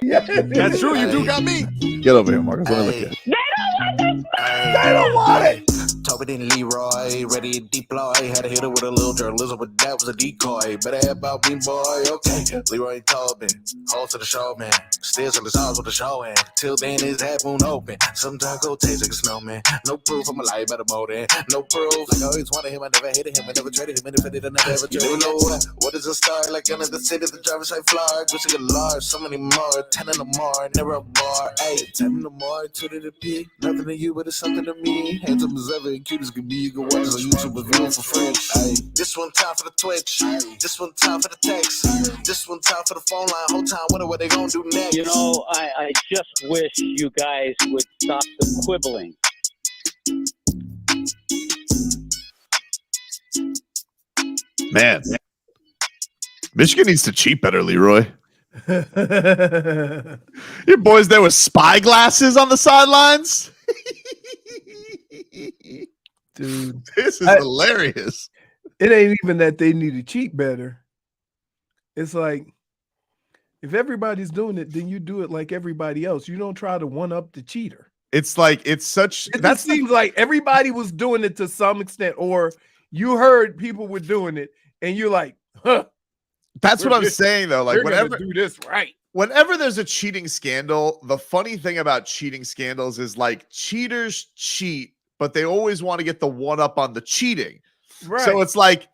That's true. You do got me. Get over here, Marcus. Let me look at you. They don't want it. Tobin and Leroy, ready to deploy. Had to hit it with a little journalism, but that was a decoy. Better have about me, boy. Okay, Leroy and Tobin, hold to the show, man. Still to the stars with the show, and till then his half moon open. Sometimes go taste like a snowman. No proof, I'm a lie about a motor. No proof, like I always wanted him, I never hated him, I never traded him, and if I did, I never ever traded him. What is a star? Like under the city, the driver's side floor. Just a large, so many more, 10 in the more, never a bar. Hey, 10 in the more, 2 to the P. Nothing to you, but it's something to me. Handsome as ever and cute as can be. You can watch us on YouTube with viewing for free. Hey, this one time for the Twitch. This one time for the text. This one time for the phone line. Whole time wonder what they gonna do next. You know, I just wish you guys would stop the quibbling. Man, Michigan needs to cheat better, Leroy. Your boys there with spy glasses on the sidelines. Dude, this is hilarious. It ain't even that they need to cheat better. It's like, if everybody's doing it, then you do it like everybody else. You don't try to one up the cheater. It's like, it's such. That seems like everybody was doing it to some extent, or you heard people were doing it, and you're like, huh. That's what I'm saying, though. Like, whenever do this right. Whenever there's a cheating scandal, the funny thing about cheating scandals is like cheaters cheat, but they always want to get the one up on the cheating. Right. So it's like,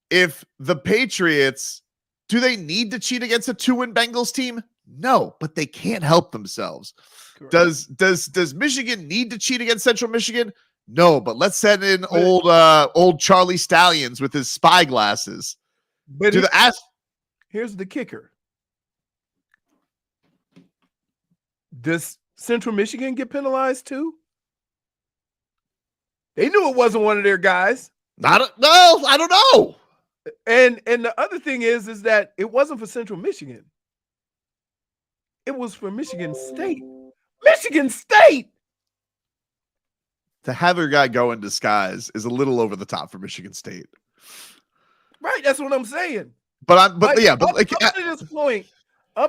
if the Patriots, do they need to cheat against a 2-win Bengals team? No, but they can't help themselves. Correct. Does Michigan need to cheat against Central Michigan? No, but let's send in old Charlie Stallions with his spy glasses. But here's the kicker. Does Central Michigan get penalized too? They knew it wasn't one of their guys. I don't know. And the other thing is that it wasn't for Central Michigan. It was for Michigan State. Michigan State. To have your guy go in disguise is a little over the top for Michigan State. Right, that's what I'm saying. Up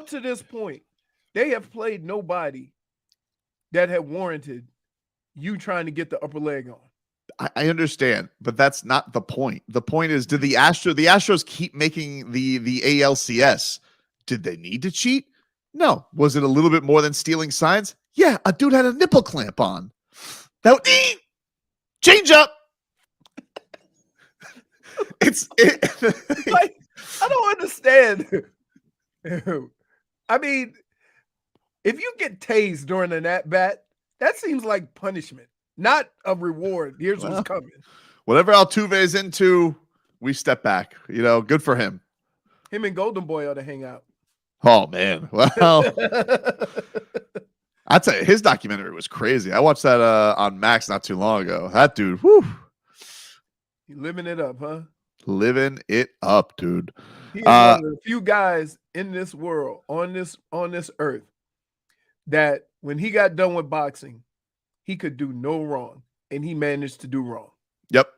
to this point, they have played nobody that had warranted you trying to get the upper leg on. I understand, but that's not the point. The point is, did the Astros keep making the ALCS? Did they need to cheat? No. Was it a little bit more than stealing signs? Yeah, a dude had a nipple clamp on. Change up. Like, I don't understand. I mean, if you get tased during an at-bat, that seems like punishment, not a reward. Here's what's coming. Whatever Altuve's into, we step back. You know, good for him. Him and Golden Boy ought to hang out. Oh, man. Well, I'd say his documentary was crazy. I watched that on Max not too long ago. That dude, whew. You living it up, huh? Living it up, dude. He's one of the few guys in this world, on this earth, that when he got done with boxing, he could do no wrong, and he managed to do wrong. Yep.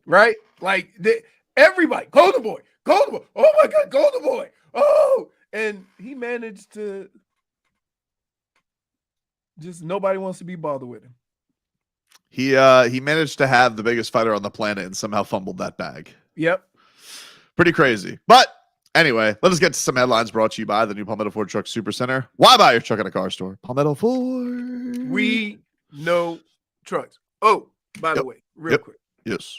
Right? Like everybody, Golden Boy. Oh my God, Golden Boy. Oh, and he managed to just nobody wants to be bothered with him. He managed to have the biggest fighter on the planet and somehow fumbled that bag. Yep. Pretty crazy. But anyway, let us get to some headlines brought to you by the new Palmetto Ford Truck Supercenter. Why buy your truck at a car store? Palmetto Ford. We know trucks. Oh, by the way, real quick. Yes.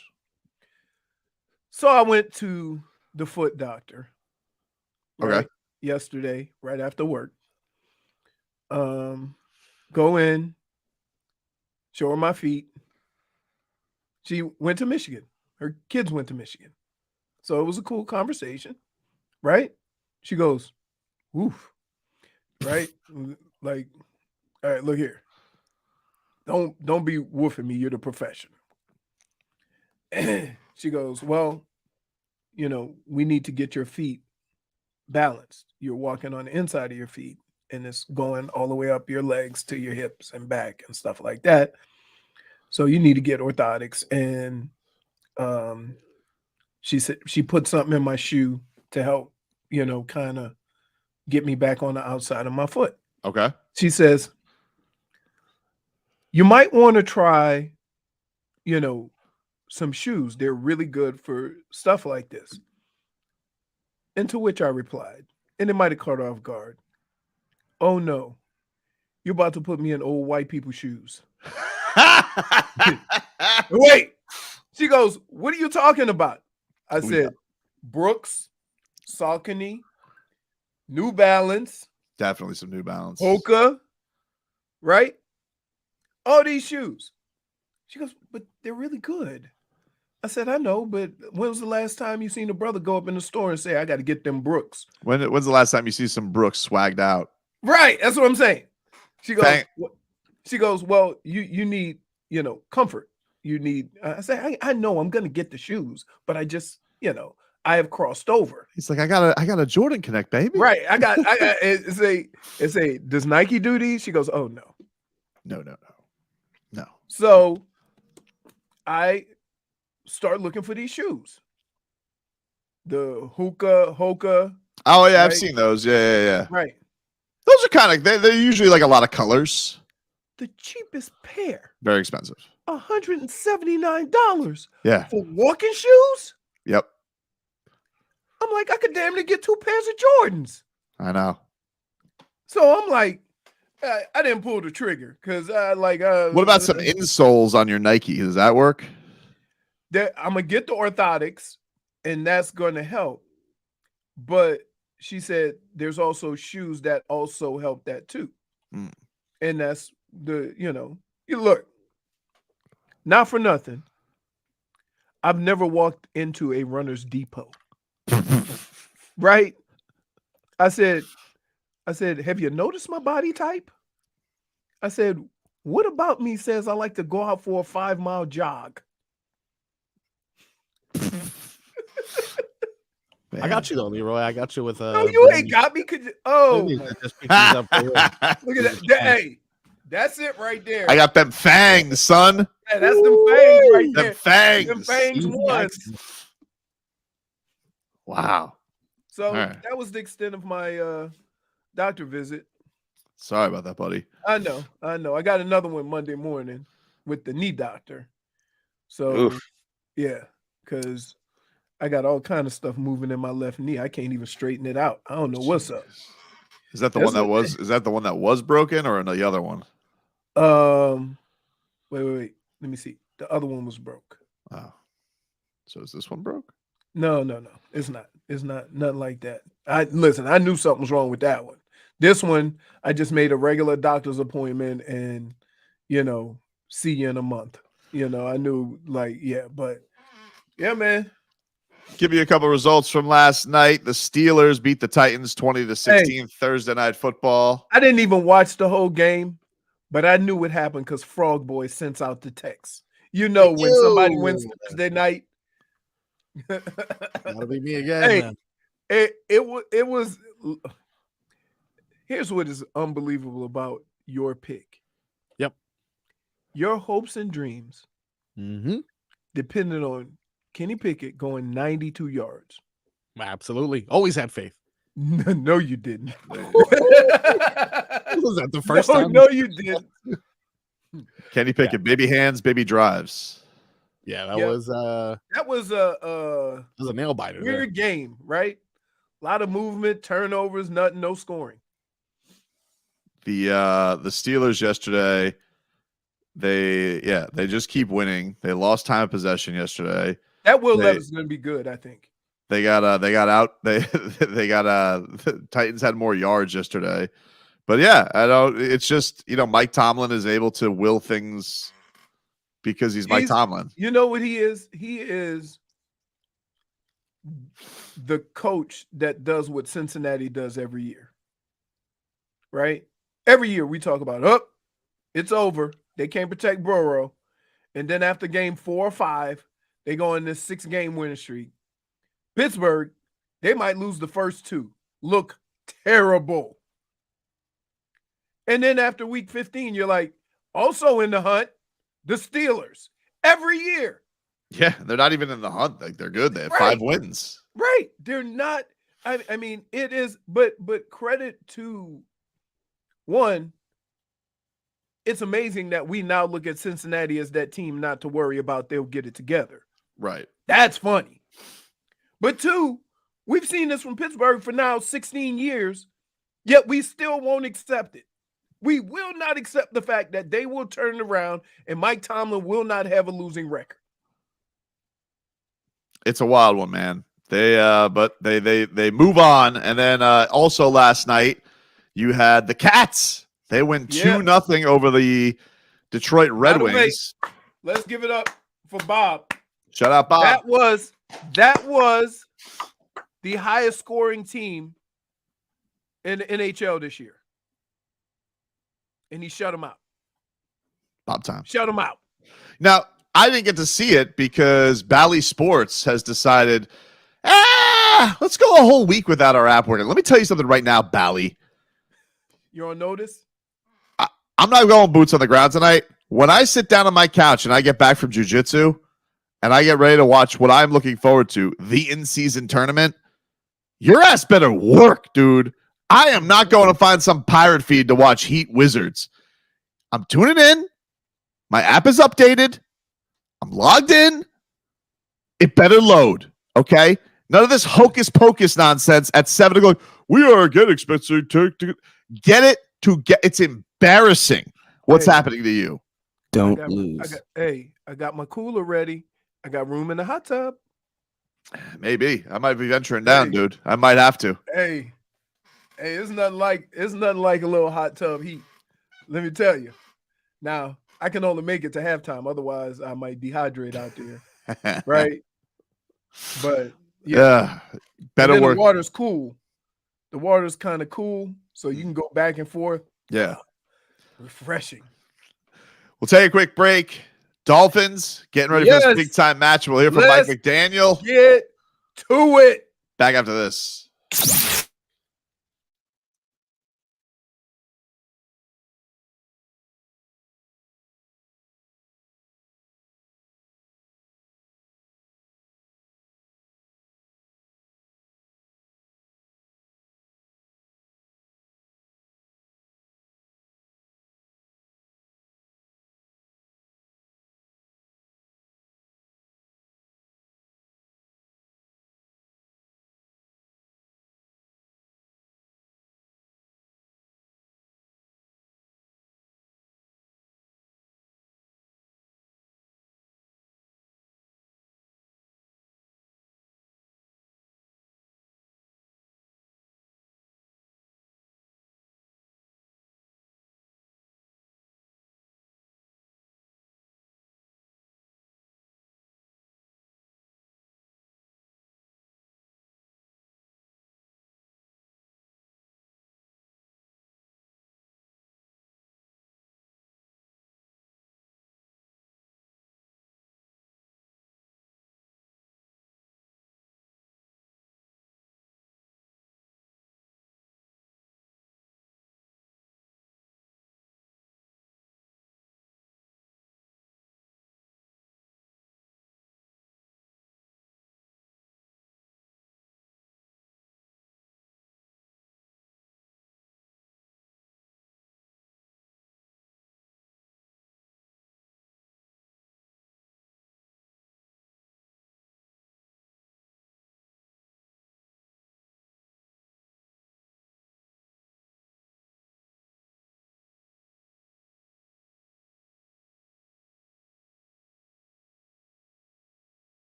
So I went to the foot doctor. Okay. Yesterday, right after work. Go in, show her my feet. She went to Michigan. Her kids went to Michigan. So it was a cool conversation, right? She goes, oof, right? Like, all right, look here. Don't be woofing me. You're the professional. She goes, well, you know, we need to get your feet balanced. You're walking on the inside of your feet, and it's going all the way up your legs to your hips and back and stuff like that. So you need to get orthotics. And she said she put something in my shoe to help, you know, kind of get me back on the outside of my foot. Okay. She says, you might want to try, some shoes. They're really good for stuff like this. And to which I replied, and it might have caught her off guard. Oh no, you're about to put me in old white people shoes. Wait. She goes, what are you talking about? I said, Brooks, Saucony, New Balance. Definitely some New Balance. Hoka, right? All these shoes. She goes, but they're really good. I said, I know, but when was the last time you seen a brother go up in the store and say, I got to get them Brooks? When's the last time you see some Brooks swagged out? Right. That's what I'm saying. She goes, well, you need, comfort. You need, I say, I know I'm going to get the shoes, but I just, I have crossed over. He's like, I got a Jordan Connect, baby. Right. It's a, does Nike do these? She goes, oh no. No. So I start looking for these shoes. The Hoka. Oh yeah, right? I've seen those. Yeah. Right. Those are kind of they're usually like a lot of colors. The cheapest pair, Very expensive. $179. Yeah. For walking shoes? Yep. I'm like, I could damn near get 2 pairs of Jordans. I know. So I'm like, I didn't pull the trigger because what about some insoles on your Nike? Does that work? I'm gonna get the orthotics, and that's going to help. But she said there's also shoes that also help that too, and that's you look. Not for nothing, I've never walked into a Runner's Depot. Right? I said, have you noticed my body type? I said, what about me says I like to go out for a 5-mile jog? I got you though, Leroy. I got you with No, you ain't got me. Could you? Oh, just pick these up for real. look at that. Hey, that's it right there. I got them fangs, son. Yeah, that's them fangs right there. Them fangs. Them fangs ones. Wow. So right. that was the extent of my doctor visit. Sorry about that, buddy. I know. I got another one Monday morning with the knee doctor. So yeah, because I got all kind of stuff moving in my left knee. I can't even straighten it out. I don't know what's up. Is that the one that was? Is that the one that was broken or the other one? Wait. Let me see. The other one was broke. Oh, so is this one broke? No. It's not. It's not nothing like that. I knew something was wrong with that one. This one, I just made a regular doctor's appointment and, see you in a month. I knew but yeah, man. Give you a couple results from last night. The Steelers beat the Titans 20-16 Thursday Night Football. I didn't even watch the whole game, but I knew what happened because Frog Boy sends out the text. When somebody wins Thursday night. That'll be me again, man. It was. Here's what is unbelievable about your pick. Yep. Your hopes and dreams depended on Kenny Pickett going 92 yards. Absolutely. Always had faith. No, you didn't. Was that the first time? No, you didn't. Kenny Pickett, baby hands, baby drives. Yeah, that was a nail biter. Weird game, right? A lot of movement, turnovers, no scoring. The Steelers yesterday, they just keep winning. They lost time of possession yesterday. That Will Levis is going to be good, I think. The Titans had more yards yesterday. But yeah, it's just, Mike Tomlin is able to will things because he's Mike Tomlin. You know what he is? He is the coach that does what Cincinnati does every year. Right? Every year we talk about, it's over. They can't protect Burrow. And then after game 4 or 5, they go on this 6-game winning streak. Pittsburgh, they might lose the first 2. Look terrible. And then after week 15, you're like, also in the hunt, the Steelers. Every year. Yeah, they're not even in the hunt. Like, they're good. They have 5 wins. Right. They're not. I mean, it is, but credit to one. It's amazing that we now look at Cincinnati as that team not to worry about. They'll get it together. Right. That's funny. But two, we've seen this from Pittsburgh for now 16 years, yet we still won't accept it. We will not accept the fact that they will turn it around and Mike Tomlin will not have a losing record. It's a wild one, man. But they move on. And then also last night, you had the Cats. They win 2-0 over the Detroit Red Wings. Let's give it up for Bob. Shout out, Bob. That was the highest scoring team in the NHL this year. And he shut them out. Bob time. Shut them out. Now, I didn't get to see it because Bally Sports has decided, let's go a whole week without our app working. Let me tell you something right now, Bally. You're on notice? I'm not going boots on the ground tonight. When I sit down on my couch and I get back from jiu-jitsu and I get ready to watch what I'm looking forward to, the in-season tournament, your ass better work, dude. I am not going to find some pirate feed to watch Heat Wizards. I'm tuning in. My app is updated. I'm logged in. It better load, okay? None of this hocus pocus nonsense at 7 o'clock. We are again expecting to get it to get. It's embarrassing what's happening to you. Don't lose. I got my cooler ready. I got room in the hot tub. Maybe I might be venturing down, dude. I might have to. Hey, it's nothing like a little hot tub heat. Let me tell you. Now I can only make it to halftime. Otherwise, I might dehydrate out there. Right. But better work. The water's cool. The water's kind of cool, so you can go back and forth. Yeah. Refreshing. We'll take a quick break. Dolphins getting ready for this big time match. We'll hear from Mike McDaniel. Get to it. Back after this.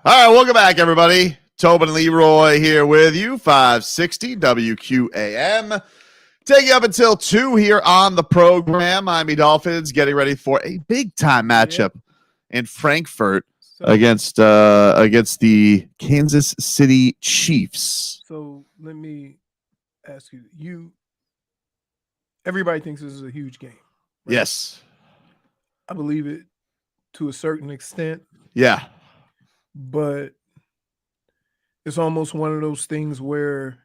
All right, welcome back, everybody. Tobin and Leroy here with you, 560 WQAM. Take you up until 2 here on the program. Miami Dolphins getting ready for a big-time matchup in Frankfurt against the Kansas City Chiefs. So let me ask you. Everybody thinks this is a huge game. Right? Yes. I believe it to a certain extent. Yeah. But it's almost one of those things where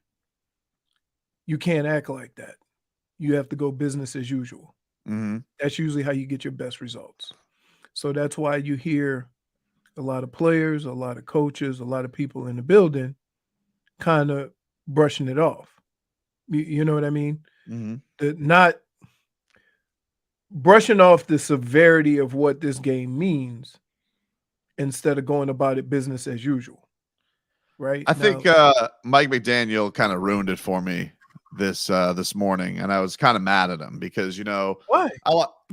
you can't act like that. You have to go business as usual. Mm-hmm. That's usually how you get your best results. So that's why you hear a lot of players, a lot of coaches, a lot of people in the building kind of brushing it off. You know what I mean? Mm-hmm. Not brushing off the severity of what this game means instead of going about it business as usual. Right? I think Mike McDaniel kind of ruined it for me this morning, and I was kind of mad at him because, you know, why?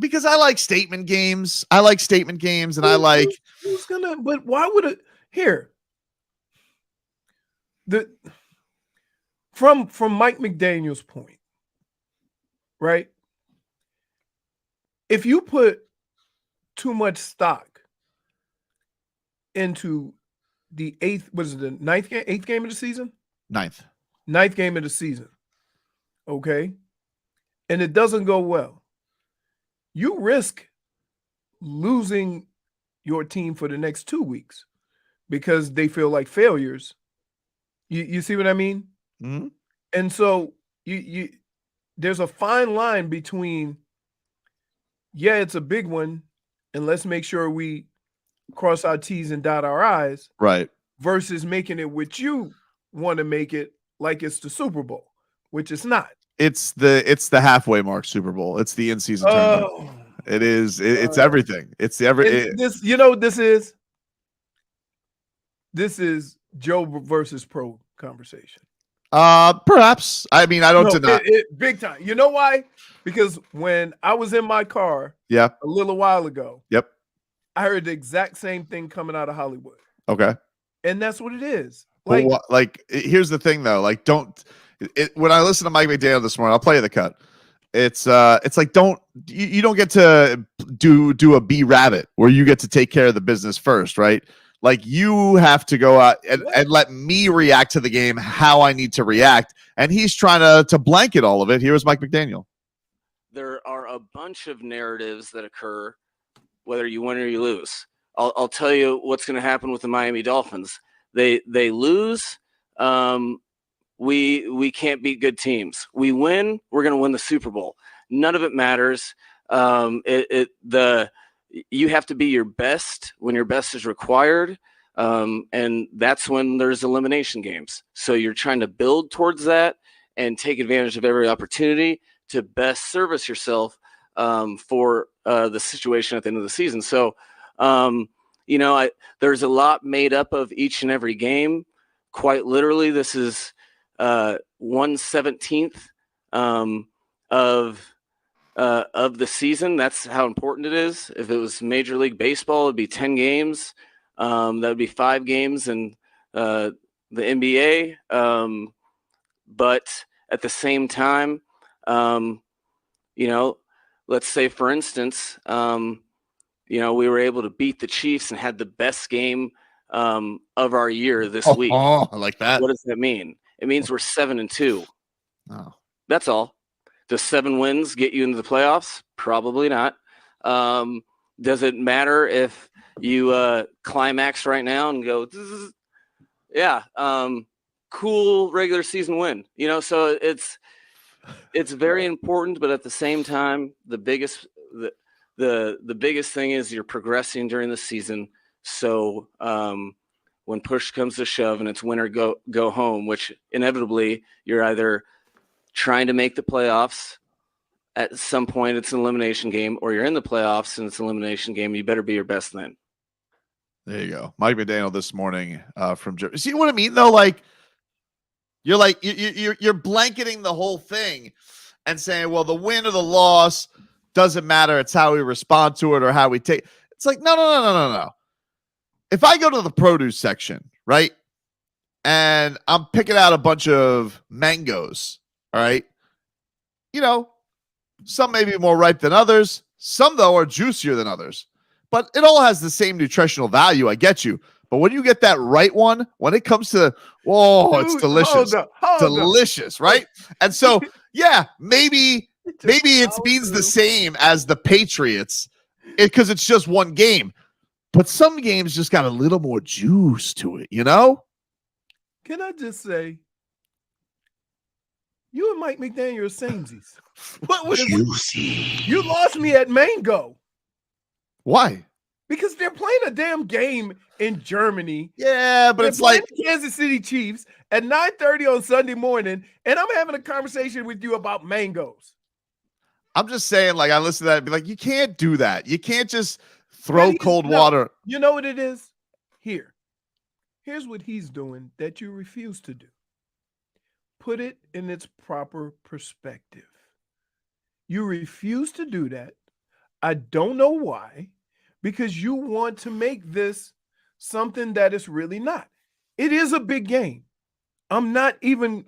Because I like statement games. I like statement games, and I like who's gonna. But why would it here? From Mike McDaniel's point, right? If you put too much stock into the eighth game of the season? Ninth game of the season. Okay. And it doesn't go well. You risk losing your team for the next 2 weeks because they feel like failures. You see what I mean? Mm-hmm. And so you there's a fine line between, yeah, it's a big one, and let's make sure we cross our T's and dot our I's. Right. Versus making it what you want to make it like it's the Super Bowl, which it's not. It's the halfway mark Super Bowl. It's the in-season tournament. It is. It's everything. It's this. You know what this is? This is Joe versus Pro conversation. Perhaps. I mean, I don't deny big time. You know why? Because when I was in my car, a little while ago, I heard the exact same thing coming out of Hollywood. Okay. And that's what it is. Here's the thing, though. Like, when I listen to Mike McDaniel this morning, I'll play you the cut. It's like you don't get to do a B rabbit where you get to take care of the business first, right? Like, you have to go out and let me react to the game how I need to react. And he's trying to blanket all of it. Here's Mike McDaniel. There are a bunch of narratives that occur, whether you win or you lose. I'll tell you what's going to happen with the Miami Dolphins. They lose. We can't beat good teams. We win. We're going to win the Super Bowl. None of it matters. You have to be your best when your best is required. And that's when there's elimination games. So you're trying to build towards that and take advantage of every opportunity to best service yourself for the situation at the end of the season. So, there's a lot made up of each and every game. Quite literally, this is 1/17 of the season. That's how important it is. If it was Major League Baseball, it'd be 10 games. That would be 5 games in the NBA. But at the same time, let's say, for instance, we were able to beat the Chiefs and had the best game of our year this week. Oh, I like that. What does that mean? It means we're 7-2. Oh. That's all. Does 7 wins get you into the playoffs? Probably not. Does it matter if you climax right now and go, cool regular season win? So it's very important, but at the same time, the biggest thing is you're progressing during the season. So when push comes to shove and it's win or go home, which inevitably you're either trying to make the playoffs at some point, it's an elimination game, or you're in the playoffs and it's an elimination game. You better be your best then. There you go. Mike McDaniel this morning from Jersey. See what I mean, though? You're blanketing the whole thing and saying, well, the win or the loss doesn't matter. It's how we respond to it or how we take. It's like, no. if I go to the produce section, right, and I'm picking out a bunch of mangoes, all right, some may be more ripe than others. Some, though, are juicier than others. But it all has the same nutritional value. I get you. But when you get that right one, when it comes to, it's Dude, delicious. hold up. Delicious, right? And so, yeah, maybe it means the same as the Patriots because it's just one game. But some games just got a little more juice to it, Can I just say, you and Mike McDaniel are samesies. What was Juicy. You lost me at Mango. Why? Because they're playing a damn game in Germany. Yeah, but They're it's like playing Kansas City Chiefs at 9:30 on Sunday morning, and I'm having a conversation with you about mangoes. I'm just saying, like, I listen to that and be like, you can't do that. You can't just throw cold water. You know what it is? Here's what he's doing that you refuse to do. Put it in its proper perspective. You refuse to do that. I don't know why, because you want to make this something that it's really not. It is a big game. I'm not even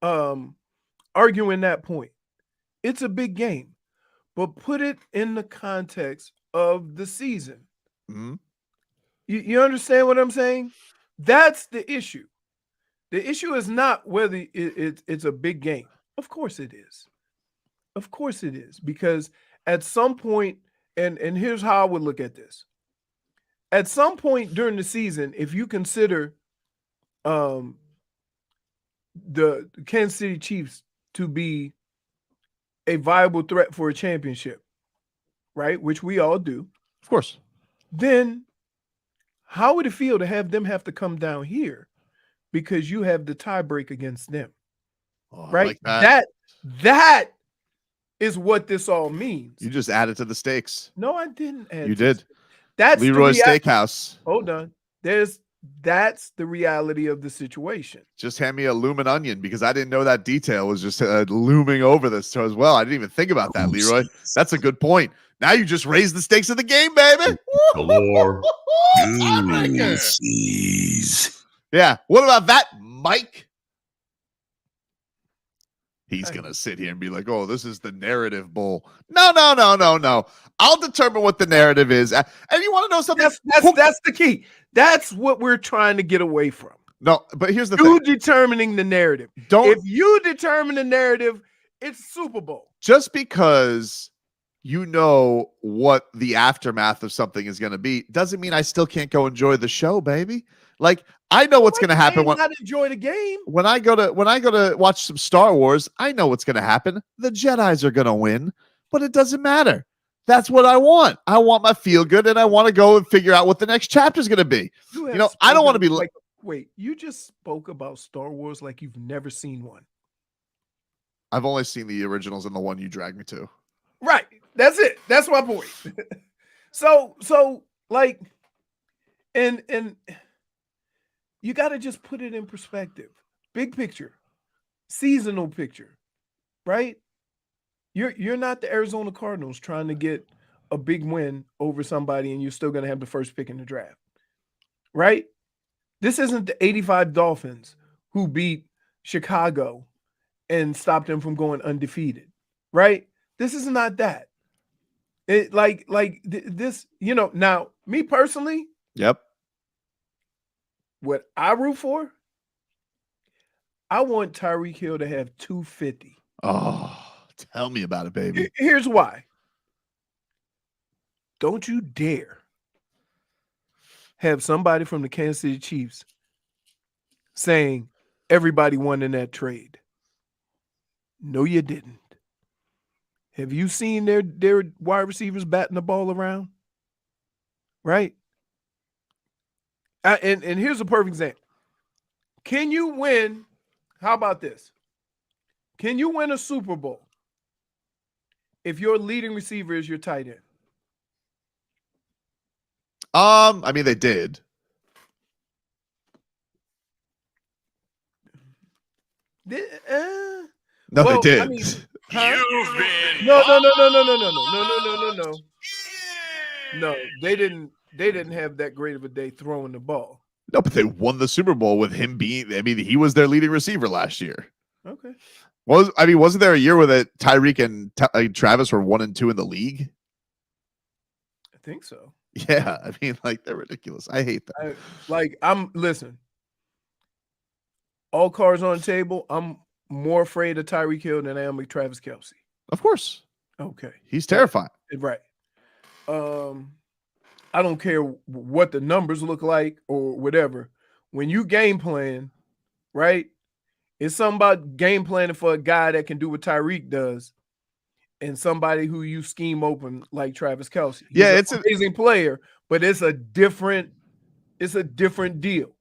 arguing that point. It's a big game, but put it in the context of the season. Mm-hmm. You understand what I'm saying? That's the issue. The issue is not whether it's a big game. Of course it is. Of course it is. Because at some point, and here's how I would look at this. At some point during the season, if you consider the Kansas City Chiefs to be a viable threat for a championship, right? Which we all do. Of course. Then how would it feel to have them have to come down here because you have the tie break against them? Right? Like that is what this all means. You just added to the stakes. No, I didn't add. You did. That's Leroy's Steakhouse. Hold on. That's the reality of the situation. Just hand me a lumen onion because I didn't know that detail was just looming over this as well. I didn't even think about that, Leroy. That's a good point. Now you just raised the stakes of the game, baby. Galore. Yeah. What about that, Mike? He's going to sit here and be like, oh, this is the narrative bull. No. I'll determine what the narrative is. And you want to know something? That's the key. That's what we're trying to get away from. No, but here's the you thing. Determining the narrative. If you determine the narrative, it's Super Bowl. Just because you know what the aftermath of something is going to be doesn't mean I still can't go enjoy the show, baby. Like, I know what's going to happen when I enjoy the game. When I go to watch some Star Wars, I know what's going to happen. The Jedis are going to win, but it doesn't matter. That's what I want. I want my feel good, and I want to go and figure out what the next chapter is going to be. I don't want to be like. Wait, you just spoke about Star Wars like you've never seen one. I've only seen the originals and the one you dragged me to. Right. That's it. That's my point. So like, and you got to just put it in perspective. Big picture, seasonal picture, right? You're not the Arizona Cardinals trying to get a big win over somebody and you're still going to have the first pick in the draft, right? This isn't the 85 Dolphins who beat Chicago and stopped them from going undefeated, right? This is not that. It this, now me personally. Yep. What I root for, I want Tyreek Hill to have 250. Oh, tell me about it, baby. Here's why. Don't you dare have somebody from the Kansas City Chiefs saying everybody won in that trade. No, you didn't. Have you seen their wide receivers batting the ball around? Right? And here's a perfect example. Can you win? How about this? Can you win a Super Bowl if your leading receiver is your tight end? I mean, they did. No, they did. I mean, huh? No. No, they didn't. they didn't have that great of a day throwing the ball. No, but they won the Super Bowl with him being. I mean, he was their leading receiver last year. Okay. Wasn't there a year where that Tyreek and Travis were 1 and 2 in the league? I think so. Yeah, I mean, like they're ridiculous. I hate that. Listen. All cards on the table. I'm more afraid of Tyreek Hill than I am of Travis Kelce. Of course. Okay. He's terrifying. Right. I don't care what the numbers look like or whatever. When you game plan, right? It's something about game planning for a guy that can do what Tyreek does and somebody who you scheme open like Travis Kelce. He's an amazing player, but it's a different deal.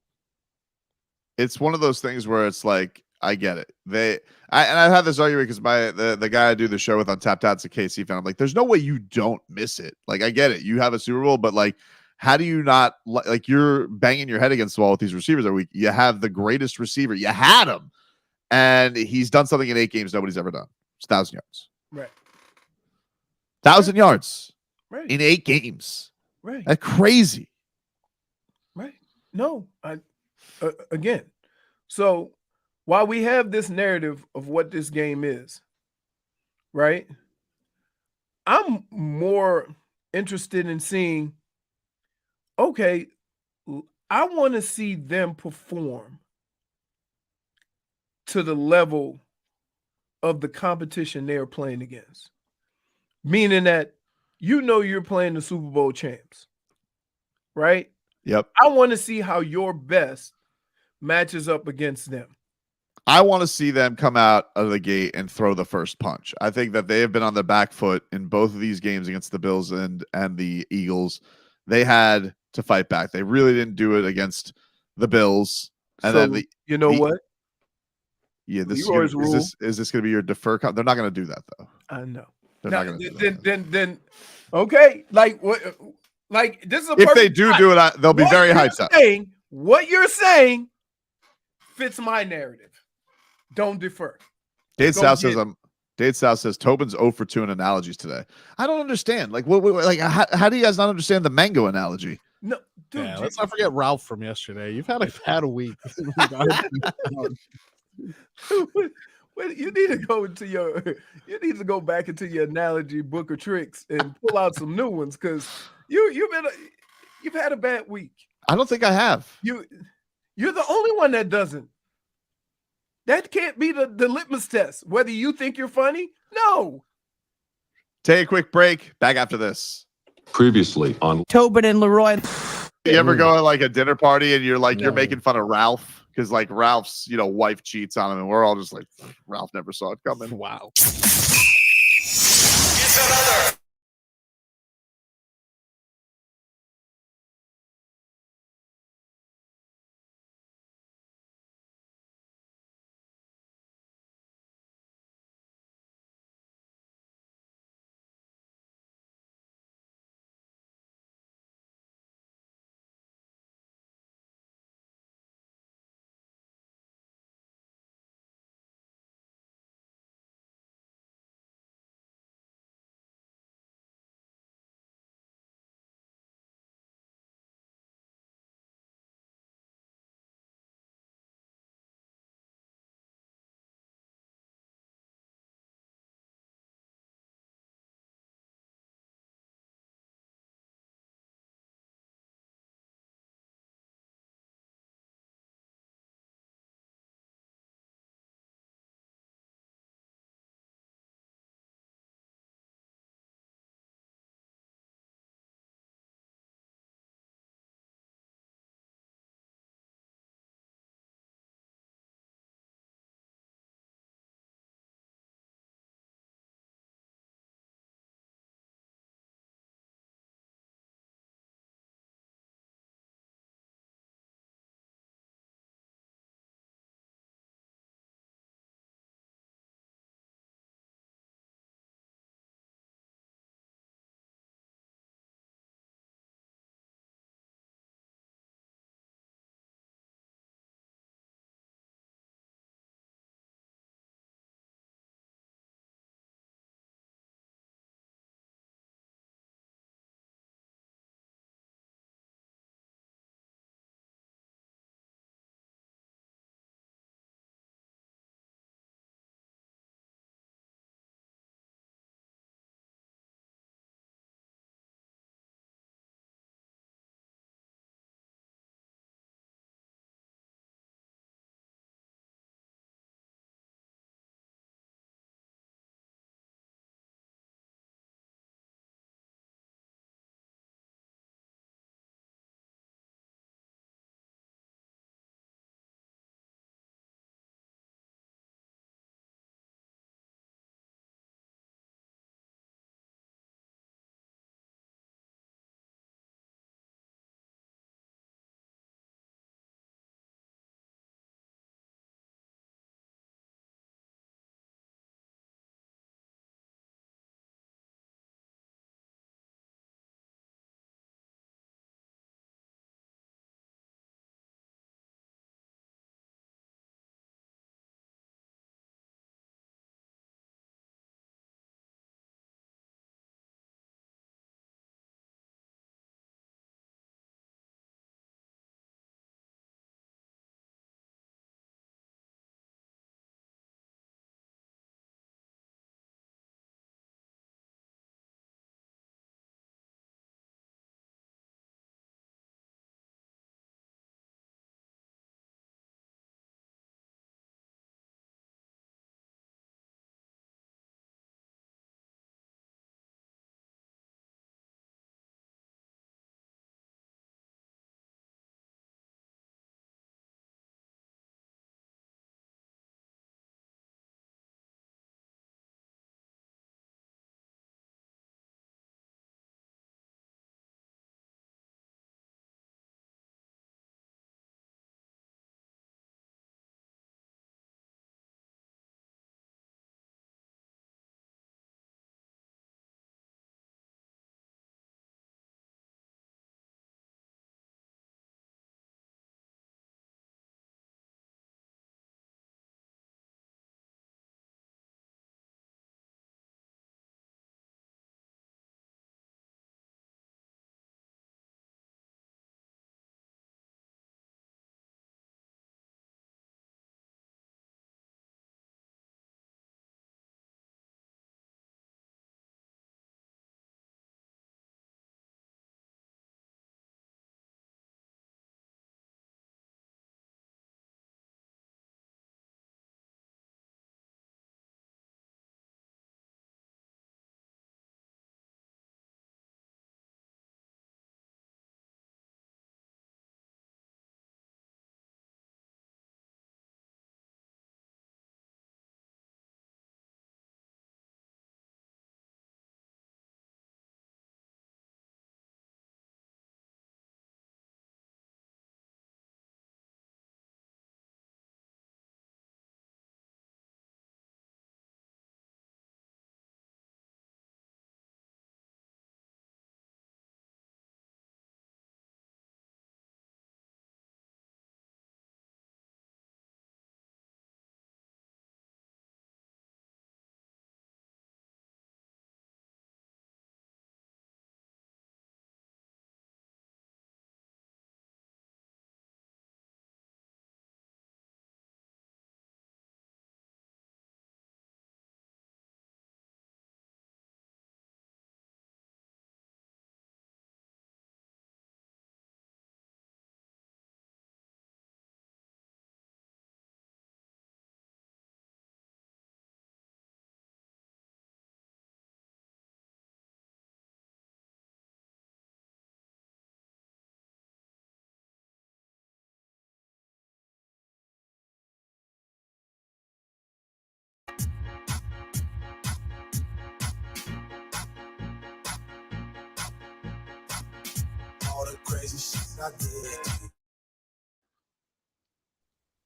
It's one of those things where it's like, I get it. I've had this argument because the guy I do the show with on Tap Tat's a KC fan. I'm like, there's no way you don't miss it. Like, I get it. You have a Super Bowl, but like, how do you not like you're banging your head against the wall with these receivers every week? You have the greatest receiver. You had him, and he's done something in 8 games nobody's ever done. It's 1,000 yards. Right. 1,000 yards. Right. In 8 games. Right. That's crazy. Right. No, again. So while we have this narrative of what this game is, right? I'm more interested in seeing, okay, I want to see them perform to the level of the competition they're playing against. Meaning that you're playing the Super Bowl champs, right? Yep. I want to see how your best matches up against them. I want to see them come out of the gate and throw the first punch. I think that they have been on the back foot in both of these games against the Bills and the Eagles. They had to fight back. They really didn't do it against the Bills. And so, then what? Yeah, is this going to be your defer? They're not going to do that though. I know. They're not going to do that. Then okay, like what? Like this is a if they do it, they'll be very hyped up. What you're saying fits my narrative. Don't defer. Dade South says Tobin's 0 for 2 in analogies today. I don't understand. Like, how do you guys not understand the mango analogy? No, dude. Yeah, let's not forget Ralph from yesterday. You've had a week. You need to go back into your analogy book of tricks and pull out some new ones because you've had a bad week. I don't think I have. You're the only one that doesn't. That can't be the litmus test. Whether you think you're funny, no. Take a quick break. Back after this. Previously on Tobin and Leroy. You ever go to like a dinner party and you're making fun of Ralph because like Ralph's wife cheats on him and we're all just like Ralph never saw it coming. Wow.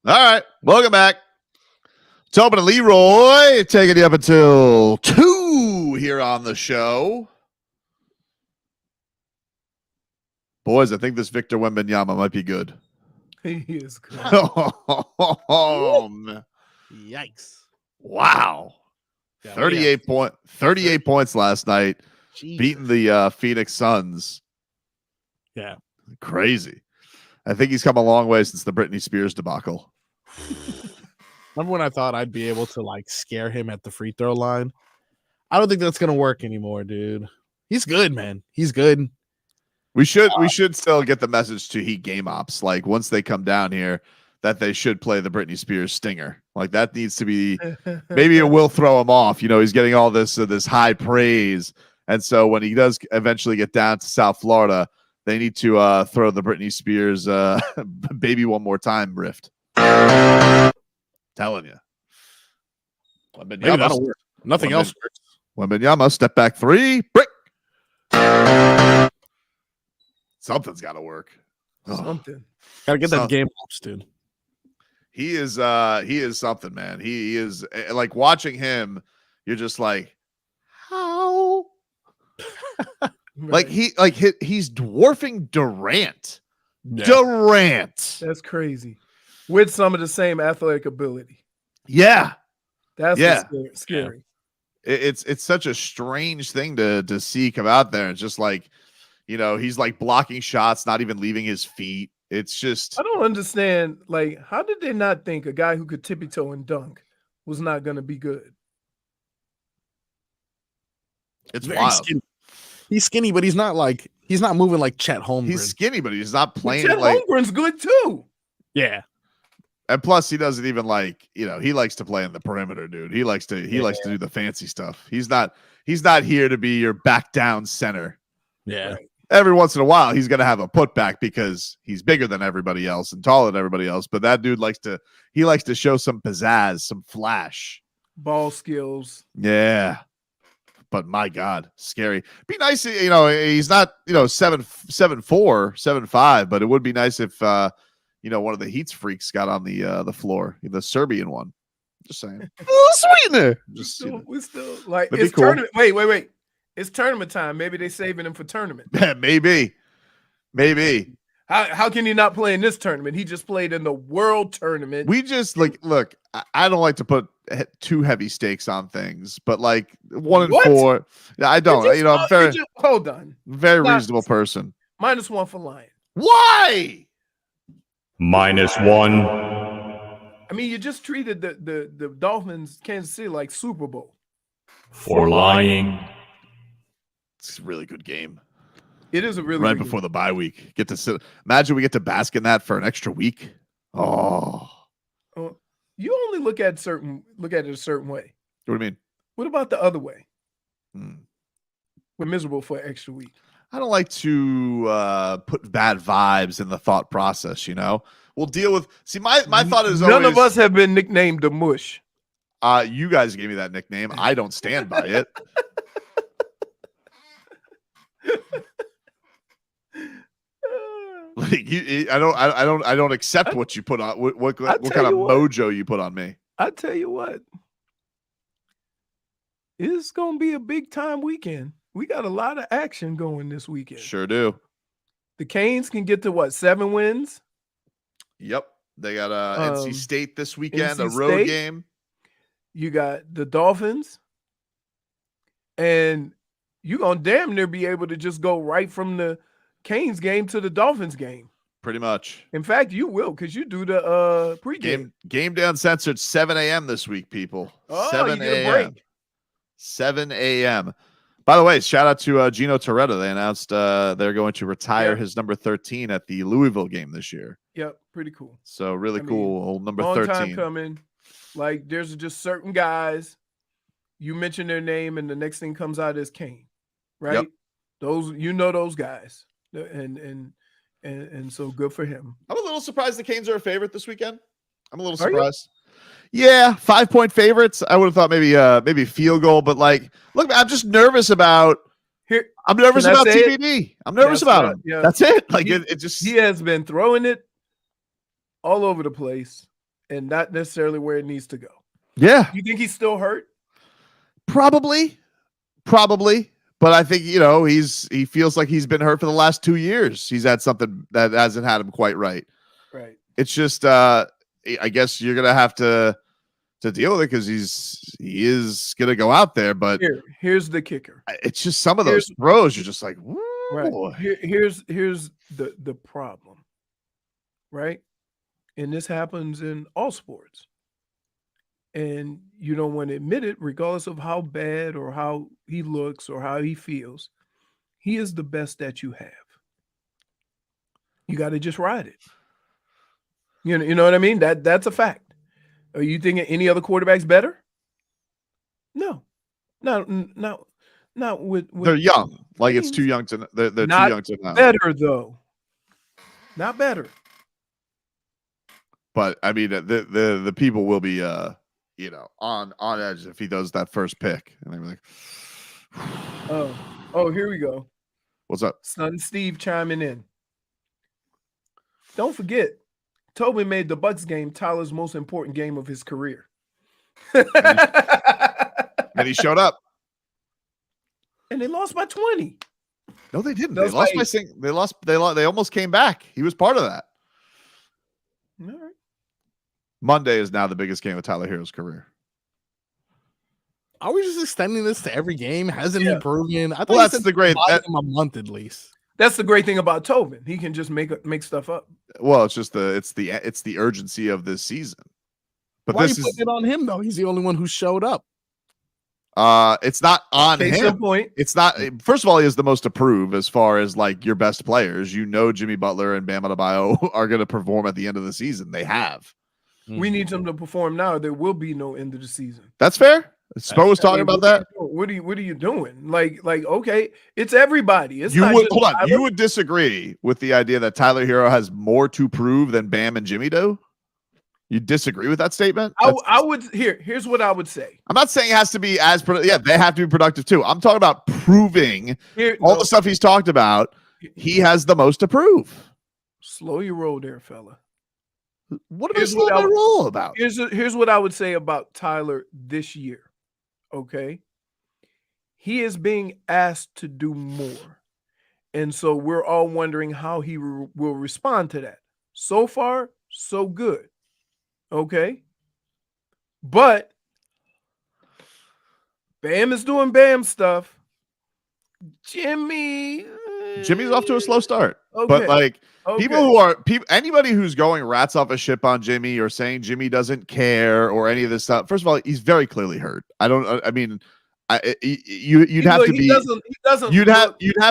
All right, welcome back. Tobin and Leroy taking you up until 2 here on the show. Boys, I think this Victor Wembanyama might be good. He is good. Oh, man. Yikes. Wow. Yeah, 38 points last night, Jesus. beating the Phoenix Suns. Yeah. Crazy. I think he's come a long way since the Britney Spears debacle. Remember when I thought I'd be able to like scare him at the free throw line? I don't think that's gonna work anymore, dude. He's good, man. He's good. We should still get the message to Heat game ops. Like once they come down here, that they should play the Britney Spears stinger. Like that needs to be. Maybe it will throw him off. You know, he's getting all this high praise, and so when he does eventually get down to South Florida, they need to throw the Britney Spears "Baby One More Time" rift. Telling you, Maybe that'll work. Nothing else works. Wembanyama step back 3 brick. Something's got to work. Something. Gotta get that game ops, dude. He is something, man. He is like watching him. You're just like, how? Right. He's dwarfing Durant. Yeah. Durant. That's crazy. With some of the same athletic ability. Yeah. That's what's scary. It's such a strange thing to see come out there. It's just like, you know, he's like blocking shots, not even leaving his feet. It's just I don't understand. Like, how did they not think a guy who could tippy toe and dunk was not going to be good? it's Very wild. skinny. He's skinny, but he's not moving like Chet Holmgren. He's skinny, but he's not playing Chet like. Holmgren's good too. Yeah. And plus, he doesn't even like, you know, he likes to play in the perimeter, dude. He likes to do the fancy stuff. He's not here to be your back down center. Yeah. Right. Every once in a while, he's going to have a putback because he's bigger than everybody else and taller than everybody else. But that dude likes to show some pizzazz, some flash, Ball skills. Yeah. But my God, scary. Be nice, you know, he's not, you know, 7'4", 7'5", but it would be nice if you know, one of the Heat's freaks got on the floor, the Serbian one. Just saying. A little sweetener. Just We still like That'd be it's cool. tournament. Wait. It's tournament time. Maybe they're saving him for tournament. maybe. How can he not play in this tournament? He just played in the world tournament. We just look. I don't like to put too heavy stakes on things, but like 1 and What? 4. I don't. You know, I'm very hold on. very Not- reasonable person. -1 for Lion. Why? -1. I mean, you just treated the Dolphins, Kansas City, like Super Bowl. For lying. It's a really good game. It is a really Right good before the bye week. Get to sit. Imagine we get to bask in that for an extra week. Oh, game. You only look at it a certain way. what do you mean? What about the other way? Hmm. We're miserable for an extra week. I don't like to put bad vibes in the thought process. You know, we'll deal with. See, my thought is none always, of us have been nicknamed the Mush. You guys gave me that nickname. I don't stand by it. Like I don't accept what you put on. What kind of mojo you put on me? I tell you what, it's gonna be a big time weekend. We got a lot of action going this weekend. Sure do. The Canes can get to what, 7 wins? Yep, they got NC State this weekend, NC a road State. game. You got the Dolphins, and you're gonna damn near be able to just go right from the Canes game to the Dolphins game. Pretty much. In fact, you will, because you do the pregame. Game day uncensored 7 a.m. this week, people. Oh, 7 you get a a.m. break. 7 a.m. By the way, shout out to Gino Torretta. They announced they're going to retire his number 13 at the Louisville game this year. Yep, pretty cool. So really I mean, cool. Old number Long 13. time coming. Like, there's just certain guys, you mention their name, and the next thing comes out is Kane, right? Yep. Those guys, and so good for him. I'm a little surprised the Canes are a favorite this weekend. I'm a little Are you? surprised. Yeah, 5-point favorites. I would have thought maybe field goal, but like, look, I'm just nervous about Here, I'm nervous can I about say it? TBD. I'm nervous That's about what- him. yeah. That's it. Like He- it just he has been throwing it all over the place and not necessarily where it needs to go. yeah, You think he's still hurt? probably. But I think he feels like he's been hurt for the last 2 years. He's had something that hasn't had him quite right. Right. It's just I guess you're gonna have to deal with it because he is gonna go out there. But Here's the kicker. it's just some of those throws. You're just like, woo. Right. Here's the problem. Right. And this happens in all sports. And you don't want to admit it, regardless of how bad or how he looks or how he feels. He is the best that you have. You got to just ride it. You know what I mean? That's a fact. Are you thinking any other quarterback's better? No. Not with They're young. Like it's too young to. They're too Not young to know. better though. Not better. But I mean, the people will be on edge if he does that first pick, and they're like, Oh, here we go. "What's up?" Son Steve chiming in. Don't forget, Tobin made the Bucks game Tyler's most important game of his career. And he showed up. And they lost by 20. No, they didn't. That's They lost like- by sing. They lost. They almost came back. He was part of that. All right. Monday is now the biggest game of Tyler Herro's career. Are we just extending this to every game? Hasn't Yeah. he proven? I thought Well, he that's said the great. buy him a month at least. That's the great thing about Tobin. He can just make stuff up. Well, it's just the urgency of this season. But Why are you this is putting it on him though? He's the only one who showed up. it's not on Case in him. point. It's not. First of all, he is the most approved as far as like your best players. Jimmy Butler and Bam Adebayo are going to perform at the end of the season. They have. We need them to perform now. There will be no end of the season. That's fair. Spo was talking about that. What are you doing? Like, okay, it's everybody. It's You not would just hold on. Tyler. You would disagree with the idea that Tyler Herro has more to prove than Bam and Jimmy do. You disagree with that statement? I would here's what I would say. I'm not saying it has to be as yeah, they have to be productive too. I'm talking about proving all the stuff he's talked about. He has the most to prove. Slow your roll there, fella. What am I slow my roll about? Here's what I would say about Tyler this year. Okay. He is being asked to do more. And so we're all wondering how he will respond to that. So far, so good. Okay. But Bam is doing Bam stuff. Jimmy's off to a slow start. Okay. But like Okay. anybody who's going rats off a ship on Jimmy or saying Jimmy doesn't care or any of this stuff. First of all, he's very clearly hurt. You'd have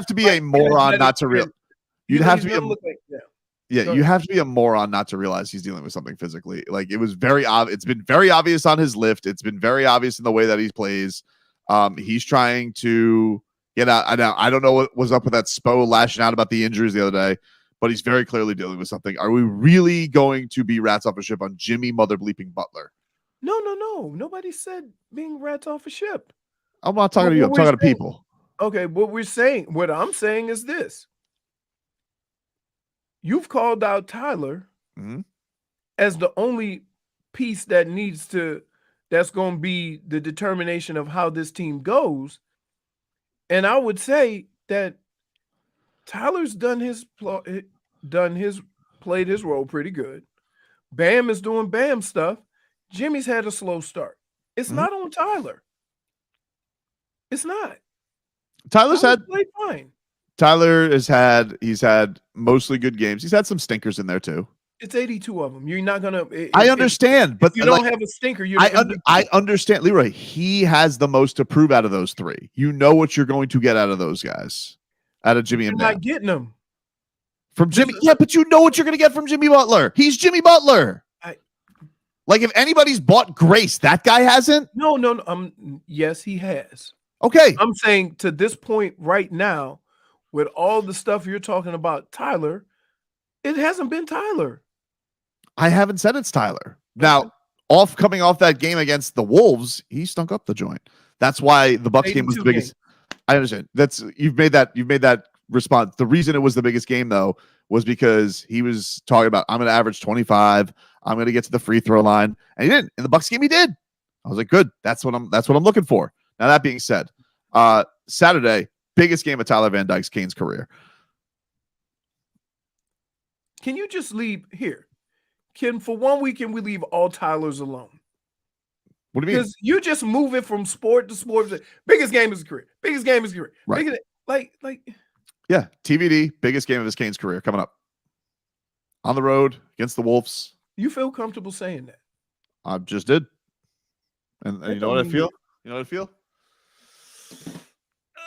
to be a moron not to realize. You have to be a moron not to realize he's dealing with something physically. Like it was very obvious. It's been very obvious on his lift. It's been very obvious in the way that he plays. He's trying to get out. I don't know what was up with that Spo lashing out about the injuries the other day, but he's very clearly dealing with something. Are we really going to be rats off a ship on Jimmy mother bleeping Butler? No. Nobody said being rats off a ship. I'm not talking to you. I'm talking to people. Okay, what I'm saying is this. You've called out Tyler as the only piece that's going to be the determination of how this team goes. And I would say that Tyler's played his role pretty good. Bam is doing Bam stuff. Jimmy's had a slow start. It's not on Tyler. It's not. Tyler's played fine. He's had mostly good games. He's had some stinkers in there too. It's 82 of them. You're not gonna. I understand, but you don't have a stinker. I understand, Leroy. He has the most to prove out of those three. You know what you're going to get out of those guys, out of Jimmy and Bam. Not getting them from Jimmy. Yeah, but you know what you're going to get from Jimmy Butler. He's Jimmy Butler. Like if anybody's bought grace, that guy hasn't. No. Yes, he has. Okay. I'm saying to this point right now, with all the stuff you're talking about, Tyler, it hasn't been Tyler. I haven't said it's Tyler. Now, coming off that game against the Wolves, he stunk up the joint. That's why the Bucs game was the biggest. I understand. You've made that response. The reason it was the biggest game though was because he was talking about I'm going to average 25. I'm going to get to the free throw line, and he didn't. In the Bucks game, he did. I was like, good. That's what I'm looking for. Now that being said, Saturday, biggest game of Tyler Van Dyke's Canes career. Can you just leave here? For 1 weekend we leave all Tylers alone? What do you mean? Because you just moving from sport to sport. Biggest game of his career. Biggest game of his career. Right. Like. Yeah, TVD, biggest game of his Canes career coming up. On the road against the Wolves. You feel comfortable saying that? I just did. And you know what I feel? You know what I feel?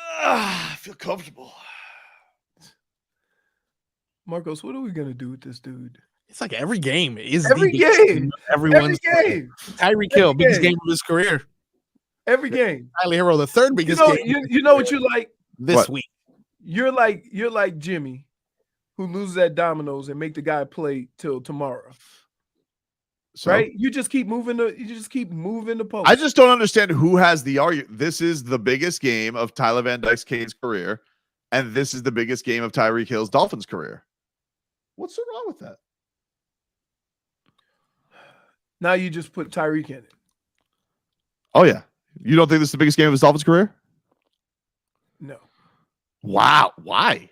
I feel comfortable. Marcos, what are we gonna do with this dude? It's like every game is every the biggest game. Everyone's Every game. Tyreek Hill, biggest game of his career. Every game. Tyler Herro, the third biggest game. You know what you like this week. You're like Jimmy, who loses at dominoes and make the guy play till tomorrow. So, right? You just keep moving the post. I just don't understand who has the argument. This is the biggest game of Tyler Van Dyke's Canes career, and this is the biggest game of Tyreek Hill's Dolphins career. What's so wrong with that? Now you just put Tyreek in it. Oh yeah. You don't think this is the biggest game of his Dolphins career? No. Wow. Why?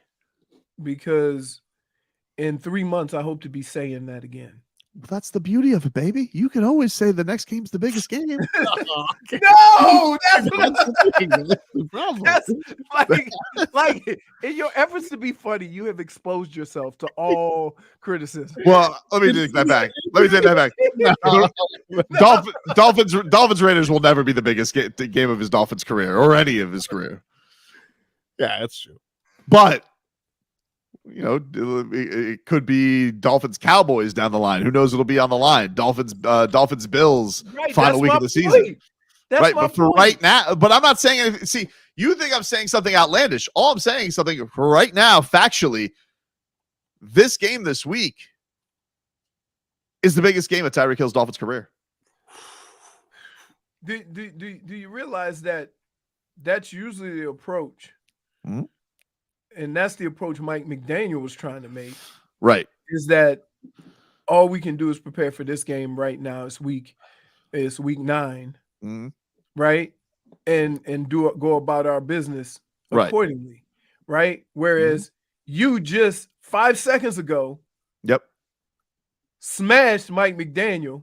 Because in 3 months, I hope to be saying that again. Well, that's the beauty of it, baby. You can always say the next game's the biggest game. No, that's the problem. That's like in your efforts to be funny, you have exposed yourself to all criticism. Well, let me take that back. Dolphins Raiders will never be the biggest game of his Dolphins career or any of his career. Yeah, that's true. But you know, it could be Dolphins Cowboys down the line. Who knows? It'll be on the line. Dolphins Bills final week of the season. Right, but for right now, but I'm not saying anything. See, you think I'm saying something outlandish. All I'm saying is something for right now, factually. This game this week is the biggest game of Tyreek Hill's Dolphins career. Do you realize that that's usually the approach? Mm-hmm. And that's the approach Mike McDaniel was trying to make. Right. Is that all we can do is prepare for this game right now. It's week 9. Mm-hmm. Right. And go about our business accordingly. Right. Whereas you just 5 seconds ago smashed Mike McDaniel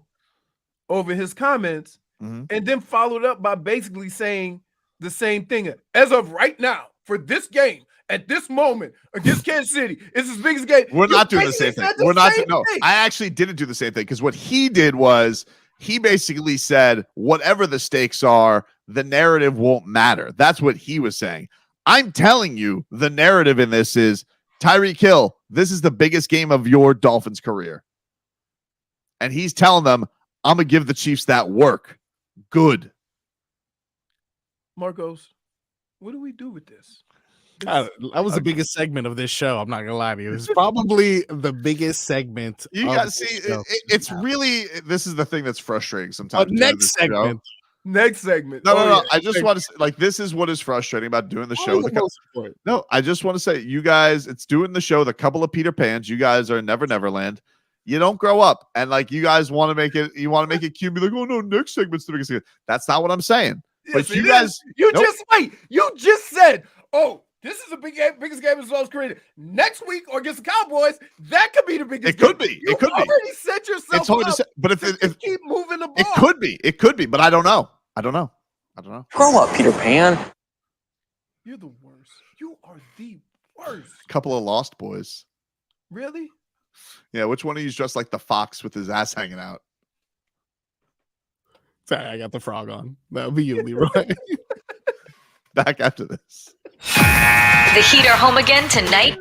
over his comments and then followed up by basically saying the same thing. As of right now, for this game, at this moment against Kansas City, it's his biggest game. We're not doing the same thing. We're not. No, I actually didn't do the same thing because what he did was he basically said, whatever the stakes are, the narrative won't matter. That's what he was saying. I'm telling you, the narrative in this is Tyreek Hill. This is the biggest game of your Dolphins career. And he's telling them, I'm going to give the Chiefs that work. Good. Marcos, what do we do with this? That was the biggest segment of this show. I'm not gonna lie to you. It's probably the biggest segment. You got see, it's really this is the thing that's frustrating sometimes. Next segment. Next segment. No. I just want to say, like, this is what is frustrating about doing the show. No, I just want to say, you guys, it's doing the show. The couple of Peter Pans. You guys are Neverland. You don't grow up, and like you guys want to make it. You want to make it cute. Be like, oh no, next segment's the biggest. That's not what I'm saying. But you guys, you just said, oh. This is the biggest game of his Dolphins career. Next week or against the Cowboys, that could be the biggest. It could be. You already set yourself. It's hard to say, but if keep moving the ball, it could be, but I don't know. Grow up, Peter Pan. You're the worst. You are the worst. Couple of lost boys. Really? Yeah. Which one of you is dressed like the fox with his ass hanging out? Sorry, I got the frog on. That'll be you, Leroy. Back after this. The Heat are home again tonight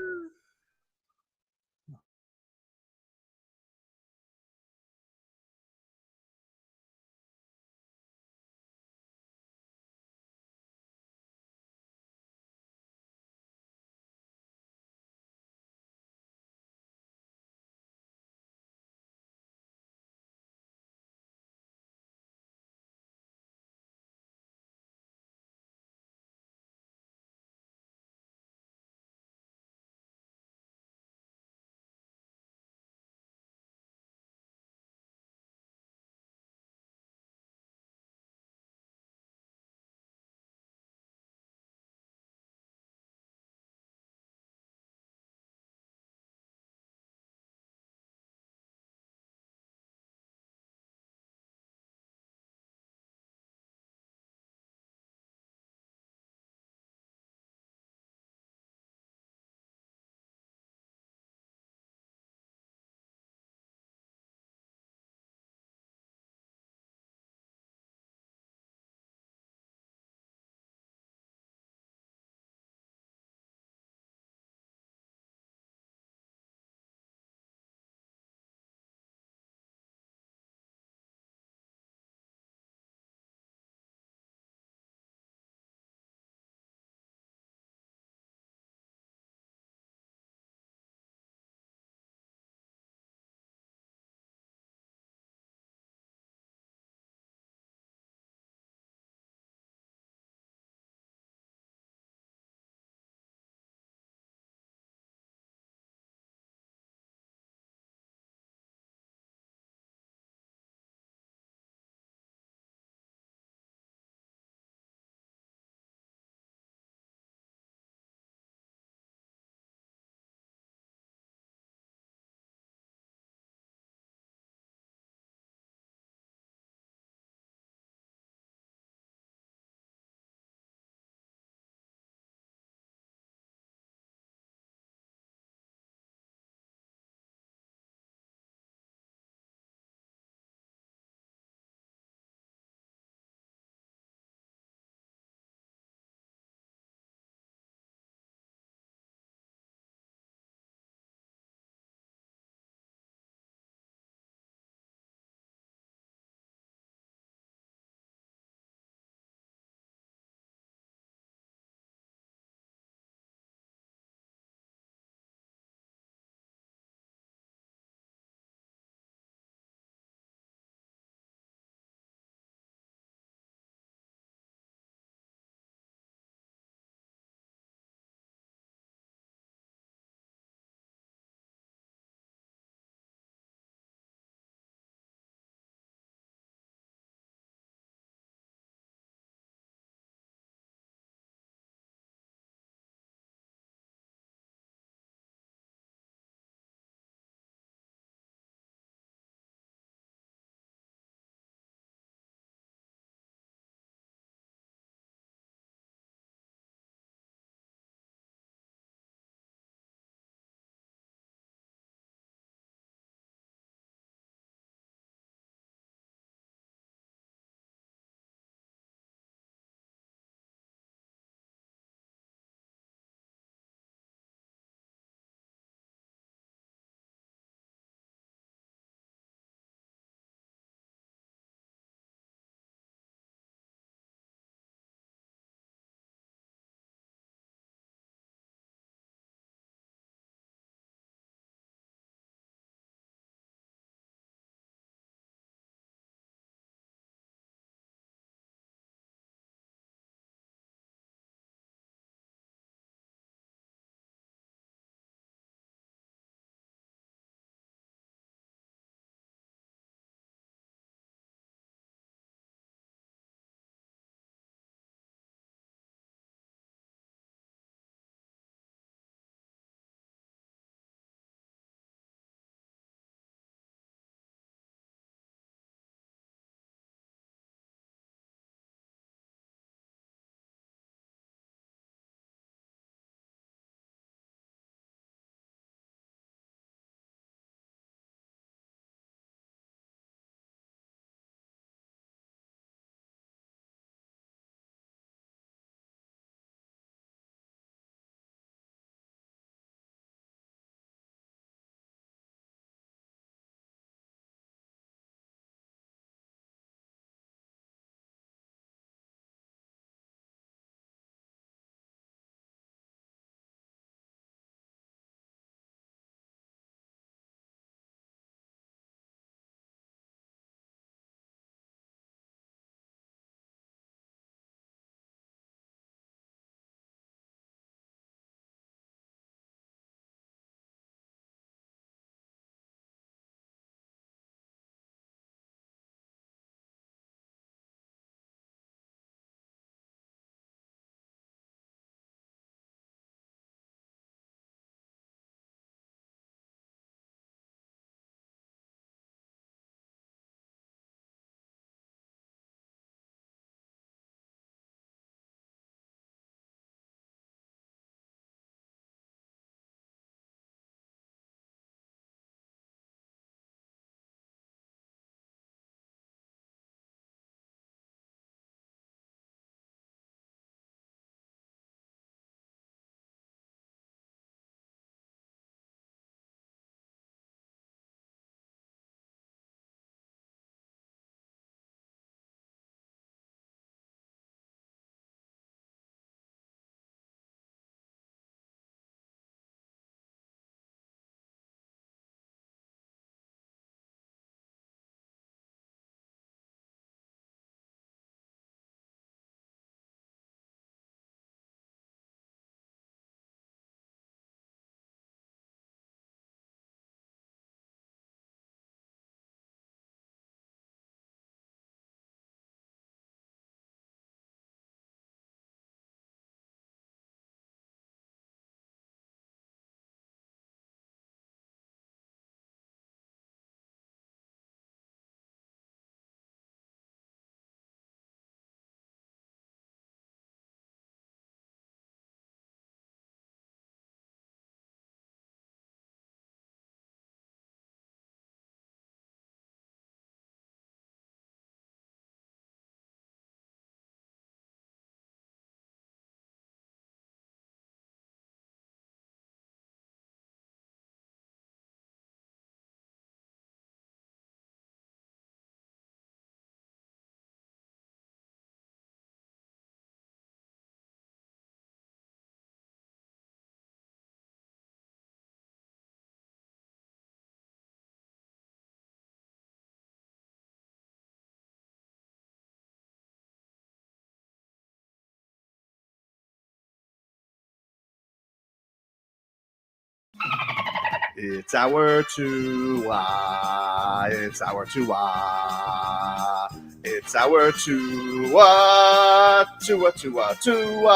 It's our Tua. It's our Tua. It's our Tua. Tua, Tua, Tua.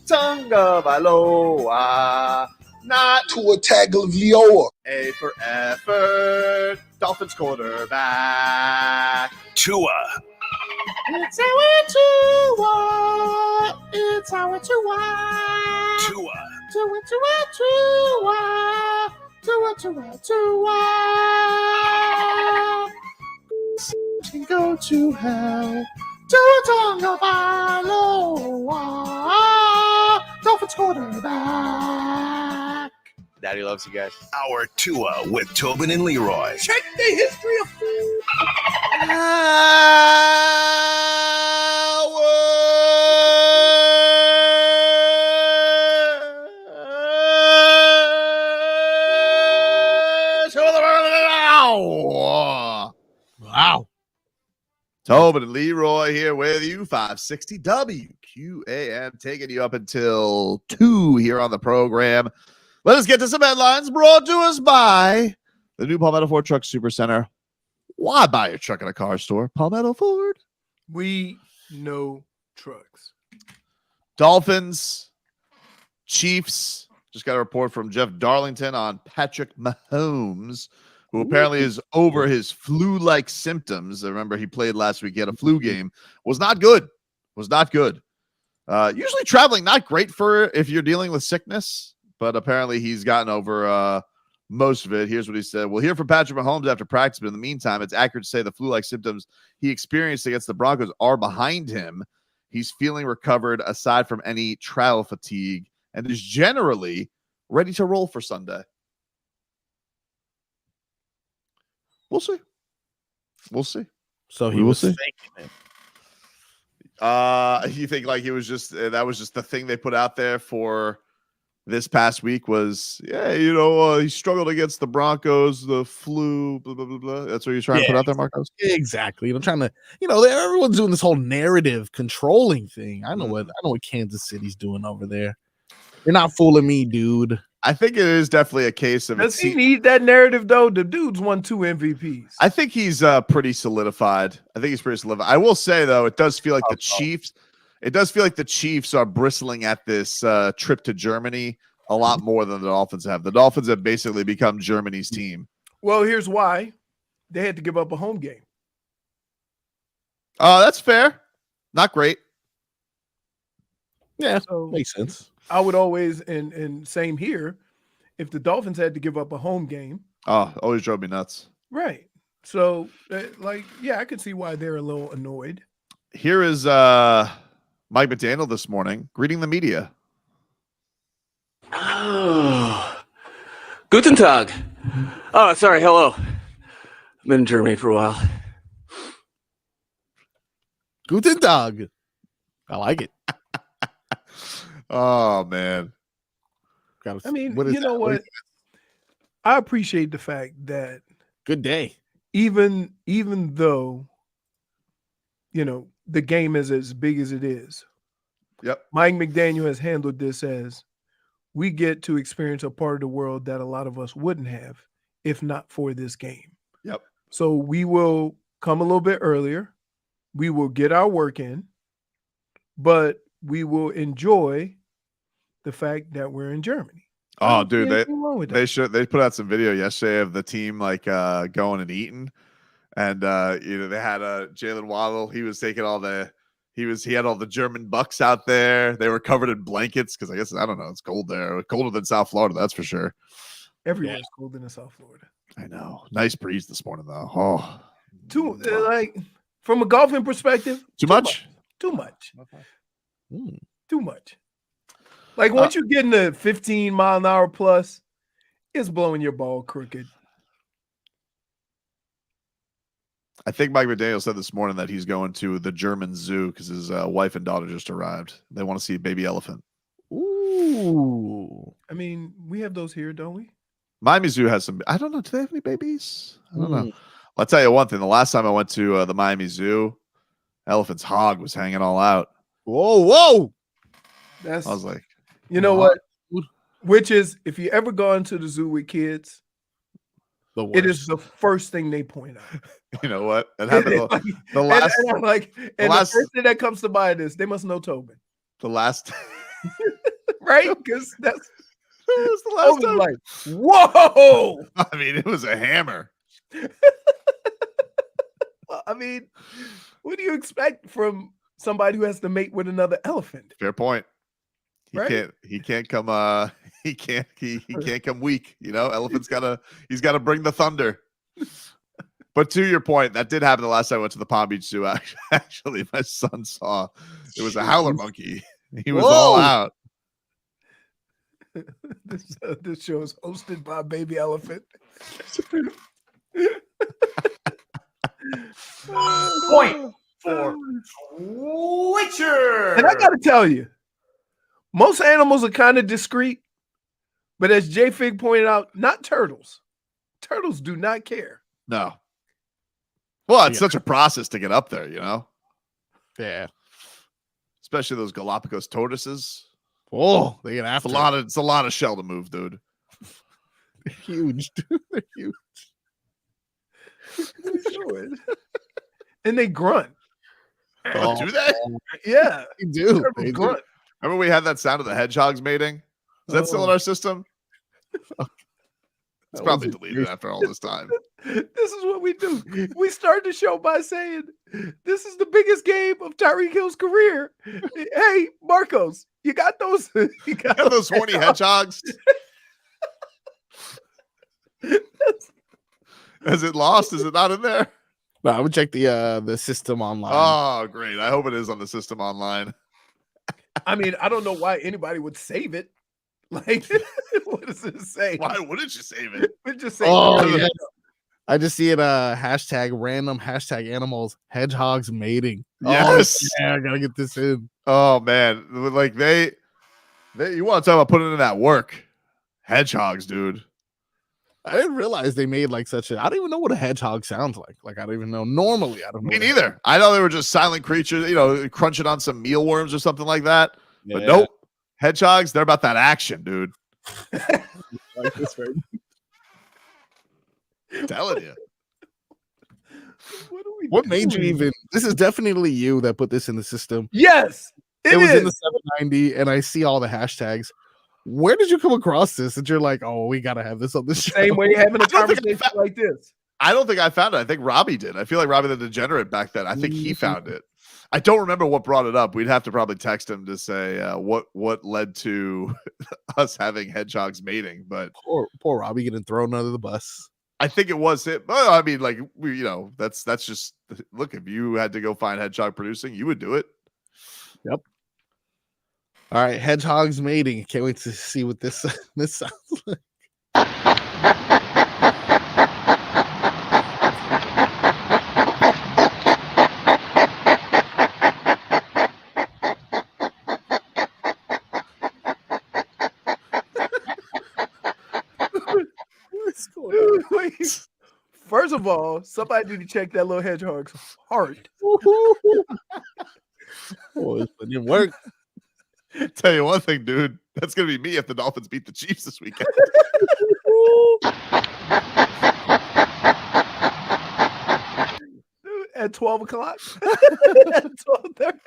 Tonga Valoa. Not Tua Tagovailoa. A for effort. Dolphins quarterback. Tua. It's our Tua. It's our Tua. Tua. Tua, Tua, Tua. Tua, Tua, Tua. Can go to hell. Tua Tonga Valoa. Dolphins quarterback. Daddy loves you guys. Our Tua with Tobin and Leroy. Check the history of food. Wow. Tobin and Leroy here with you, 560 WQAM, taking you up until 2 here on the program. Let us get to some headlines brought to us by the new Palmetto Ford Truck Supercenter. Why buy your truck at a car store? Palmetto Ford. We know trucks. Dolphins, Chiefs. Just got a report from Jeff Darlington on Patrick Mahomes, who apparently is over his flu-like symptoms. I remember he played last week. He had a flu game. Was not good. Usually traveling, not great for if you're dealing with sickness, but apparently he's gotten over most of it. Here's what he said. We'll hear from Patrick Mahomes after practice, but in the meantime, it's accurate to say the flu-like symptoms he experienced against the Broncos are behind him. He's feeling recovered aside from any travel fatigue and is generally ready to roll for Sunday. We'll see. So he We will was see. faking it. You think like he was just that was just the thing they put out there for this past week was, he struggled against the Broncos, the flu, blah, blah, blah, blah. That's what you're trying to put out there, Marcos? Exactly. I'm trying to, everyone's doing this whole narrative controlling thing. I know what Kansas City's doing over there. You're not fooling me, dude. I think it is definitely a case of Does he need that narrative though? The dude's won 2 MVPs. I think he's pretty solidified. I will say though, it does feel like the Chiefs. It does feel like the Chiefs are bristling at this trip to Germany a lot more than the Dolphins have. The Dolphins have basically become Germany's team. Well, here's why. They had to give up a home game. That's fair. Not great. Yeah, So makes sense. I would always, and same here, if the Dolphins had to give up a home game. Oh, always drove me nuts. Right. So, I could see why they're a little annoyed. Here is Mike McDaniel this morning greeting the media. Oh, Guten Tag. Oh, sorry. Hello. I've been in Germany for a while. Guten Tag. I like it. Oh man. I mean, you know what? I appreciate the fact that good day. Even though, the game is as big as it is. Yep. Mike McDaniel has handled this as we get to experience a part of the world that a lot of us wouldn't have if not for this game. Yep. So we will come a little bit earlier. We will get our work in, but we will enjoy the fact that we're in Germany. Oh, dude, they put out some video yesterday of the team going and eating, and they had Jalen Waddle. He was taking he had all the German bucks out there. They were covered in blankets because I don't know, it's cold there, colder than South Florida, that's for sure. Everywhere's colder than South Florida. I know, nice breeze this morning though. Oh, from a golfing perspective, too much. Too much. Like once you get in the 15-mile-an-hour plus, it's blowing your ball crooked. I think Mike McDaniel said this morning that he's going to the German zoo because his wife and daughter just arrived. They want to see a baby elephant. Ooh. I mean, we have those here, don't we? Miami Zoo has some. I don't know. Do they have any babies? I don't know. I'll tell you one thing. The last time I went to the Miami Zoo, elephant's hog was hanging all out. Whoa. I was like, you know what? Which is, if you ever go into the zoo with kids, The it is worst. the first thing they point out. You know what? It happened Like, the last and I'm like, and the last- first thing that comes to mind is they must know Tobin, the last right? Because that's When was the last time? like, whoa. I mean, it was a hammer. Well, I mean, what do you expect from somebody who has to mate with another elephant? Fair point. He Right? can't come he can't come weak, you know. He's gotta bring the thunder. But to your point, that did happen the last time I went to the Palm Beach Zoo. Actually, my son saw it was a howler monkey. He was all out. This show is hosted by Baby Elephant. Point for Witcher. And I got to tell you, most animals are kind of discreet, but as J Fig pointed out, not turtles. Turtles do not care. No. Well, it's such a process to get up there, you know. Yeah. Especially those Galapagos tortoises. Oh, they get after It's a lot of shell to move, dude. They're huge, dude. They're huge. And they grunt. Oh, do they? Yeah, they do. Turtles They do. grunt. Remember we had that sound of the hedgehogs mating? Is that still in our system? It's probably deleted after all this time. This is what we do. We start the show by saying, this is the biggest game of Tyreek Hill's career. Hey, Marcos, you got those? You got those horny hedgehogs? Is it lost? Is it not in there? No, I would check the system online. Oh, great. I hope it is on the system online. I mean, I don't know why anybody would save it. Like, what does it say? Why wouldn't you save it? It just say, Oh, yes. I just see it hashtag random hashtag animals hedgehogs mating. Yes. Oh, yeah, I gotta get this in. Oh man. Like they you want to talk about putting in that work. Hedgehogs, dude. I didn't realize they made like such a I don't even know what a hedgehog sounds like. Like I don't even know. Normally, I don't know. Me neither. I know they were just silent creatures, you know, crunching on some mealworms or something like that. Yeah. But nope. Hedgehogs, they're about that action, dude. Like this right I'm telling you. What made you even? This is definitely you that put this in the system. Yes, it was is. in the 790, and I see all the hashtags. Where did you come across this? And you're like, oh, we gotta have this on the show. Same way you're having a conversation like this. I don't think I found it. I think Robbie did. I feel like Robbie the Degenerate back then. I think he found it. I don't remember what brought it up. We'd have to probably text him to say what led to us having hedgehogs mating. But poor Robbie getting thrown under the bus. I think it was it. Well, I mean, like we, you know, that's just look. If you had to go find hedgehog producing, you would do it. Yep. All right, hedgehogs mating. Can't wait to see what this this sounds like. First of all, somebody need to check that little hedgehog's heart. Boy, it didn't work. Tell you one thing, dude. That's gonna be me if the Dolphins beat the Chiefs this weekend. At 12 o'clock. At 12:30.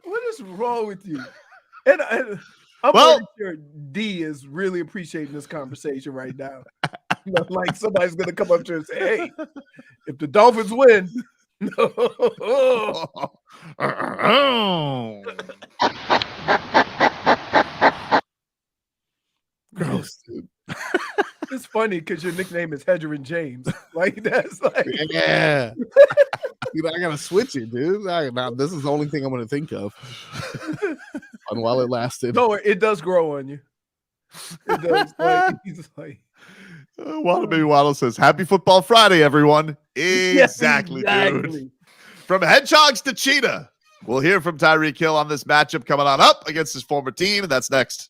What is wrong with you? And I'm pretty sure D is really appreciating this conversation right now. You know, like somebody's gonna come up to her and say, "Hey, if the Dolphins win, Gross, dude. It's funny because your nickname is Hedger and James. Like that's like, yeah. You know, I gotta switch it, dude. Now this is the only thing I'm gonna think of. And while it lasted, no, it does grow on you. It does. Like, he's like, Waddle Baby Waddle says, "Happy Football Friday, everyone." Exactly, exactly. dude. From hedgehogs to cheetah. We'll hear from Tyreek Hill on this matchup coming on up against his former team, and that's next.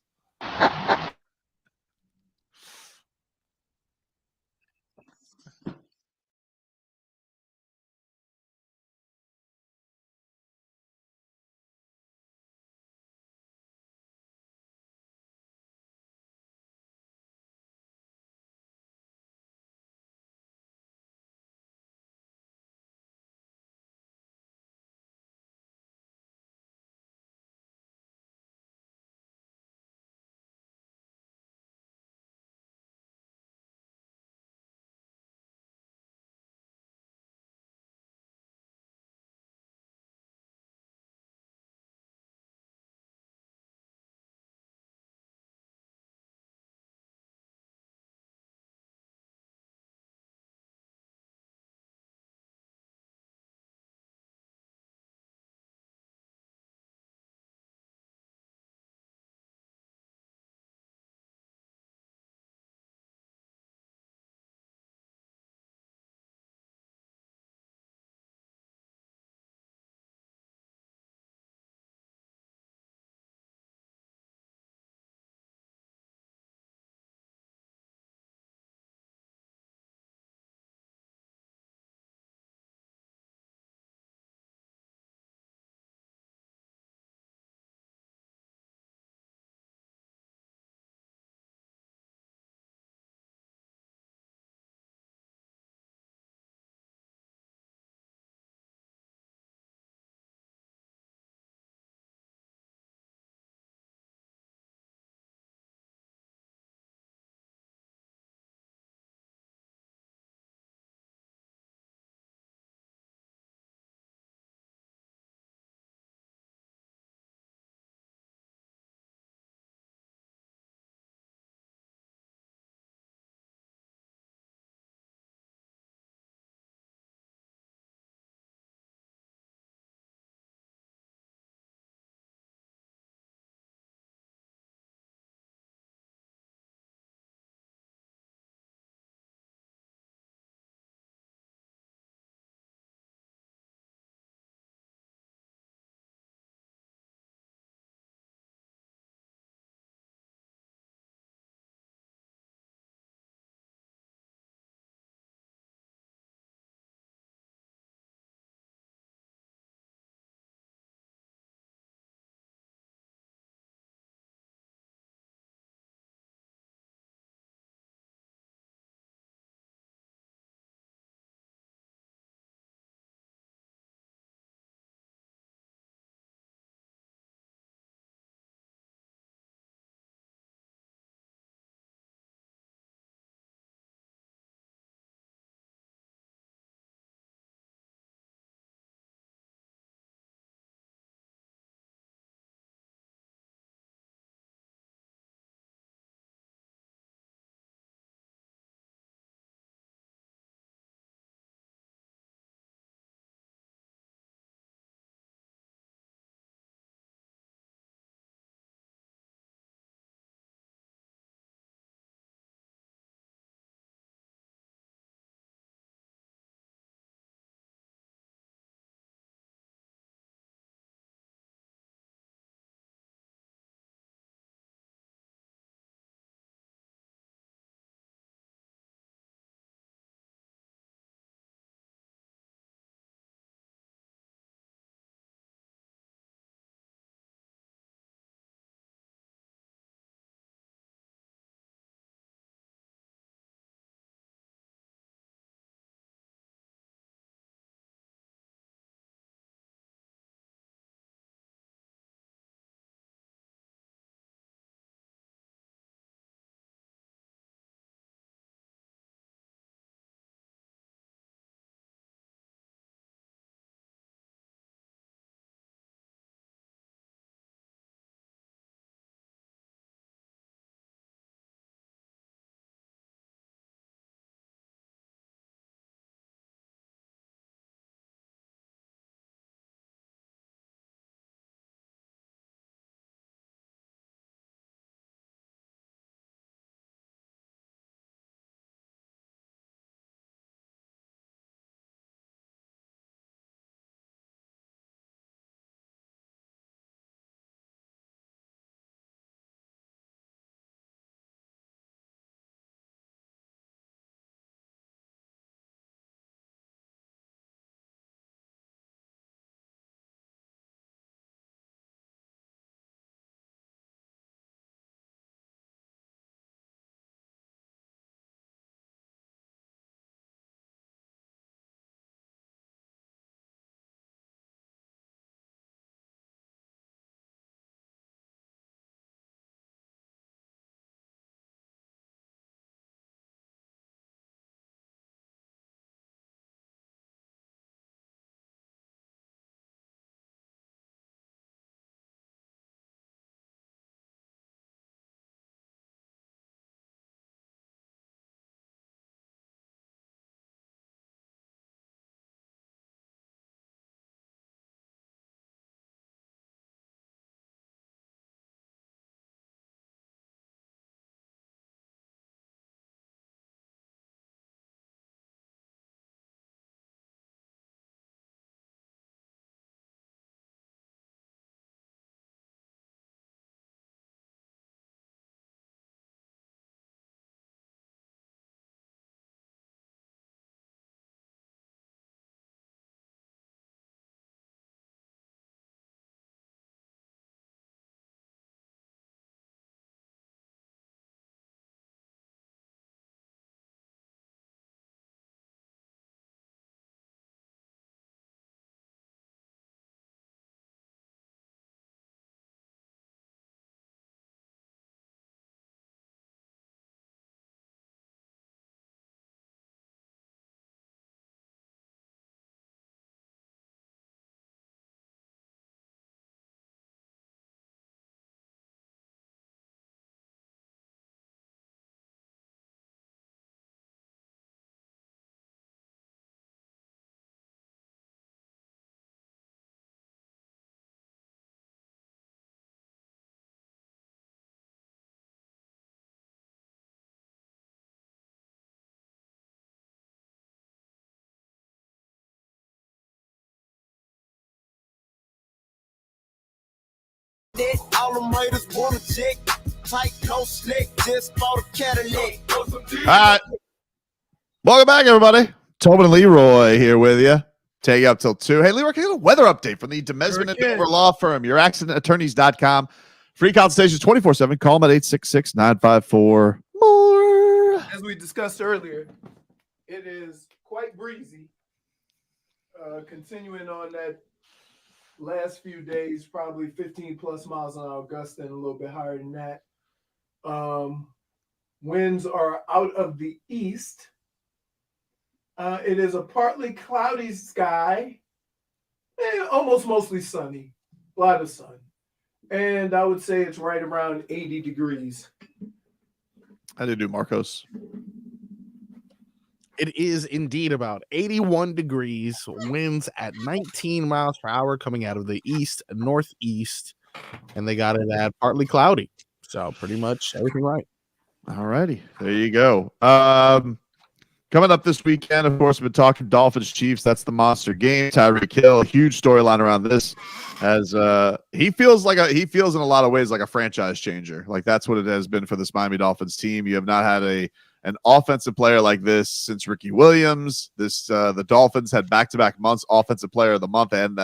All the haters wanna check. Tight coat slick, just bought a Cadillac. All right. Welcome back, everybody. Tobin and Leroy here with you. Take you up till 2. Hey, Leroy, can you get a weather update from the Demesman and Dover Law Firm, youraccidentattorneys.com. Free consultations 24/7. Call them at 866-954-MORE. As we discussed earlier, it is quite breezy. Continuing on that last few days, probably 15 plus miles an hour gust and a little bit higher than that. Winds are out of the east. It is a partly cloudy sky, almost mostly sunny, a lot of sun. And I would say it's right around 80 degrees. How do you do, Marcos? It is indeed about 81 degrees, winds at 19 miles per hour coming out of the east, northeast, and they got it at partly cloudy. So pretty much everything right. All righty. There you go. Coming up this weekend, of course, we've been talking Dolphins Chiefs. That's the monster game. Tyreek Hill, huge storyline around this, as he feels in a lot of ways like a franchise changer. Like that's what it has been for this Miami Dolphins team. You have not had an offensive player like this since Ricky Williams. The Dolphins had back-to-back months offensive player of the month and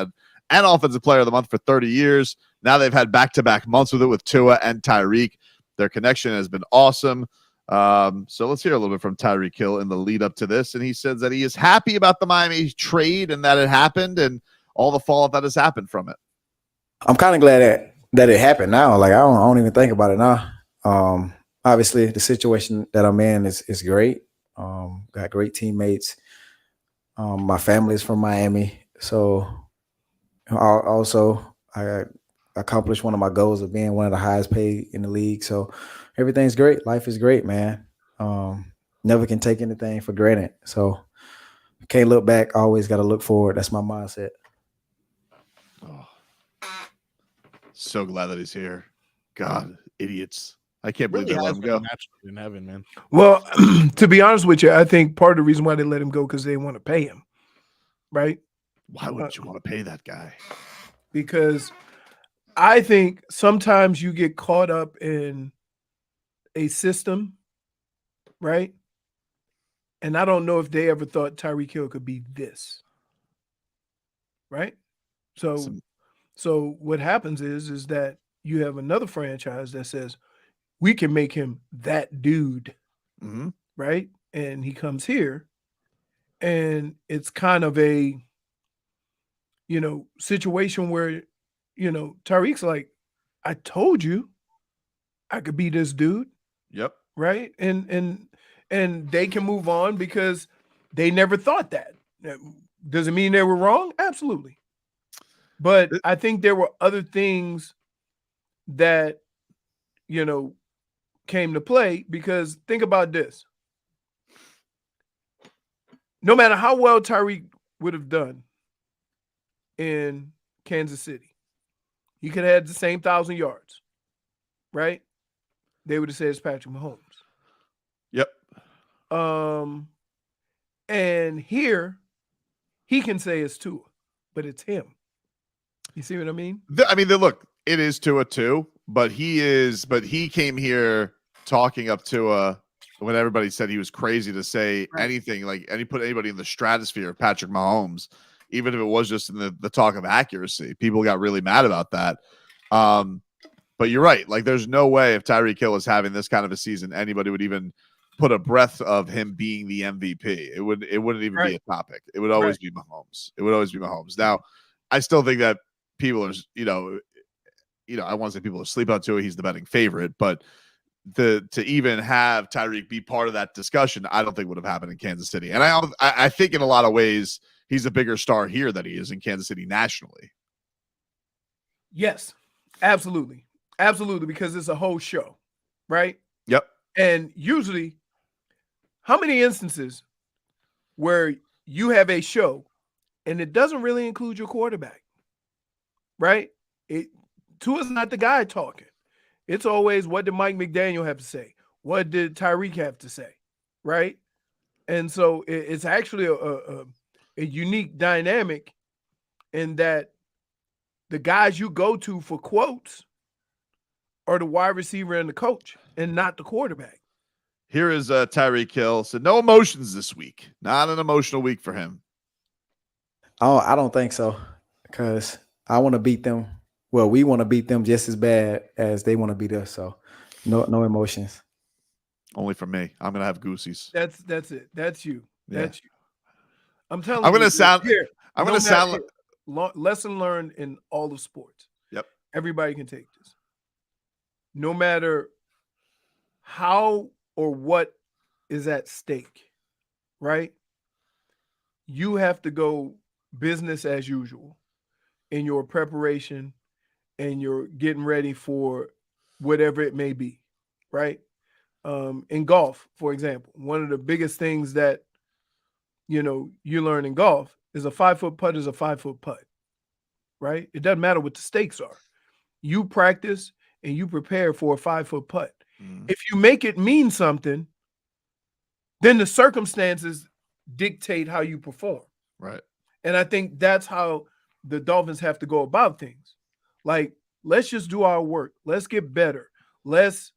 offensive player of the month for 30 years. Now they've had back-to-back months with it with Tua and Tyreek. Their connection has been awesome. So let's hear a little bit from Tyreek Hill in the lead up to this. And he says that he is happy about the Miami trade and that it happened and all the fallout that has happened from it. I'm kind of glad that it happened now. Like, I don't even think about it now. Obviously the situation that I'm in is great. Got great teammates. My family is from Miami. So I accomplished one of my goals of being one of the highest paid in the league. So everything's great. Life is great, man. Never can take anything for granted. So can't look back. Always got to look forward. That's my mindset. Oh, so glad that he's here. God, idiots. I can't believe they let him go. In heaven, man. Well, to be honest with you, I think part of the reason why they let him go because they want to pay him, right? Why wouldn't you want to pay that guy? Because I think sometimes you get caught up in a system, right? And I don't know if they ever thought Tyreek Hill could be this, right? So what happens is that you have another franchise that says we can make him that dude, right? And he comes here, and it's kind of a situation where Tyreek's like, I told you I could be this dude. Yep. Right. And they can move on because they never thought that. Does it mean they were wrong? Absolutely. But I think there were other things that, came to play, because think about this. No matter how well Tyreek would have done in Kansas City, he could have had the same 1,000 yards, right? They would have said it's Patrick Mahomes. Yep. And here he can say it's Tua, but it's him. You see what I mean? Look, it is Tua too, but he came here talking up Tua when everybody said he was crazy to say anything and he put anybody in the stratosphere of Patrick Mahomes, even if it was just in the talk of accuracy. People got really mad about that. But you're right. Like, there's no way if Tyreek Hill is having this kind of a season, anybody would even put a breath of him being the MVP. It wouldn't even be a topic. It would always be Mahomes. It would always be Mahomes. Now, I still think that people are, I want to say people are sleeping on Tua. He's the betting favorite, but to even have Tyreek be part of that discussion, I don't think would have happened in Kansas City. And I think in a lot of ways he's a bigger star here than he is in Kansas City nationally. Yes, absolutely. Absolutely, because it's a whole show, right? Yep. And usually, how many instances where you have a show and it doesn't really include your quarterback, right? Tua's not the guy talking. It's always, what did Mike McDaniel have to say? What did Tyreek have to say, right? And so it's actually a unique dynamic in that the guys you go to for quotes are the wide receiver and the coach, and not the quarterback. Here is Tyreek Hill. Said no emotions this week. Not an emotional week for him. Oh, I don't think so, because I want to beat them. Well, we want to beat them just as bad as they want to beat us. So, no emotions. Only for me. I'm gonna have goosies. That's it. That's you. Yeah. That's you. I'm telling I'm you. gonna sound. Here, I'm gonna sound. Lesson learned in all of sports. Yep. Everybody can take this. No matter how or what is at stake, right? You have to go business as usual in your preparation and you're getting ready for whatever it may be, right? In golf, for example, one of the biggest things that you learn in golf is a 5-foot putt is a 5-foot putt, right? It doesn't matter what the stakes are. You practice and you prepare for a 5-foot putt. If you make it mean something, then the circumstances dictate how you perform. Right. And I think that's how the Dolphins have to go about things. Like, let's just do our work. Let's get better. Let's,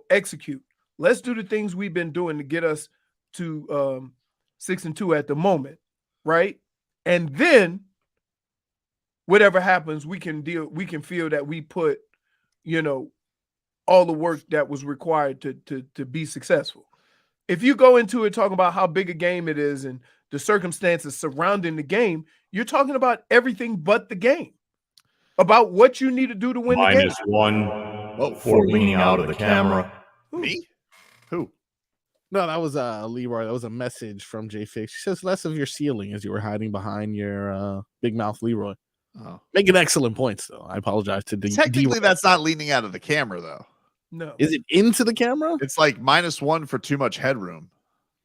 execute. Let's do the things we've been doing to get us to 6-2 at the moment, right? And then whatever happens, we can feel that we put, all the work that was required to be successful. If you go into it talking about how big a game it is and the circumstances surrounding the game, you're talking about everything but the game, about what you need to do to win the game. -1 for leaning out of the camera. Me? Who? No, that was Leroy. That was a message from J Fix. She says less of your ceiling as you were hiding behind your big mouth Leroy. Oh. Making excellent points, though. I apologize to Technically, that's not leaning out of the camera, though. No. Is it into the camera? It's like -1 for too much headroom.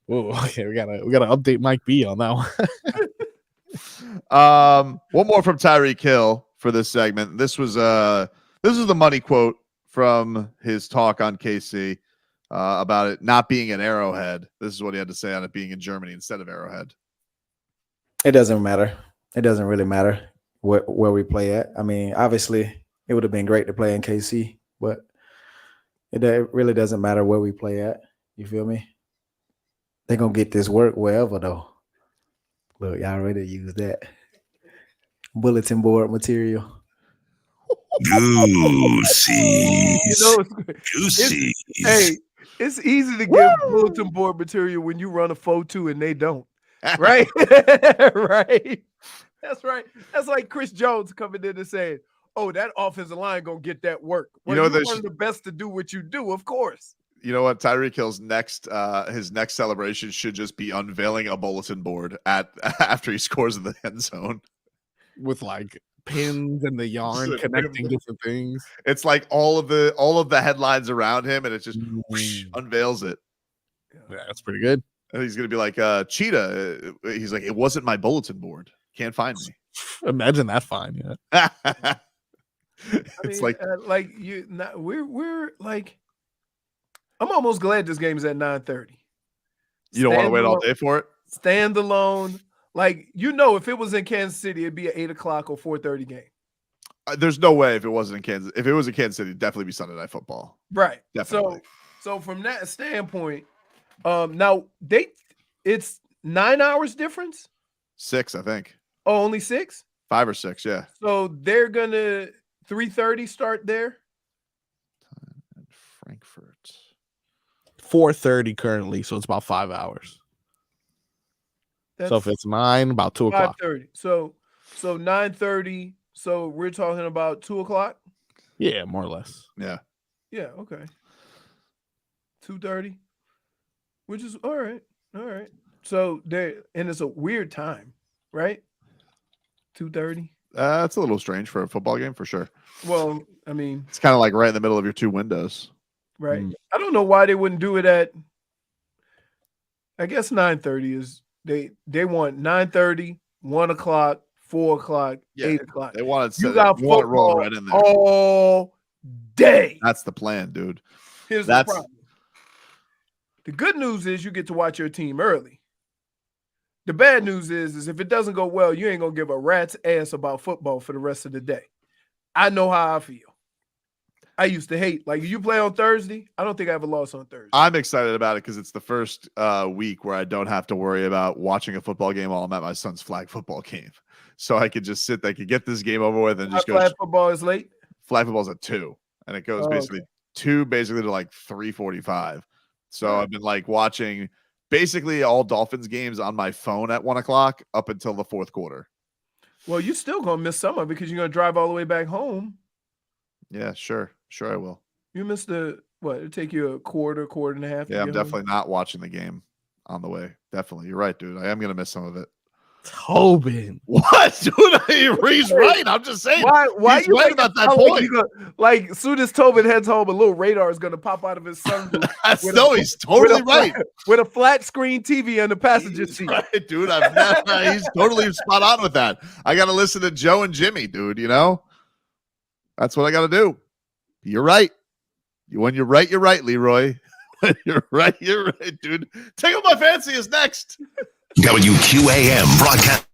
Whoa, okay, we gotta update Mike B on that one. One more from Tyreek Hill for this segment. This was the money quote from his talk on KC about it not being an Arrowhead. This is what he had to say on it being in Germany instead of Arrowhead. It doesn't matter. It doesn't really matter where we play at. I mean, obviously, it would have been great to play in KC, but it really doesn't matter where we play at. You feel me? They're going to get this work wherever, though. Look, y'all already used that. Bulletin board material. Goosey. Hey, it's easy to give bulletin board material when you run a 4-2 and they don't. Right? Right? That's right. That's like Chris Jones coming in and saying, oh, that offensive line going to get that work. Well, you're one of the best to do what you do, of course. You know what? Tyreek Hill's next celebration should just be unveiling a bulletin board after he scores in the end zone with like pins and the yarn connecting different things. It's like all of the headlines around him, and it just whoosh, unveils it. Yeah, that's pretty good. And he's gonna be like Cheetah. He's like, it wasn't my bulletin board. Can't find me. Imagine that fine. Yeah. It's we're like. I'm almost glad this game is at 9:30. You don't want to wait all day for it? Standalone. Like, if it was in Kansas City, it'd be an 8 o'clock or 4:30 game. There's no way if it wasn't in Kansas. If it was in Kansas City, it'd definitely be Sunday Night Football. Right. Definitely. So from that standpoint, now it's 9 hours difference? 6, I think. Oh, only 6? 5 or 6, yeah. So they're gonna 3:30 start there? Frankfurt. 4:30 currently, so it's about 5 hours. So if it's 9, about 2 o'clock. 5:30. So 9:30. So we're talking about 2 o'clock? Yeah, more or less. Yeah. Yeah, okay. 2:30. Which is all right. All right. So it's a weird time, right? 2:30. That's a little strange for a football game for sure. Well, I mean, it's kind of like right in the middle of your 2 windows. Right. I don't know why they wouldn't do it at, I guess 9:30 is they want 9:30, 1 o'clock, 4 o'clock, 8 o'clock. They wanted you got football roll right in there all day. That's the plan, dude. Here's the problem. The good news is you get to watch your team early. The bad news is if it doesn't go well, you ain't gonna give a rat's ass about football for the rest of the day. I know how I feel. I used to hate. Like, you play on Thursday. I don't think I ever lost on Thursday. I'm excited about it because it's the first week where I don't have to worry about watching a football game while I'm at my son's flag football game. So I could just sit there, could get this game over with and just go. Flag football is late. Flag football's at 2, and it goes basically 2 basically to like 3:45. So I've been like watching basically all Dolphins games on my phone at 1:00 up until the fourth quarter. Well, you're still gonna miss some of it because you're gonna drive all the way back home. Yeah, sure I will. You missed it'll take you a quarter and a half. Yeah, I'm definitely not watching the game on the way. Definitely. You're right, dude. I am gonna miss some of it. Tobin. What, dude? He's right. I'm just saying. Why he's you right about that point? Like, as soon as Tobin heads home, a little radar is going to pop out of his sunroof. He's totally right. With a flat screen TV on the passenger seat. Right, dude. He's totally spot on with that. I got to listen to Joe and Jimmy, dude. You know, that's what I got to do. You're right. When you're right, Leroy. When you're right, dude. Tickle My Fancy is next. WQAM broadcast.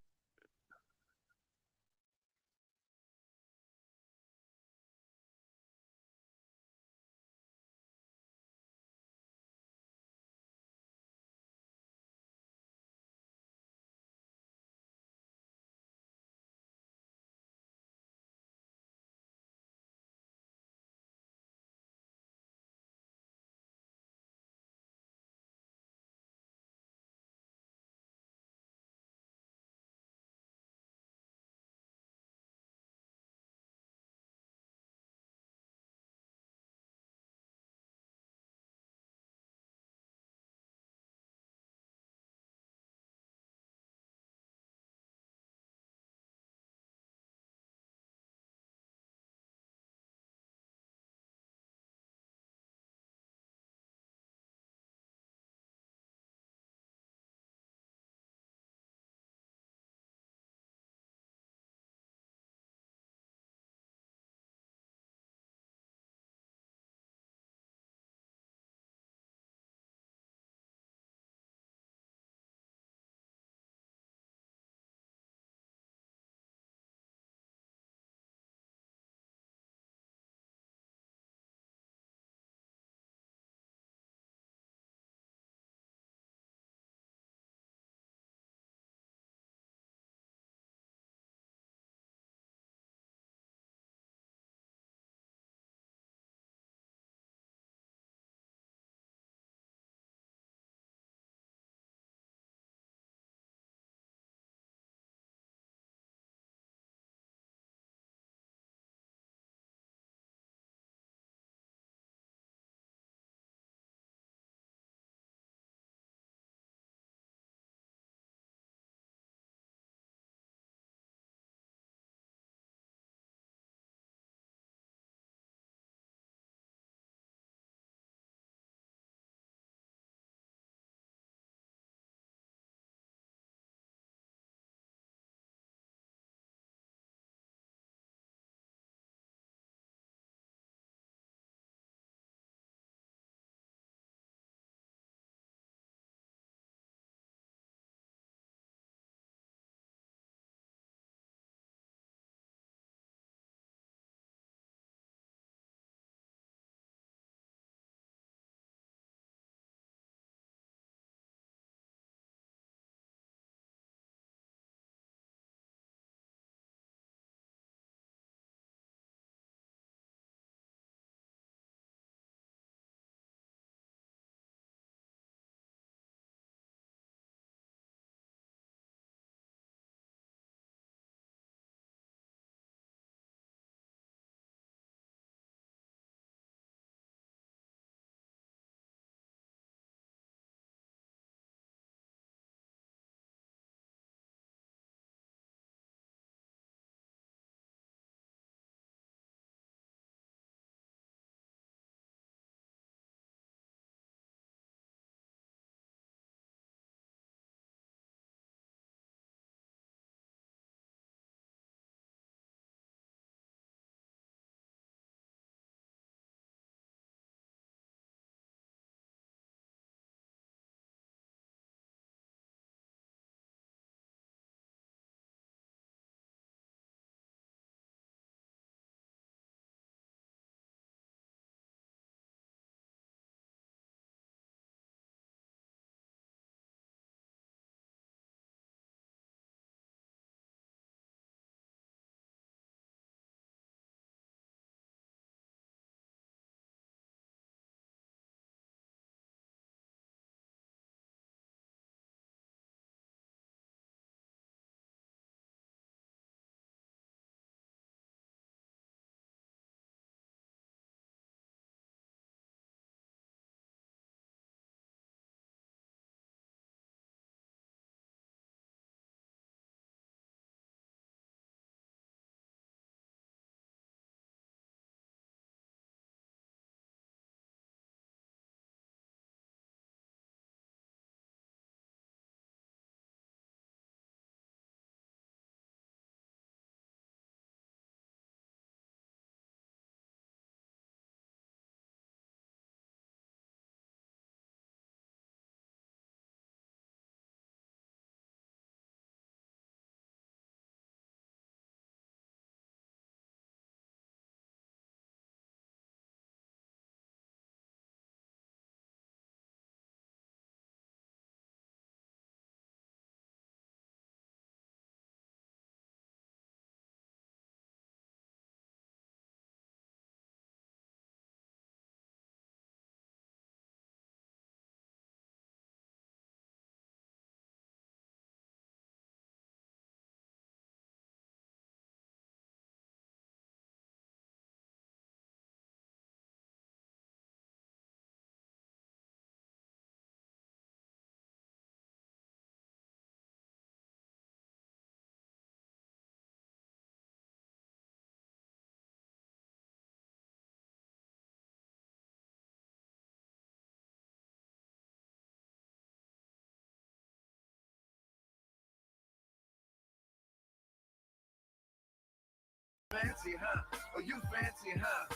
Fancy, huh? Oh, you fancy, huh?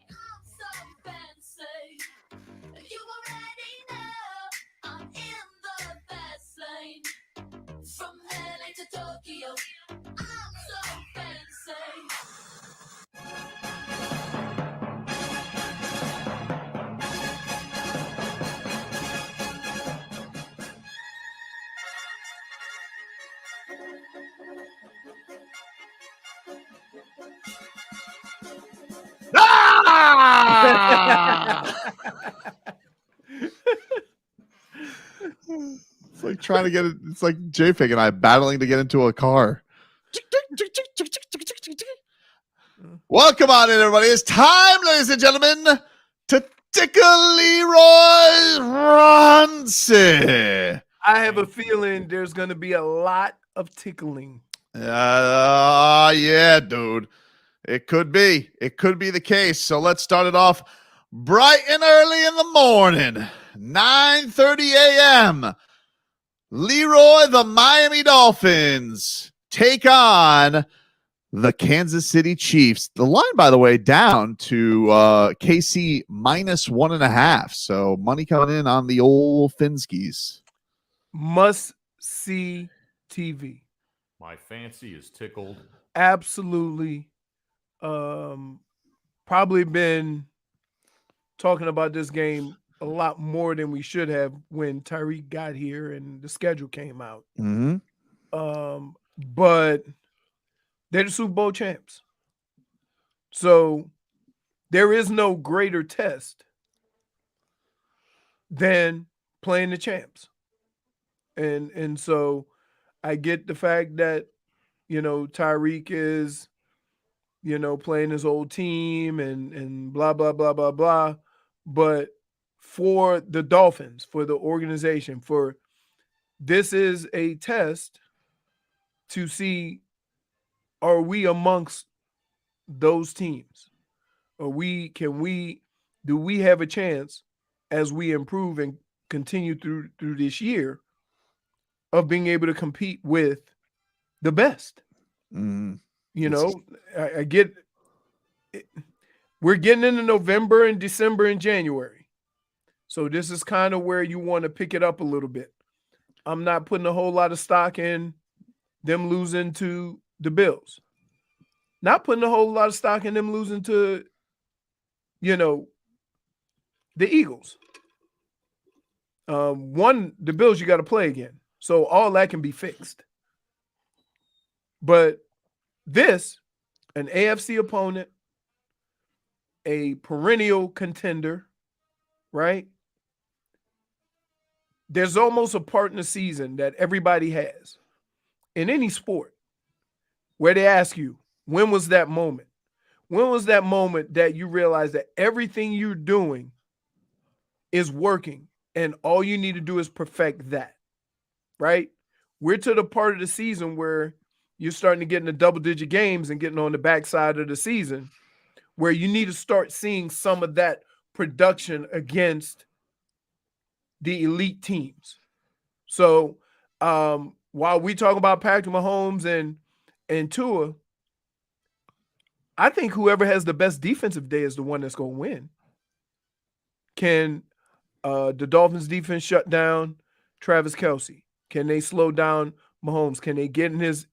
I'm so fancy. You already know I'm in the fast lane. From LA to Tokyo, I'm so fancy. It's like trying to get it. It's like JFig and I battling to get into a car. Welcome on in, everybody. It's time, ladies and gentlemen, to Tickle Leroy's Roncy. I have a feeling there's going to be a lot of tickling. Yeah, dude. It could be. It could be the case. So let's start it off bright and early in the morning. 9:30 a.m. Leroy, the Miami Dolphins take on the Kansas City Chiefs. The line, by the way, down to KC -1.5. So money coming in on the old Finskis. Must see TV. My fancy is tickled. Absolutely. Probably been talking about this game a lot more than we should have when Tyreek got here and the schedule came out. Mm-hmm. But they're the Super Bowl champs. So there is no greater test than playing the champs. And so I get the fact that, Tyreek is, playing his old team and blah, blah, blah, blah, blah. But for the Dolphins, for the organization, this is a test to see, are we amongst those teams? Do we have a chance as we improve and continue through this year of being able to compete with the best? I get it. We're getting into November and December and January. So this is kind of where you want to pick it up a little bit. I'm not putting a whole lot of stock in them losing to the Bills. Not putting a whole lot of stock in them losing to, the Eagles. The Bills you got to play again. So all that can be fixed. But this, an AFC opponent, a perennial contender, right? There's almost a part in the season that everybody has in any sport where they ask you, when was that moment? When was that moment that you realize that everything you're doing is working and all you need to do is perfect that, right? We're to the part of the season where you're starting to get into double-digit games and getting on the backside of the season where you need to start seeing some of that production against the elite teams. So while we talk about Patrick Mahomes and Tua, I think whoever has the best defensive day is the one that's going to win. Can the Dolphins defense shut down Travis Kelce? Can they slow down Mahomes? Can they get in his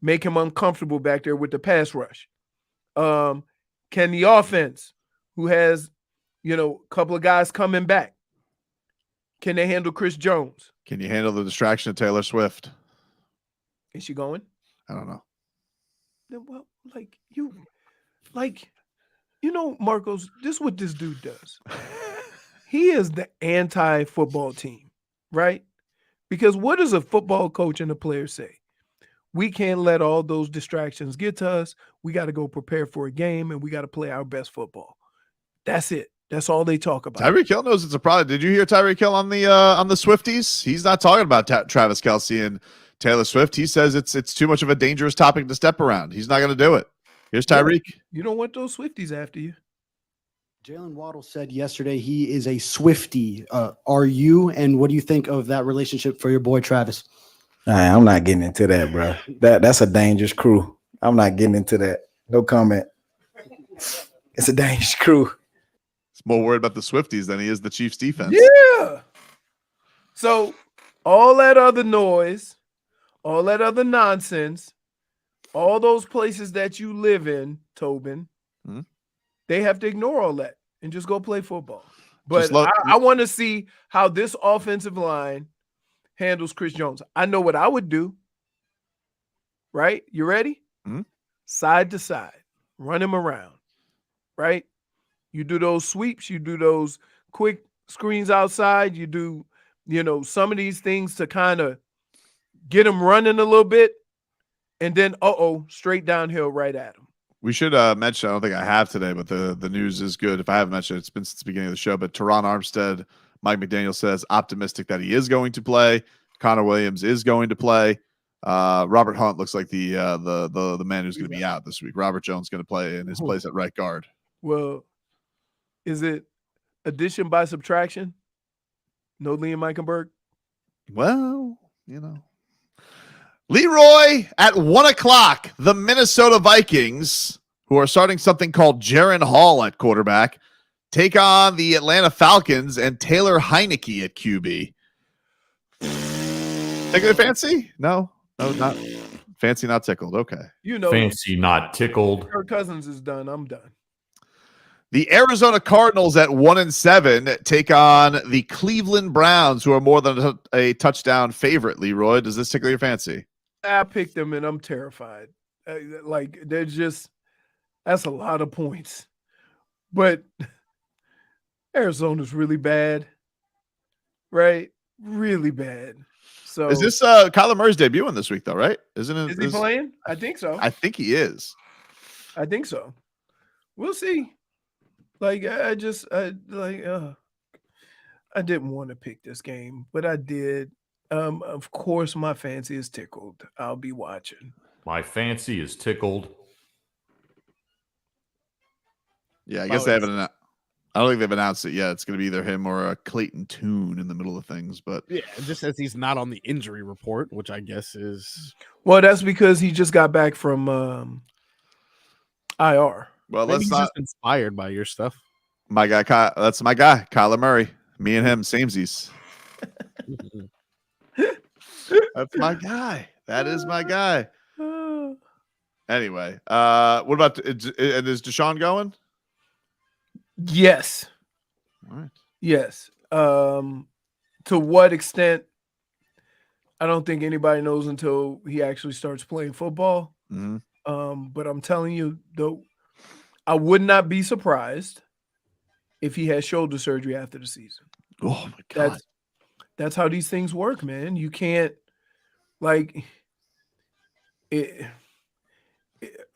make him uncomfortable back there with the pass rush? Can the offense, who has, a couple of guys coming back, can they handle Chris Jones? Can you handle the distraction of Taylor Swift? Is she going? I don't know. Well, Marcos, this is what this dude does. He is the anti-football team, right? Because what does a football coach and a player say? We can't let all those distractions get to us. We got to go prepare for a game, and we got to play our best football. That's it. That's all they talk about. Tyreek Hill knows it's a problem. Did you hear Tyreek Hill on the Swifties? He's not talking about Travis Kelce and Taylor Swift. He says it's too much of a dangerous topic to step around. He's not going to do it. Here's Tyreek. You don't want those Swifties after you. Jalen Waddle said yesterday he is a Swiftie. Are you? And what do you think of that relationship for your boy Travis? I'm not getting into that, bro. That's a dangerous crew. I'm not getting into that. No comment. It's a dangerous crew. He's more worried about the Swifties than he is the Chiefs defense. Yeah. So all that other noise, all that other nonsense, all those places that you live in, Tobin, they have to ignore all that and just go play football. But I want to see how this offensive line handles Chris Jones. I know what I would do. Right? You ready? Side to side. Run him around. Right? You do those sweeps. You do those quick screens outside. You do, some of these things to kind of get him running a little bit. And then, straight downhill right at him. We should mention, I don't think I have today, but the news is good. If I haven't mentioned it, it's been since the beginning of the show, but Teron Armstead, Mike McDaniel says optimistic that he is going to play. Connor Williams is going to play. Robert Hunt looks like the man who's going to be out this week. Robert Jones going to play in his place at right guard. Well, is it addition by subtraction? No Liam Eichenberg? Well, Leroy at 1:00. The Minnesota Vikings, who are starting something called Jaron Hall at quarterback, take on the Atlanta Falcons and Taylor Heineke at QB. Tickle fancy? No, not fancy, not tickled. Okay. Fancy, not tickled. Kirk Cousins is done. I'm done. The Arizona Cardinals at 1-7 take on the Cleveland Browns, who are more than a touchdown favorite. Leroy, does this tickle your fancy? I picked them and I'm terrified. That's a lot of points. But Arizona's really bad, right? Really bad. So is this Kyler Murray's debuting this week, though, right? Isn't it? Is he playing? I think so. I think he is. I think so. We'll see. I didn't want to pick this game, but I did. Of course, my fancy is tickled. I'll be watching. My fancy is tickled. Yeah, I guess they haven't. I don't think they've announced it yet. It's going to be either him or a Clayton Tune in the middle of things. But yeah, it just says he's not on the injury report, which I guess is that's because he just got back from IR. Well, maybe he's just inspired by your stuff. My guy, that's my guy, Kyler Murray. Me and him, samesies. That's my guy. That is my guy. Anyway, what about is Deshaun going? Yes. All right. Yes. To what extent? I don't think anybody knows until he actually starts playing football. But I'm telling you, though, I would not be surprised if he has shoulder surgery after the season. Oh my God. That's how these things work, man. You can't a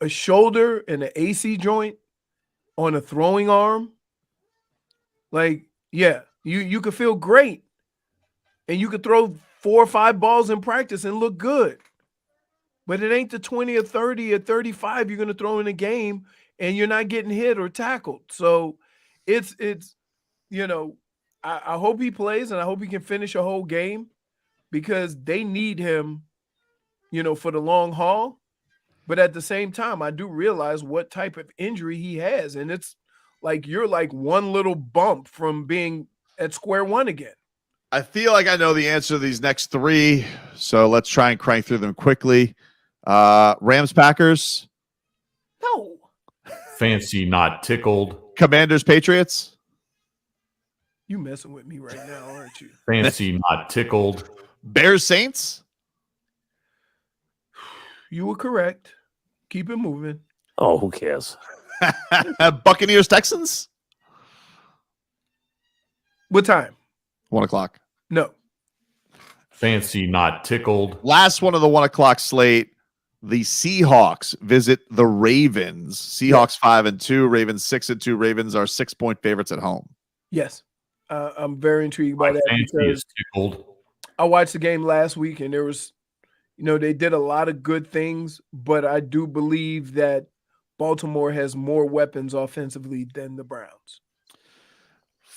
shoulder and an AC joint on a throwing arm. You could feel great and you could throw 4 or 5 balls in practice and look good. But it ain't the 20 or 30 or 35 you're going to throw in a game and you're not getting hit or tackled. So it's I hope he plays and I hope he can finish a whole game because they need him, for the long haul. But at the same time, I do realize what type of injury he has. And it's you're one little bump from being at square one again. I feel like I know the answer to these next 3. So let's try and crank through them quickly. Rams, Packers. No. Fancy, not tickled. Commanders, Patriots. You messing with me right now, aren't you? Fancy, not tickled. Bears, Saints. You were correct. Keep it moving. Oh, who cares? Buccaneers, Texans. What time? 1:00. No. Fancy, not tickled. Last one of the 1:00 slate. The Seahawks visit the Ravens. Seahawks 5-2, Ravens 6-2. Ravens are 6-point favorites at home. Yes. I'm very intrigued by that because I watched the game last week and there was, they did a lot of good things, but I do believe that Baltimore has more weapons offensively than the Browns.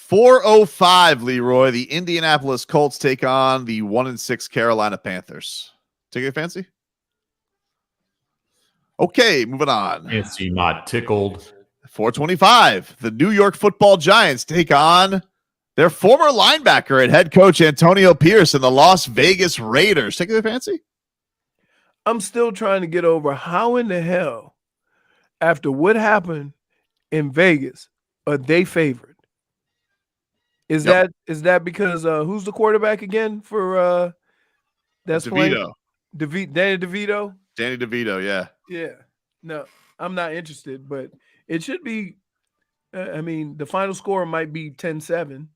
4:05, Leroy. The Indianapolis Colts take on the 1-6 Carolina Panthers. Take your fancy? Okay, moving on. Fancy not tickled. 425. The New York Football Giants take on their former linebacker and head coach Antonio Pierce and the Las Vegas Raiders. Take your fancy? I'm still trying to get over how in the hell, after what happened in Vegas, are they favored? Is that because who's the quarterback again for that's DeVito. Danny DeVito? Danny DeVito, yeah. Yeah. No, I'm not interested, but it should be I mean, the final score might be 10-7.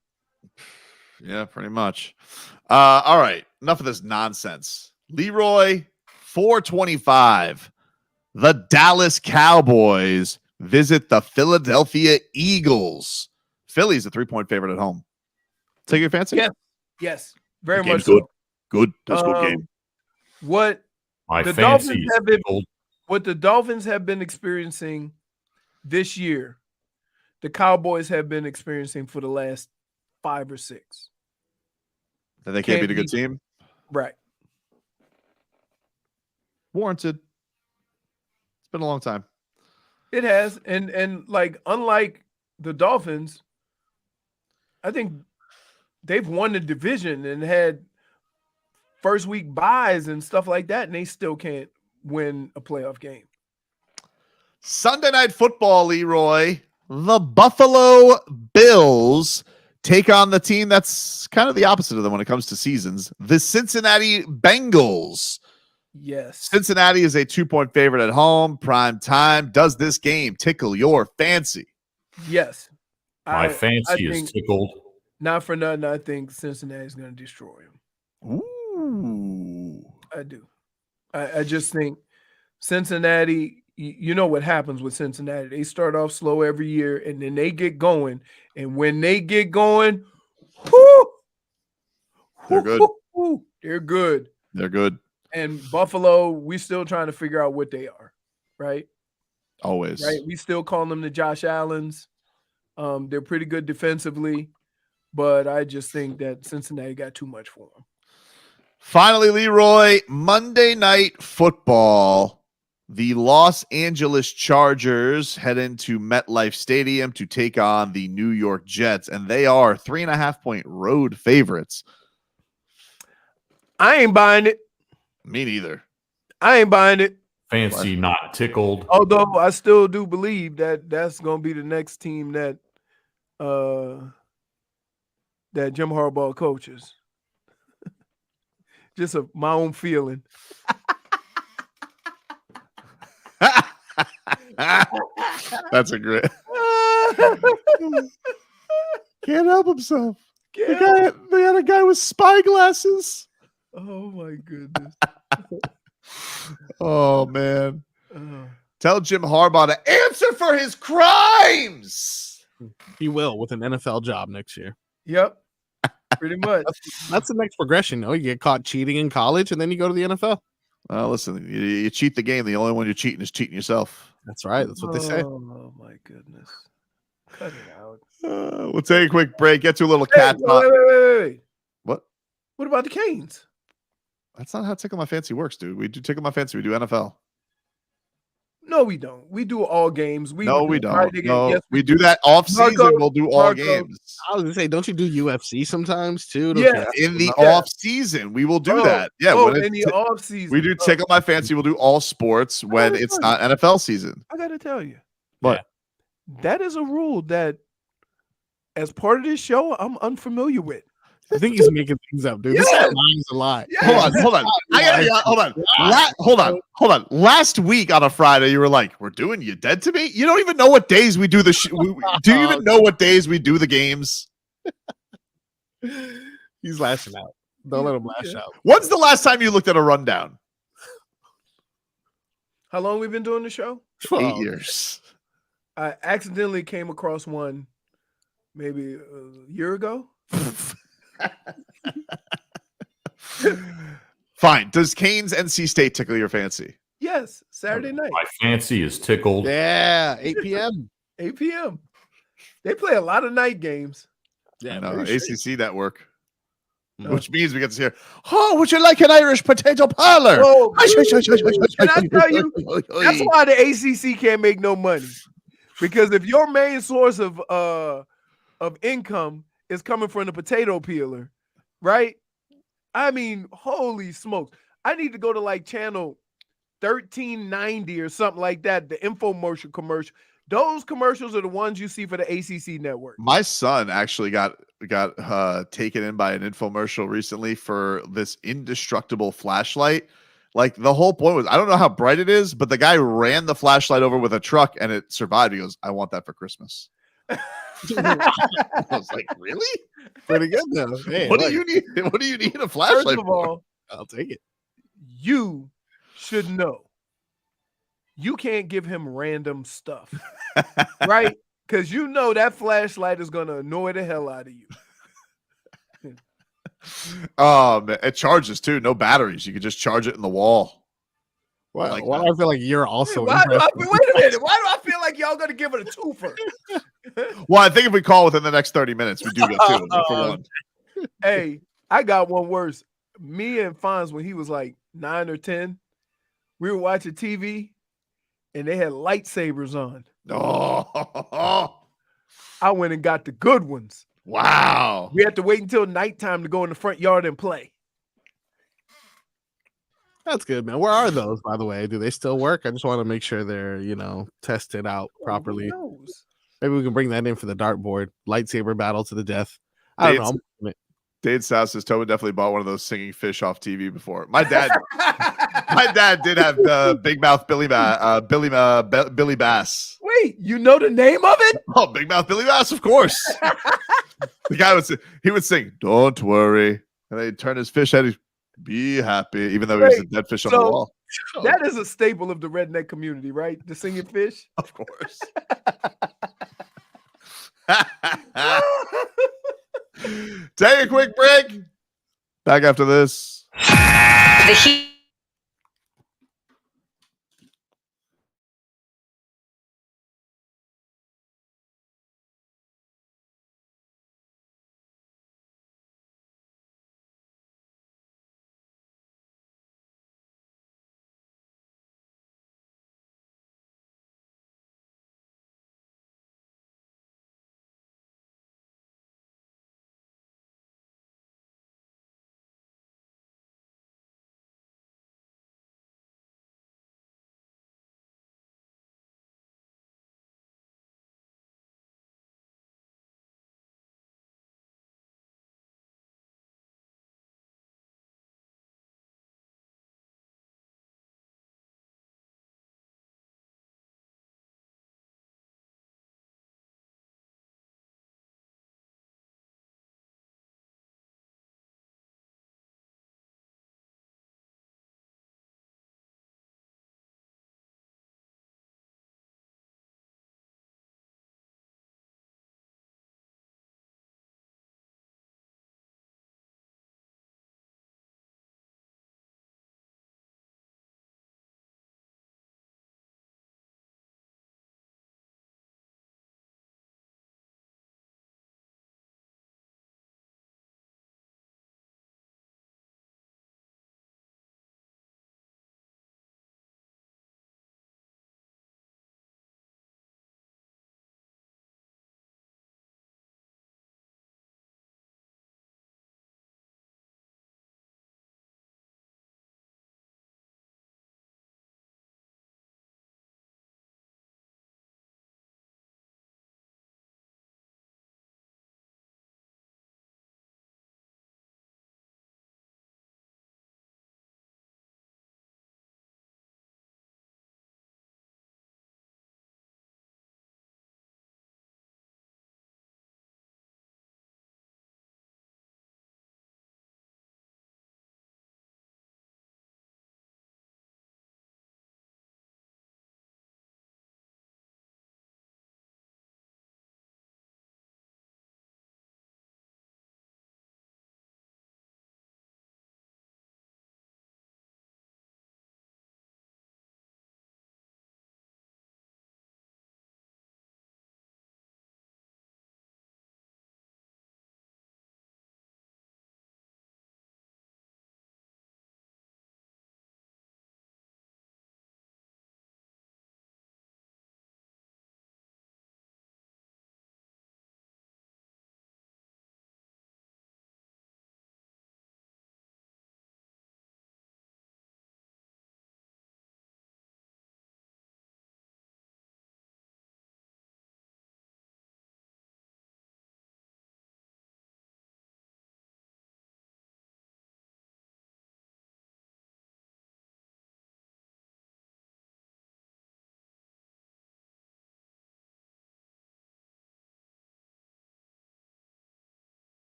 Yeah, pretty much. All right. Enough of this nonsense. Leroy, 425. The Dallas Cowboys visit the Philadelphia Eagles. Philly's a 3-point favorite at home. Take your fancy? Yes. Very The much game's good. so. Good. That's a good game. What My the fancy Dolphins is have been tickled. what the Dolphins have been experiencing this year, the Cowboys have been experiencing for the last 5 or 6. That they can't beat a good team? Right. Warranted. It's been a long time. It has. And like, unlike the Dolphins, I think they've won the division and had first week buys and stuff like that, and they still can't win a playoff game. Sunday Night Football, Leroy. The Buffalo Bills take on the team that's kind of the opposite of them when it comes to seasons, the Cincinnati Bengals. Yes. Cincinnati is a 2-point favorite at home, prime time. Does this game tickle your fancy? Yes. My fancy is think, tickled. Not for nothing, I think Cincinnati is going to destroy him. Ooh. I do. I just think Cincinnati, you know what happens with Cincinnati. They start off slow every year, and then they get going. And when they get going, they're good. They're good. They're good. And Buffalo, we still trying to figure out what they are, right? Always. Right. We still call them the Josh Allens. They're pretty good defensively, but I just think that Cincinnati got too much for them. Finally, Leroy, Monday Night Football. The Los Angeles Chargers head into MetLife Stadium to take on the New York Jets, and they are 3.5-point road favorites. I ain't buying it. Me neither. I ain't buying it. Fancy not tickled. Although I still do believe that that's going to be the next team that that Jim Harbaugh coaches. Just my own feeling. That's a great. Can't help himself. They had a guy with spyglasses. Oh my goodness. Oh man. Tell Jim Harbaugh to answer for his crimes. He will with an NFL job next year. Yep. Pretty much. That's the next progression. You get caught cheating in college and then you go to the NFL. Listen, you cheat the game. The only one you're cheating is cheating yourself. That's right. That's what they say. Oh my goodness. Cut it out. We'll take a quick break. Get to a little cat talk. Wait. What? What about the Canes? That's not how Tickle My Fancy works, dude. We do Tickle My Fancy. We do NFL. No, we don't. We do all games. We don't. No, yes, we do that off season. We'll do all games. I was gonna say, don't you do UFC sometimes too? Yeah, in the off season, we will do that. Yeah, in the off season, we do Tickle My Fancy. We'll do all sports when it's not NFL season. I gotta tell you, but that is a rule that, as part of this show, I'm unfamiliar with. I think he's making things up, dude. This guy lies a lot. Hold on. Hold on. Last week on a Friday, you were like, "We're doing You Dead to Me." You don't even know what days we do the. Do you even know what days we do the games? He's lashing out. Don't let him lash out. When's the last time you looked at a rundown? How long we been doing the show? 8 years. I accidentally came across one, maybe a year ago. Fine. Does Canes NC State tickle your fancy? Yes, Saturday night. My fancy is tickled. Yeah, 8 p.m. 8 p.m. They play a lot of night games. Yeah, no, ACC network. which means we get to hear, oh, would you like an Irish potato parlor? Whoa, can I tell you? That's why the ACC can't make no money, because if your main source of income is coming from the potato peeler, right? I mean, holy smokes! I need to go to like channel 1390 or something like that. The infomercial commercial. Those commercials are the ones you see for the ACC network. My son actually got taken in by an infomercial recently for this indestructible flashlight. Like the whole point was, I don't know how bright it is, but the guy ran the flashlight over with a truck and it survived. He goes, I want that for Christmas. I was like, really? Pretty good though. Hey, What do you need? What do you need a flashlight First of for? all, I'll take it. You should know. You can't give him random stuff, right? Because you know that flashlight is going to annoy the hell out of you. It charges too. No batteries. You can just charge it in the wall. Why Like do I feel like you're also Wait a minute. Why do I feel like y'all going to give it a twofer? Well, I think if we call within the next 30 minutes, we do get two for one. Hey, I got one worse. Me and Fonz, when he was like 9 or 10, we were watching TV and they had lightsabers on. Oh, I went and got the good ones. wow. We had to wait until nighttime to go in the front yard and play. That's good, man. Where are those, by the way? Do they still work? I just want to make sure they're, tested out properly. Who knows? Maybe we can bring that in for the dartboard. Lightsaber battle to the death. I don't know. Dave's house says Tobin definitely bought one of those singing fish off TV before. My dad did have the big mouth Billy Bass. Wait, you know the name of it? Oh, big mouth Billy Bass, of course. The guy would sing, "Don't worry," and then he'd turn his fish head. He'd be happy, even though he was a dead fish on the wall. That is a staple of the redneck community, right? The singing fish. Of course. Take a quick break. Back after this. The Heat.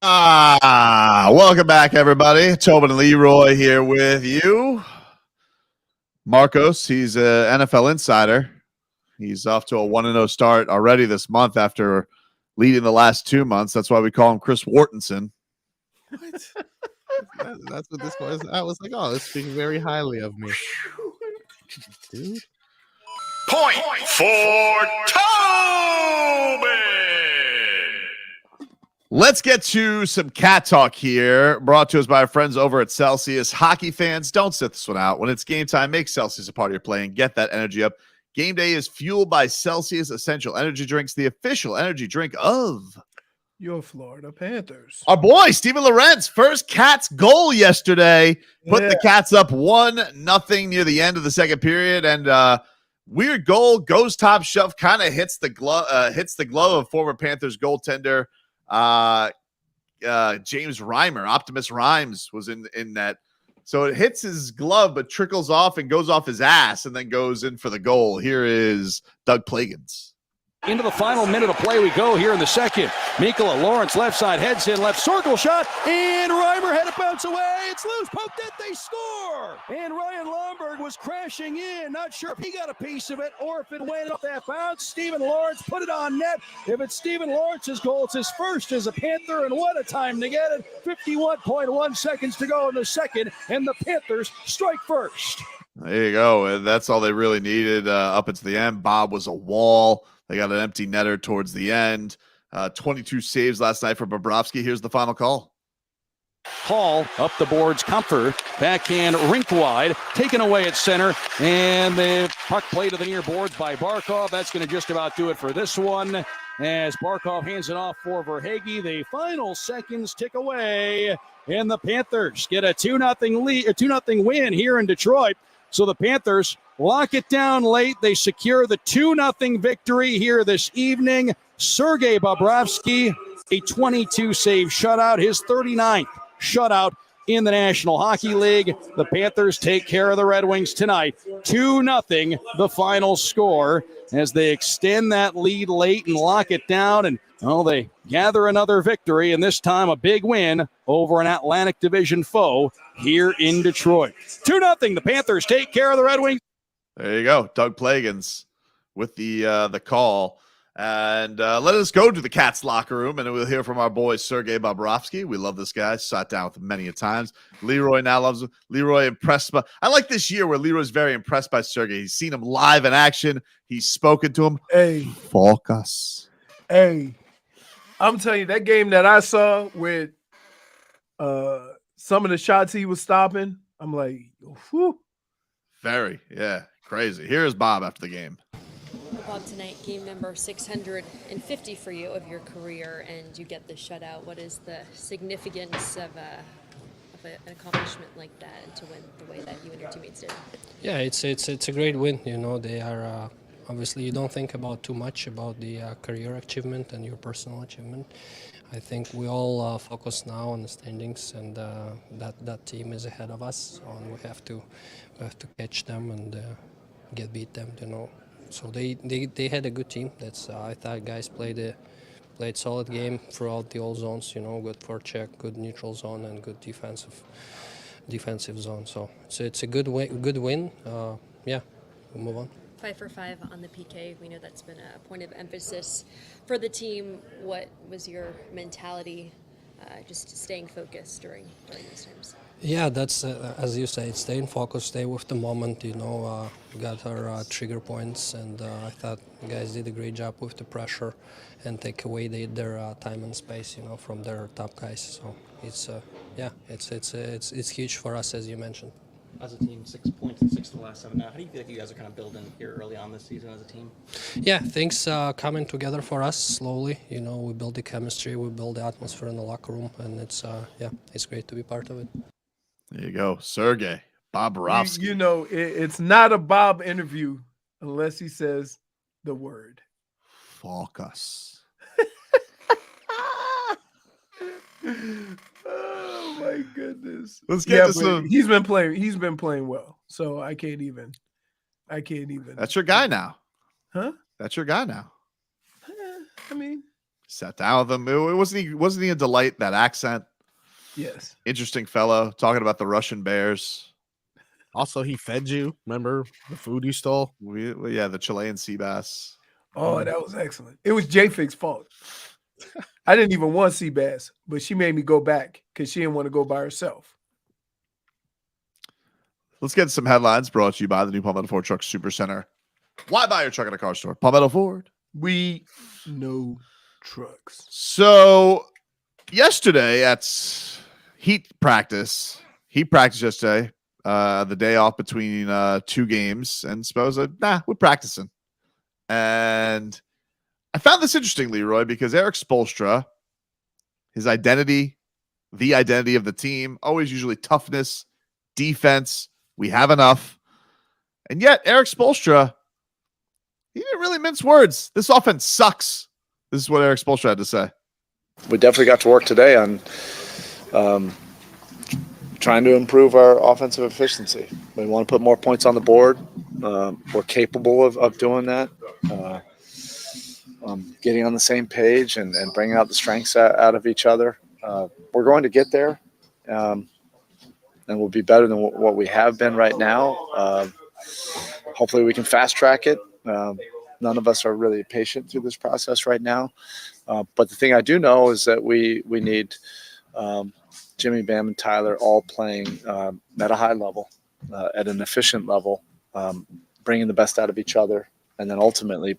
Welcome back, everybody. Tobin and Leroy here with you. Marcos, he's an NFL insider. He's off to a 1-0 start already this month after leading the last 2 months. That's why we call him Chris Whartonson. What? That's what this was. I was like, oh, it's speaking very highly of me. Dude. Point for Tobin. Let's get to some cat talk here, brought to us by our friends over at Celsius. Hockey fans, don't sit this one out. When it's game time, make Celsius a part of your play and get that energy up. Game day is fueled by Celsius Essential Energy Drinks, the official energy drink of your Florida Panthers. Our boy, Steven Lorentz, first Cats goal yesterday. Put the Cats up 1-0 near the end of the second period. And weird goal, goes top shelf, kind of hits the glove of former Panthers goaltender James Reimer. Optimus Rhymes was in net. So it hits his glove, but trickles off and goes off his ass and then goes in for the goal. Here is Doug Plagans. Into the final minute of play we go here in the second. Mikkola Lawrence left side heads in, left circle shot, and Reimer had it bounce away. It's loose, poked it, they score! And Ryan Lomberg was crashing in. Not sure if he got a piece of it or if it went off that bounce. Stephen Lawrence put it on net. If it's Stephen Lawrence's goal, it's his first as a Panther, and what a time to get it. 51.1 seconds to go in the second, and the Panthers strike first. There you go. And that's all they really needed up into the end. Bob was a wall. They got an empty netter towards the end. 22 saves last night for Bobrovsky. Here's the final call. Hall up the boards, Comfort, backhand rink wide, taken away at center, and the puck played to the near boards by Barkov. That's going to just about do it for this one as Barkov hands it off for Verhaeghe. The final seconds tick away, and the Panthers get a 2-0 lead, a 2-0 win here in Detroit. So the Panthers lock it down late. They secure the 2-0 victory here this evening. Sergei Bobrovsky, a 22-save shutout, his 39th shutout in the National Hockey League. The Panthers take care of the Red Wings tonight. 2-0, the final score, as they extend that lead late and lock it down. And, well, they gather another victory, and this time a big win over an Atlantic Division foe here in Detroit. 2-0, the Panthers take care of the Red Wings. There you go. Doug Plagans with the call. And let us go to the Cats locker room, and we'll hear from our boy Sergei Bobrovsky. We love this guy. Sat down with him many a times. Leroy now loves him. Leroy impressed by. I like this year where Leroy's very impressed by Sergei. He's seen him live in action. He's spoken to him. Hey, focus. Hey, I'm telling you, that game that I saw with some of the shots he was stopping, I'm like, whew. Very, yeah, crazy. Here's Bob after the game. Bob, tonight, game number 650 for you of your career, and you get the shutout. What is the significance of an accomplishment like that, and to win the way that you and your teammates did? Yeah, it's a great win. You know, they are obviously you don't think about too much about the career achievement and your personal achievement. I think we all focus now on the standings, and that team is ahead of us, so we have to catch them and beat them. You know. So they had a good team. That's I thought guys played solid game throughout the all zones. You know, good forecheck, good neutral zone, and good defensive zone. So it's a good win. Yeah, we'll move on. 5 for 5 on the PK. We know that's been a point of emphasis for the team. What was your mentality, just staying focused during those times? Yeah, that's as you say, staying focused, stay with the moment. You know, we got our trigger points, and I thought the guys did a great job with the pressure and take away their time and space, you know, from their top guys. So it's huge for us, as you mentioned. As a team, 6 points in 6 of the last 7 now. How do you feel like you guys are kind of building here early on this season as a team? Yeah, things coming together for us slowly. You know, we build the chemistry, we build the atmosphere in the locker room, and it's great to be part of it. There you go, Sergei Bobrovsky. You know, it's not a Bob interview unless he says the word. Focus. Oh my goodness. Let's get to some. He's been playing well. So I can't even. That's your guy now. Huh? That's your guy now. I mean, Sat down with him. Wasn't he a delight? That accent. Yes. Interesting fellow. Talking about the Russian Bears. Also, he fed you. Remember the food you stole? Yeah, the Chilean sea bass. Oh, that was excellent. It was J-Fig's fault. I didn't even want sea bass, but she made me go back because she didn't want to go by herself. Let's get some headlines brought to you by the new Palmetto Ford Truck Super Center. Why buy your truck at a car store? Palmetto Ford. We know trucks. So yesterday at Heat practice yesterday, the day off between 2 games, and suppose we're practicing. And I found this interesting, Leroy, because Erik Spoelstra, his identity, the identity of the team, always usually toughness, defense. We have enough. And yet, Erik Spoelstra, he didn't really mince words. This offense sucks. This is what Erik Spoelstra had to say. We definitely got to work today on trying to improve our offensive efficiency. We want to put more points on the board. We're capable of doing that. Getting on the same page and bringing out the strengths out of each other. We're going to get there, and we'll be better than what we have been right now. Hopefully we can fast track it. None of us are really patient through this process right now. But the thing I do know is that we need Jimmy, Bam, and Tyler all playing at a high level, at an efficient level, bringing the best out of each other, and then ultimately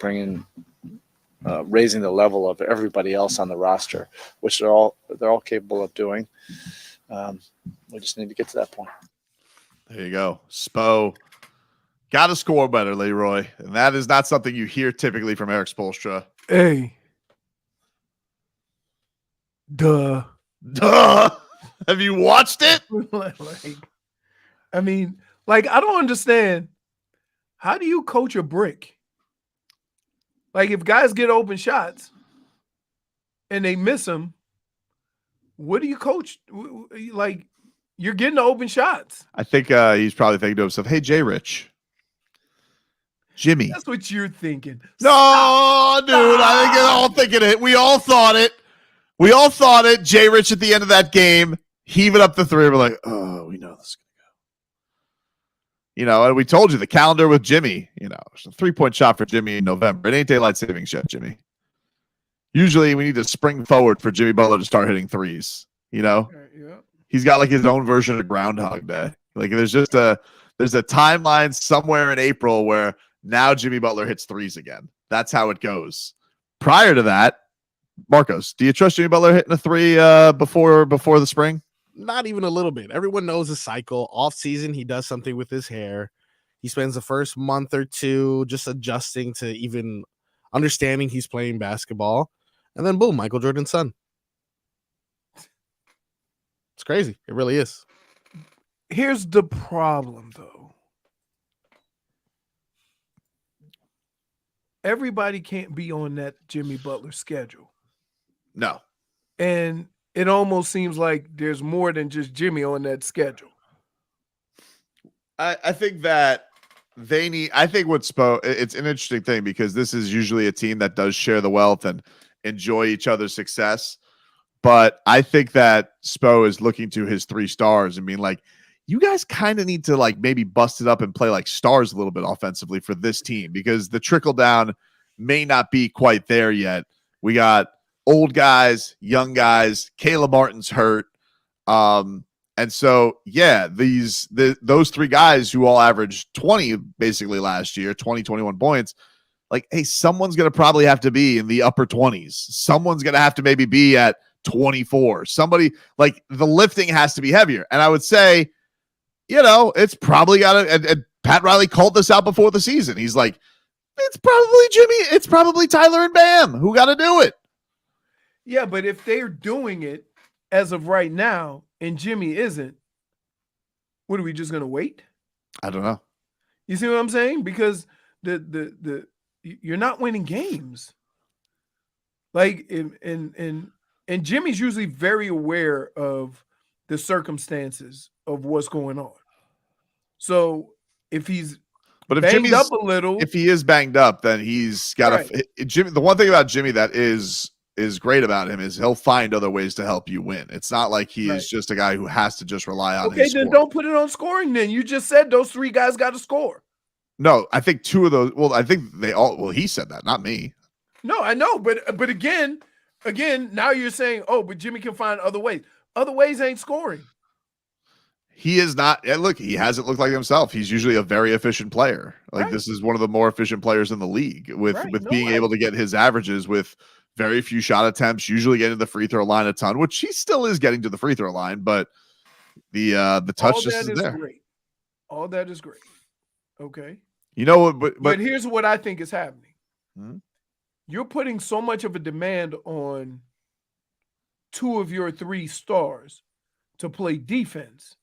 raising the level of everybody else on the roster, which they're all capable of doing. We just need to get to that point. There you go. Spo got to score better, Leroy. And that is not something you hear typically from Erik Spoelstra. Hey. Duh. Have you watched it? I don't understand. How do you coach a brick? Like, if guys get open shots and they miss them, what do you coach? Like, you're getting the open shots. I think he's probably thinking to himself, hey, Jay Rich. Jimmy. That's what you're thinking. No, dude, I think they're all thinking it. We all thought it. Jay Rich at the end of that game, heaving up the three. We're like, oh, we know this is going to go. And we told you the calendar with Jimmy, it's a 3-point shot for Jimmy in November. It ain't daylight savings yet, Jimmy. Usually we need to spring forward for Jimmy Butler to start hitting threes, Yeah. He's got like his own version of Groundhog Day. Like there's a timeline somewhere in April where now Jimmy Butler hits threes again. That's how it goes. Prior to that, Marcos, do you trust Jimmy Butler hitting a three before the spring? Not even a little bit. Everyone knows the cycle. Off season, he does something with his hair. He spends the first month or two just adjusting to even understanding he's playing basketball. And then boom, Michael Jordan's son. It's crazy. It really is. Here's the problem, though. Everybody can't be on that Jimmy Butler schedule. No. And it almost seems like there's more than just Jimmy on that schedule. I think that it's an interesting thing because this is usually a team that does share the wealth and enjoy each other's success. But I think that Spo is looking to his 3 stars and being like, you guys kind of need to like maybe bust it up and play like stars a little bit offensively for this team because the trickle down may not be quite there yet. We got old guys, young guys, Caleb Martin's hurt. And so, yeah, those 3 guys who all averaged 20 basically last year, 21 points, like, hey, someone's going to probably have to be in the upper 20s. Someone's going to have to maybe be at 24. Somebody, like, the lifting has to be heavier. And I would say, it's probably got to, and Pat Riley called this out before the season. He's like, it's probably Jimmy. It's probably Tyler and Bam who got to do it. Yeah, but if they're doing it as of right now and Jimmy isn't, what are we just going to wait? I don't know. You see what I'm saying? Because you're not winning games. Like, and Jimmy's usually very aware of the circumstances of what's going on. So if he's banged up a little, if he is banged up, then he's got right. Jimmy. The one thing about Jimmy that is is great about him is he'll find other ways to help you win. It's not like he Right. is just a guy who has to just rely on Okay, his then score. don't put it on scoring. Then you just said those 3 guys got to score. No, I think 2 of those. Well, I think they all. Well, he said that, not me. No, I know, but again, now you're saying, oh, but Jimmy can find other ways. Other ways ain't scoring. He is not. And look, he hasn't looked like himself. He's usually a very efficient player. Like this is one of the more efficient players in the league with being able to get his averages with very few shot attempts, usually getting to the free throw line a ton, which he still is getting to the free throw line, but the touch All just that is there. great. All that is great. Okay. You know what? But here's what I think is happening. Hmm? You're putting so much of a demand on 2 of your 3 stars to play defense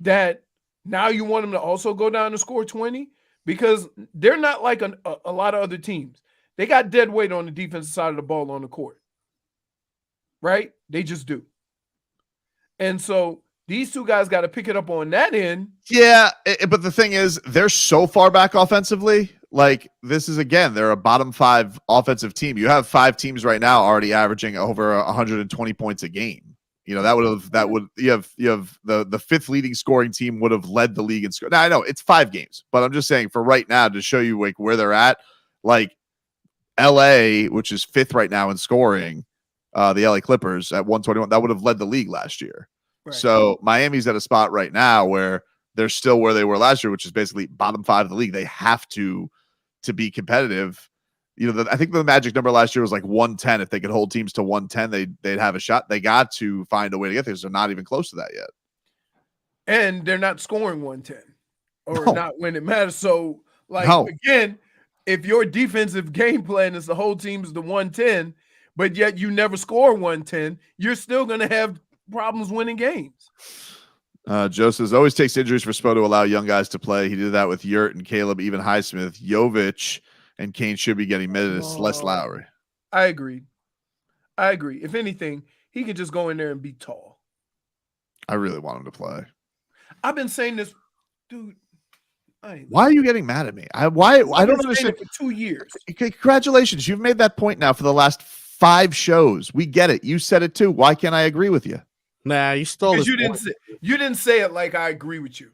that now you want them to also go down and score 20 because they're not like a lot of other teams. They got dead weight on the defensive side of the ball on the court, right? They just do. And so these 2 guys got to pick it up on that end. Yeah, but the thing is, they're so far back offensively. Like this is they're a bottom 5 offensive team. You have 5 teams right now already averaging over 120 points a game. You know, you have the 5th leading scoring team would have led the league in score. Now I know it's 5 games, but I'm just saying for right now to show you like where they're at, like LA, which is 5th right now in scoring, the LA Clippers at 121, that would have led the league last year. Right. So Miami's at a spot right now where they're still where they were last year, which is basically bottom 5 of the league. They have to be competitive. You know, I think the magic number last year was like 110. If they could hold teams to 110, they'd have a shot. They got to find a way to get there. So they're not even close to that yet. And they're not scoring 110 or not when it matters. So, again, if your defensive game plan is the whole team is the 110, but yet you never score 110, you're still going to have problems winning games. Joe says, always takes injuries for Spo to allow young guys to play. He did that with Yurt and Caleb, even Highsmith. Jovic and Kane should be getting minutes, less Lowry. I agree. If anything, he could just go in there and be tall. I really want him to play. I've been saying this, dude. Why are you getting mad at me? I don't understand. For 2 years. Congratulations. You've made that point now for the last 5 shows. We get it. You said it too. Why can't I agree with you? Nah, you stole Because this. you didn't say it like I agree with you.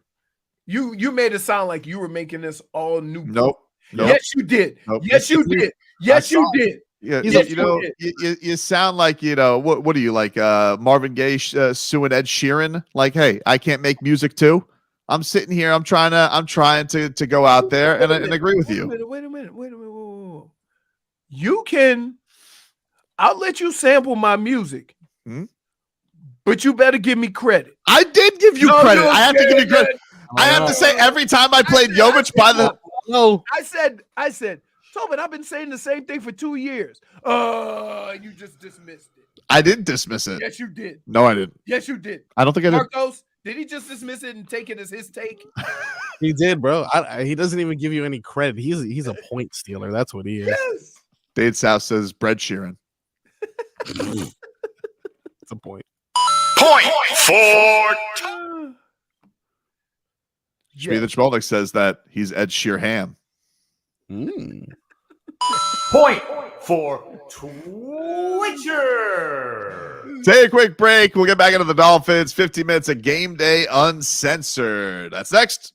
You made it sound like you were making this all new. Nope. Yes, you did. Nope. Yes, you did. Yes, you did. Yeah, yes, you sound like, what are you like, Marvin Gaye suing Ed Sheeran? Like, hey, I can't make music too. I'm sitting here. I'm trying to go out there and agree with you. Wait a minute. Whoa. You can. I'll let you sample my music. But you better give me credit. I did give you credit. I have to give you credit. I have to say every time I played Jovic by the. No. I said, Tobin, I've been saying the same thing for 2 years. You just dismissed it. I didn't dismiss it. Yes, you did. No, I didn't. Yes, you did. I don't think I did. Marcos, did he just dismiss it and take it as his take? He did, bro. He doesn't even give you any credit. He's a point stealer. That's what he is. Yes. Dade South says Bread Sheeran. It's a point. Point for Shmi the Chmolnik says that he's Ed Sheerham. Point for Twitcher. Take a quick break. We'll get back into the Dolphins. 15 minutes of game day uncensored. That's next.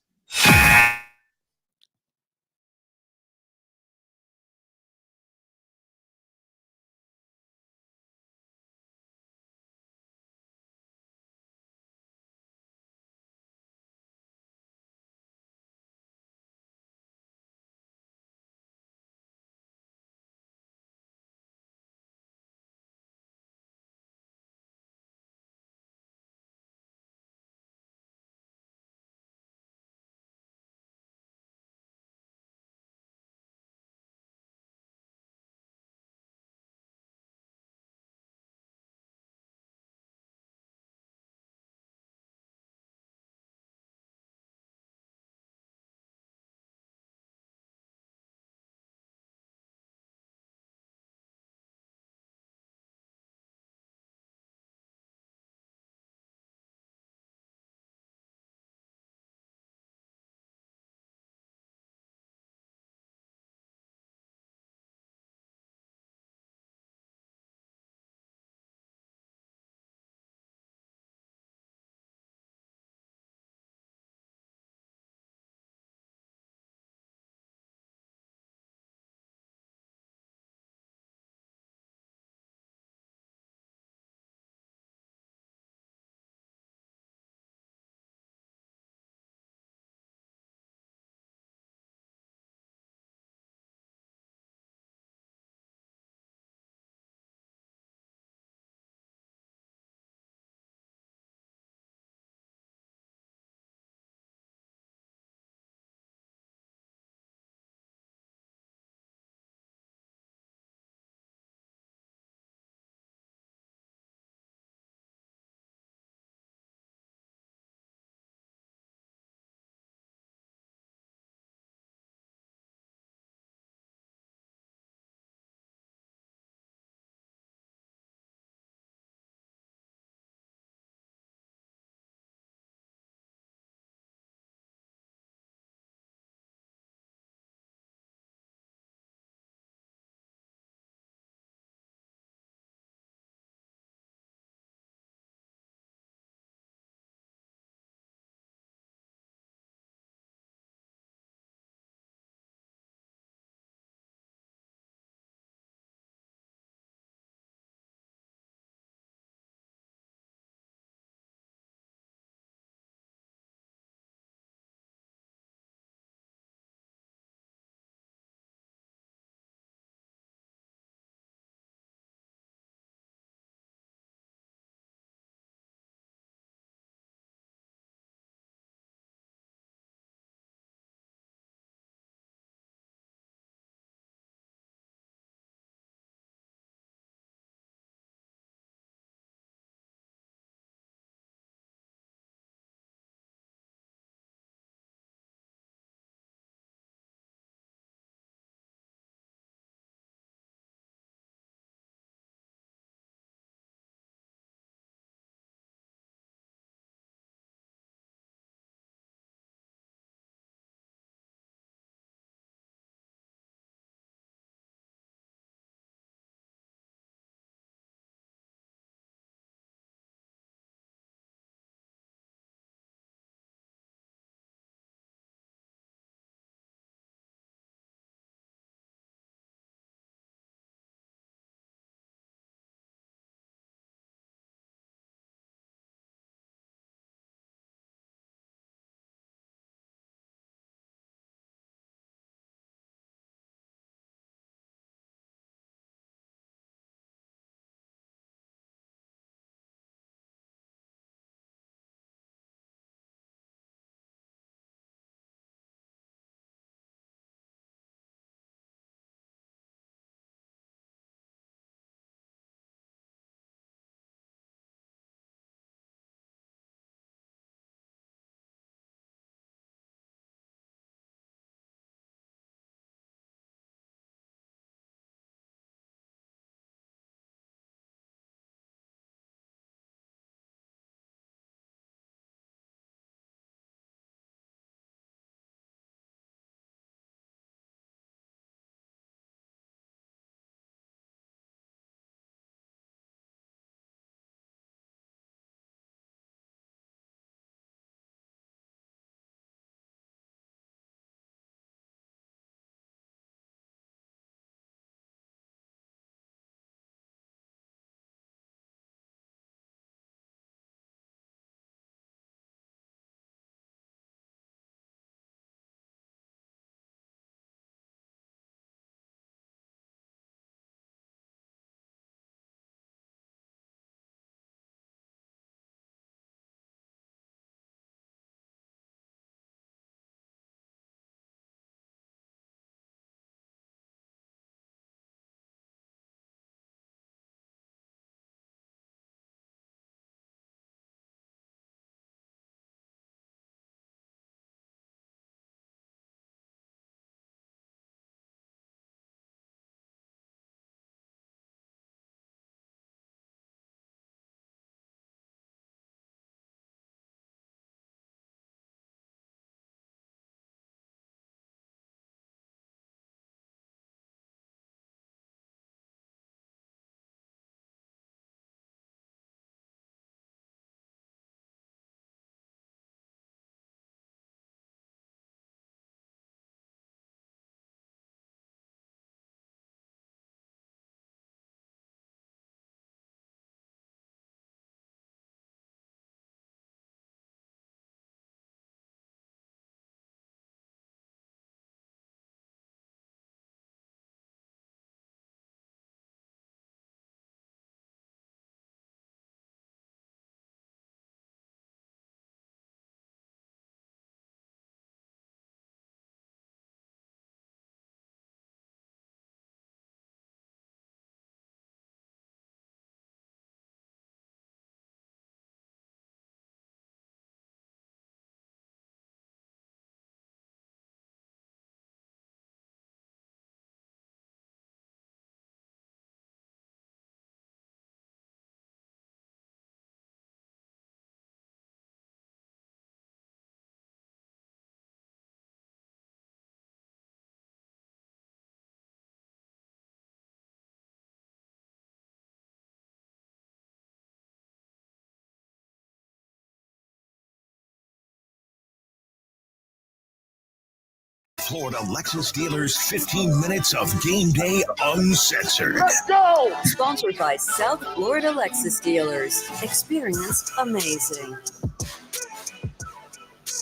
Florida Lexus dealers 15 minutes of game day uncensored. Let's go! Sponsored by South Florida Lexus dealers. Experience amazing.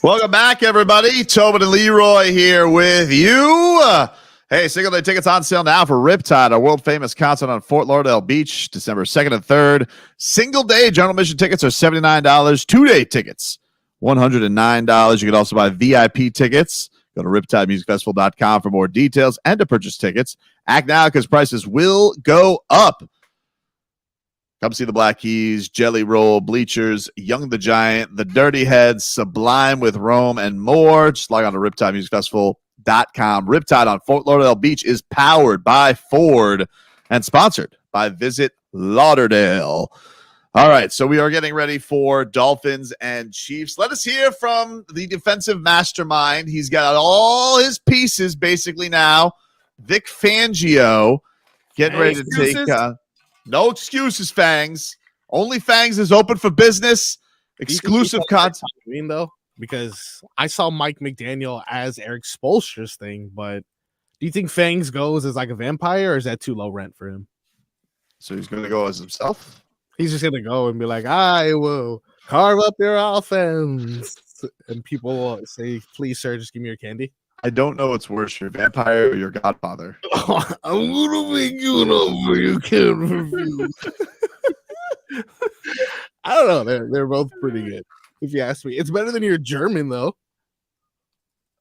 Welcome back, everybody. Tobin and Leroy here with you. Hey, single day tickets on sale now for Riptide, our world famous concert on Fort Lauderdale Beach, December 2nd and 3rd. Single day general admission tickets are $79. 2-day tickets, $109. You can also buy VIP tickets. Go to riptidemusicfestival.com for more details and to purchase tickets. Act now because prices will go up. Come see the Black Keys, Jelly Roll, Bleachers, Young the Giant, The Dirty Heads, Sublime with Rome, and more. Just log on to riptidemusicfestival.com. Riptide on Fort Lauderdale Beach is powered by Ford and sponsored by Visit Lauderdale. All right, so we are getting ready for Dolphins and Chiefs. Let us hear from the defensive mastermind. He's got all his pieces basically now. Vic Fangio getting ready to take no excuses, Fangs. Only Fangs is open for business. Exclusive content. Though, because I saw Mike McDaniel as Erik Spoelstra's thing, but do you think Fangs goes as like a vampire, or is that too low rent for him? So he's going to go as himself? He's just going to go and be like, I will carve up your offense. And people will say, please, sir, just give me your candy. I don't know what's worse, your vampire or your godfather. I'm gonna make you an offer you can't refuse. I don't know. They're both pretty good, if you ask me. It's better than your German, though.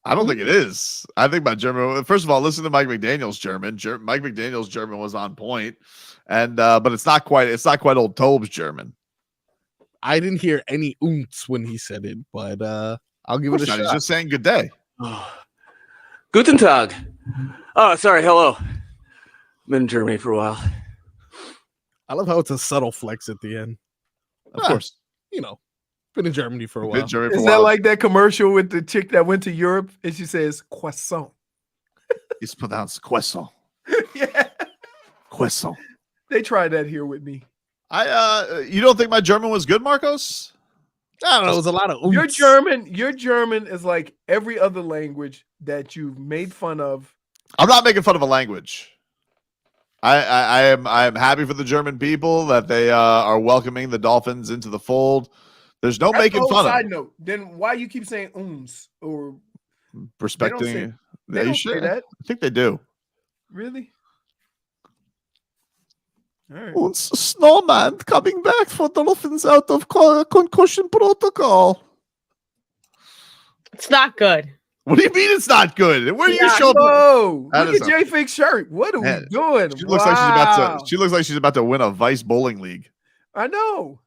I don't think it is. I think my German. First of all, listen to Mike McDaniel's German. Mike McDaniel's German was on point, and but it's not quite. It's not quite old Tobe's German. I didn't hear any oomps when he said it, but I'll give it a shot. He's just saying good day. Guten Tag. Oh, sorry. Hello. Been in Germany for a while. I love how it's a subtle flex at the end. Of course. You know, been in Germany for a while. Is that like that commercial with the chick that went to Europe and she says croissant? It's pronounced croissant. Yeah. Croissant. They tried that here with me. You don't think my German was good, Marcos? I don't know. It was a lot of oomps. Your German is like every other language that you've made fun of. I'm not making fun of a language. I am happy for the German people that they are welcoming the Dolphins into the fold. There's no making fun of. Side note. Then why you keep saying ooms or respecting? They don't say that. I think they do. Really? All right. And Snowman coming back for Dolphins out of concussion protocol. It's not good. What do you mean it's not good? Where do you show? Whoa! Look at J Fig's shirt. What are we doing? She looks like she's about to. She looks like she's about to win a Vice bowling league. I know.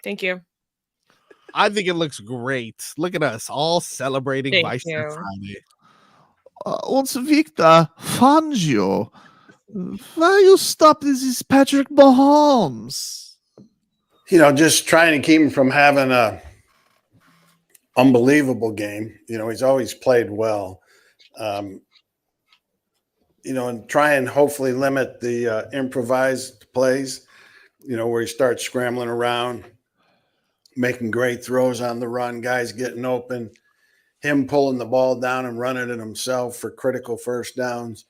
Thank you. I think it looks great. Look at us all celebrating Thank Vice you. Friday. Und Victor Fangio. Why you stop this Patrick Mahomes? You know, just trying to keep him from having a unbelievable game. You know, he's always played well. You know, and try and hopefully limit the improvised plays, you know, where he starts scrambling around, making great throws on the run, guys getting open, him pulling the ball down and running it himself for critical first downs.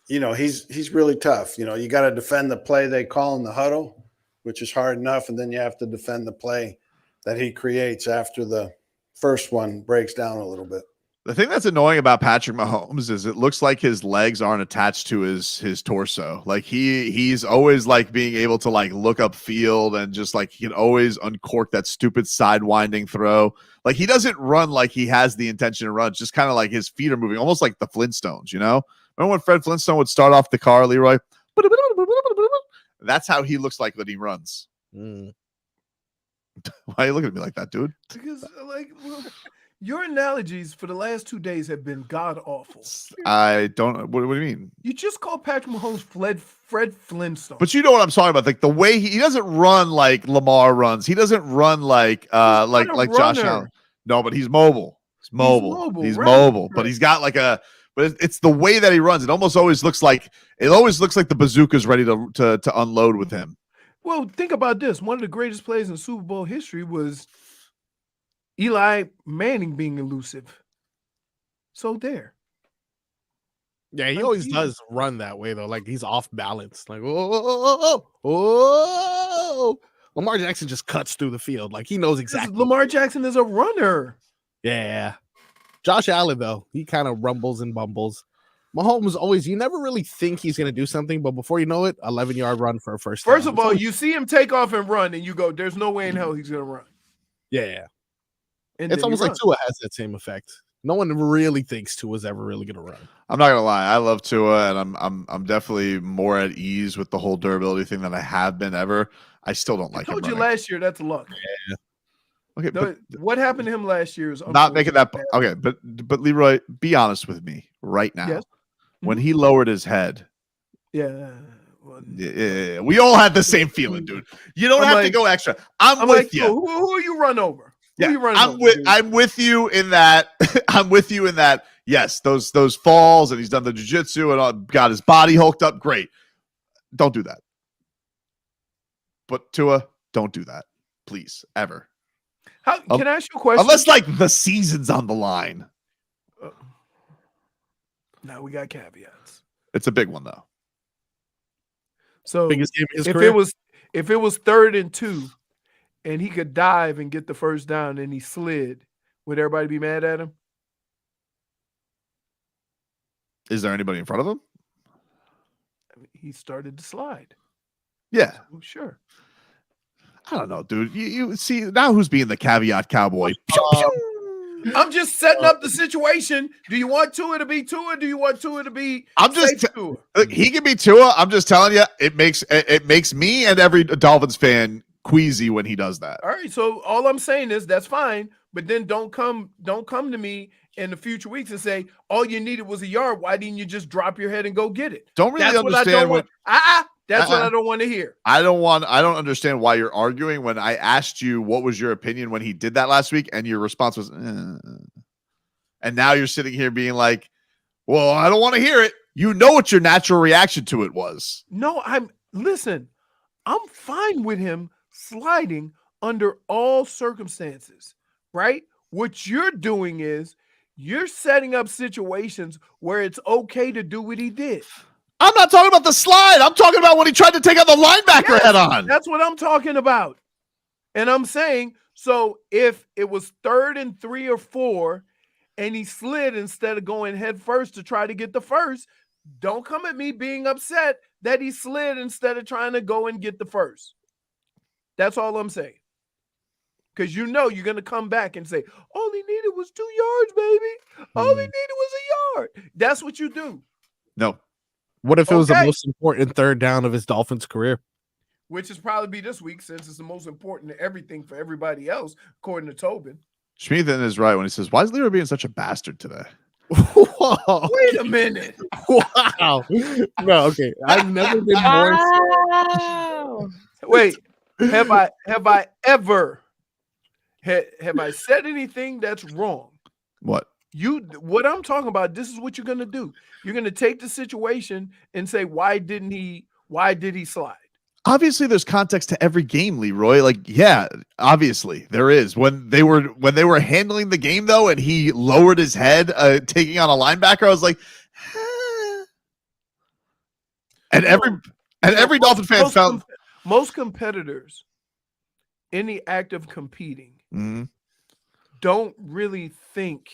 You know, he's really tough. You know, you got to defend the play they call in the huddle, which is hard enough, and then you have to defend the play that he creates after the first one breaks down a little bit. The thing that's annoying about Patrick Mahomes is it looks like his legs aren't attached to his torso. Like he's always like being able to like look up field and just like he can always uncork that stupid sidewinding throw. Like he doesn't run like he has the intention to run. It's just kind of like his feet are moving, almost like the Flintstones, you know? Remember when Fred Flintstone would start off the car, Leroy? That's how he looks like when he runs. Why are you looking at me like that, dude? Because your analogies for the last 2 days have been god awful. I don't. What do you mean? You just called Patrick Mahomes Fred Flintstone. But you know what I'm talking about? Like the way he doesn't run like Lamar runs. He doesn't run like Josh Allen. No, but he's mobile. He's mobile. He's mobile. Right. But he's got like a. But it's the way that he runs. It always looks like the bazooka's ready to unload with him. Well, think about this. One of the greatest plays in Super Bowl history was Eli Manning being elusive. So there. Yeah, he Like, always he- does run that way though. Like he's off balance. Like oh, Lamar Jackson just cuts through the field. Like he knows exactly. Lamar Jackson is a runner. Yeah. Josh Allen though, he kind of rumbles and bumbles. Mahomes always, you never really think he's going to do something, but before you know it, 11-yard run for a first down. First of all, you see him take off and run, and you go, "There's no way in hell he's gonna run." Yeah. And It's then he almost like runs. Tua has that same effect. No one really thinks Tua's ever really going to run. I'm not gonna lie, I love Tua, and I'm definitely more at ease with the whole durability thing than I have been ever. I still don't like I told him you running. last year that's luck. Yeah. Okay, but What happened to him last year is not making that. unfortunate. Okay, but Leroy, be honest with me right now. Yes. When he lowered his head, Yeah. yeah, we all had the same feeling, dude. You don't I'm have to like- go extra. I'm with like, you. yo, who you run over? Who Yeah, you running over, dude? I'm with you in that. I'm with you in that. Yes, those falls, and he's done the jiu-jitsu and all, got his body hulked up. Great. Don't do that. But Tua, don't do that, please, ever. How, can I ask you a question? Unless like the season's on the line. Now we got caveats. It's a big one though. So Biggest game of his if career? it was 3rd and 2, and he could dive and get the first down, and he slid, would everybody be mad at him? Is there anybody in front of him? I mean, he started to slide. Yeah. So, sure. I don't know, dude. You see now who's being the caveat cowboy? I'm just setting up the situation. Do you want Tua to be Tua? Do you want Tua to be I'm just safe Tua? Look, he can be Tua. I'm just telling you, it makes me and every Dolphins fan queasy when he does that. All right, so all I'm saying is that's fine, but then don't come to me in the future weeks and say all you needed was a yard. Why didn't you just drop your head and go get it? Don't really That's what I understand don't want. That's what Uh-uh. I don't want to hear. I don't understand why you're arguing when I asked you what was your opinion when he did that last week, and your response was, and now you're sitting here being like, well, I don't want to hear it. You know what your natural reaction to it was. No, I'm fine with him sliding under all circumstances, right? What you're doing is you're setting up situations where it's okay to do what he did. I'm not talking about the slide. I'm talking about when he tried to take out the linebacker head on. That's what I'm talking about. And I'm saying, so if it was 3rd and 3 or 4 and he slid instead of going head first to try to get the first, don't come at me being upset that he slid instead of trying to go and get the first. That's all I'm saying. Because you know you're going to come back and say, all he needed was 2 yards, baby. All he needed was a yard. That's what you do. No. What if it was the Okay. most important 3rd down of his Dolphins career? Which is probably be this week since it's the most important to everything for everybody else, according to Tobin. Schmieden is right when he says, why is Leroy being such a bastard today? Wait a minute. Wow. No, okay. I've never been more. Wait, have I ever have I said anything that's wrong? What? What I'm talking about, this is what you're gonna do. You're gonna take the situation and say, why did he slide? Obviously, there's context to every game, Leroy. Like, yeah, obviously there is. When they were handling the game though, and he lowered his head, taking on a linebacker, I was like, and every Dolphin fan found most competitors in the act of competing Mhm. don't really think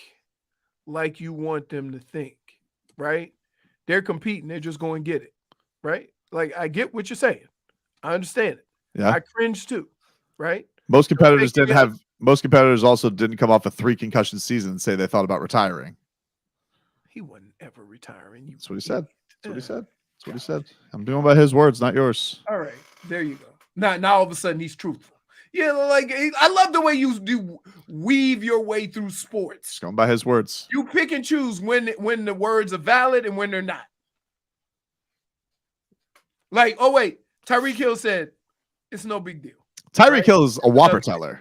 like you want them to think, right? They're competing, they're just going to get it, right? Like, I get what you're saying. I understand it. Yeah. I cringe too, right? Most competitors most competitors also didn't come off a 3 concussion season and say they thought about retiring. He wasn't ever retiring. That's what he said. That's what he said. That's what he said. I'm doing by his words, not yours. All right, there you go. Now all of a sudden he's truthful. Yeah, like I love the way you do weave your way through sports. Just going by his words. You pick and choose when the words are valid and when they're not. Like, oh wait, Tyreek Hill said it's no big deal. Tyreek Hill is a whopper teller.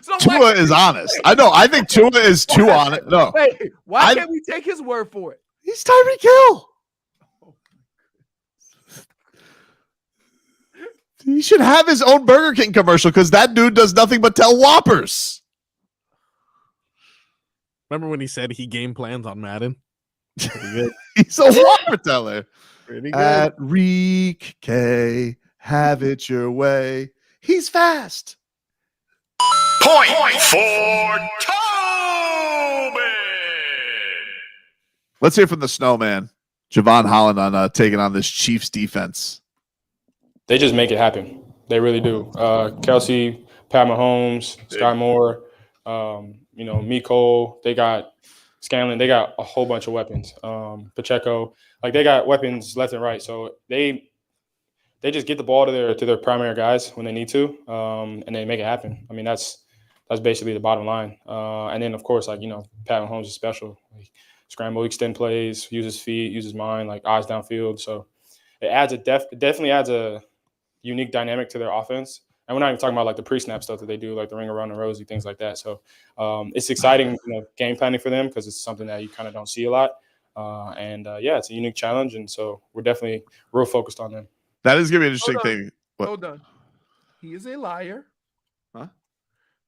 So Tua is honest. I know. I think Tua is too honest. No. Wait, why can't we take his word for it? He's Tyreek Hill. He should have his own Burger King commercial because that dude does nothing but tell whoppers. Remember when he said he game plans on Madden? Pretty good. He's a whopper teller. Pretty good. At Reek K, have it your way. He's fast. Point for Tobin. Let's hear from the Snowman, Javon Holland, on taking on this Chiefs defense. They just make it happen. They really do. Kelce, Pat Mahomes, Sky Moore, Miko. They got Scanlon. They got a whole bunch of weapons. Pacheco. Like, they got weapons left and right. So they just get the ball to their primary guys when they need to, and they make it happen. I mean, that's basically the bottom line. And then, of course, Pat Mahomes is special. Like, scramble, extend plays, use his feet, use his mind, like eyes downfield. So it definitely adds a unique dynamic to their offense. And we're not even talking about the pre-snap stuff that they do, like the ring around the rosy, things like that. So it's exciting, game planning for them, because it's something that you kind of don't see a lot. It's a unique challenge, and so we're definitely real focused on them. That is going to be an interesting thing. Hold on. He is a liar. Huh?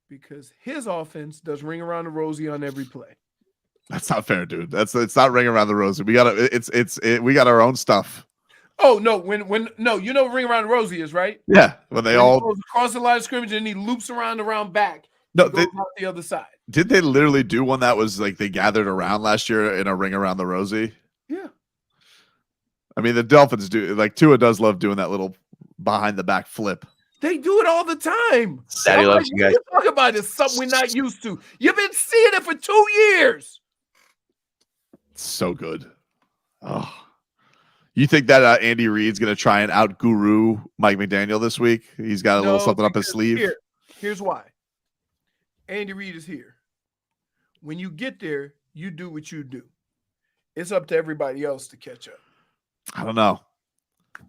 Because his offense does ring around the rosy on every play. That's not fair, dude. It's not ring around the rosy. We got our own stuff. Oh no, when ring around the rosy is, right? Yeah, when they all goes across the line of scrimmage and he loops around back. No, goes out the other side. Did they literally do one that was like they gathered around last year in a ring around the rosy? Yeah. I mean, the Dolphins do, Tua does love doing that little behind the back flip. They do it all the time. Daddy loves you guys. Talk about it, something we're not used to. You've been seeing it for 2 years. So good. Oh, you think that Andy Reid's going to try and out guru Mike McDaniel this week? He's got a little something up his sleeve. Here's why. Andy Reid is here. When you get there, you do what you do. It's up to everybody else to catch up. I don't know.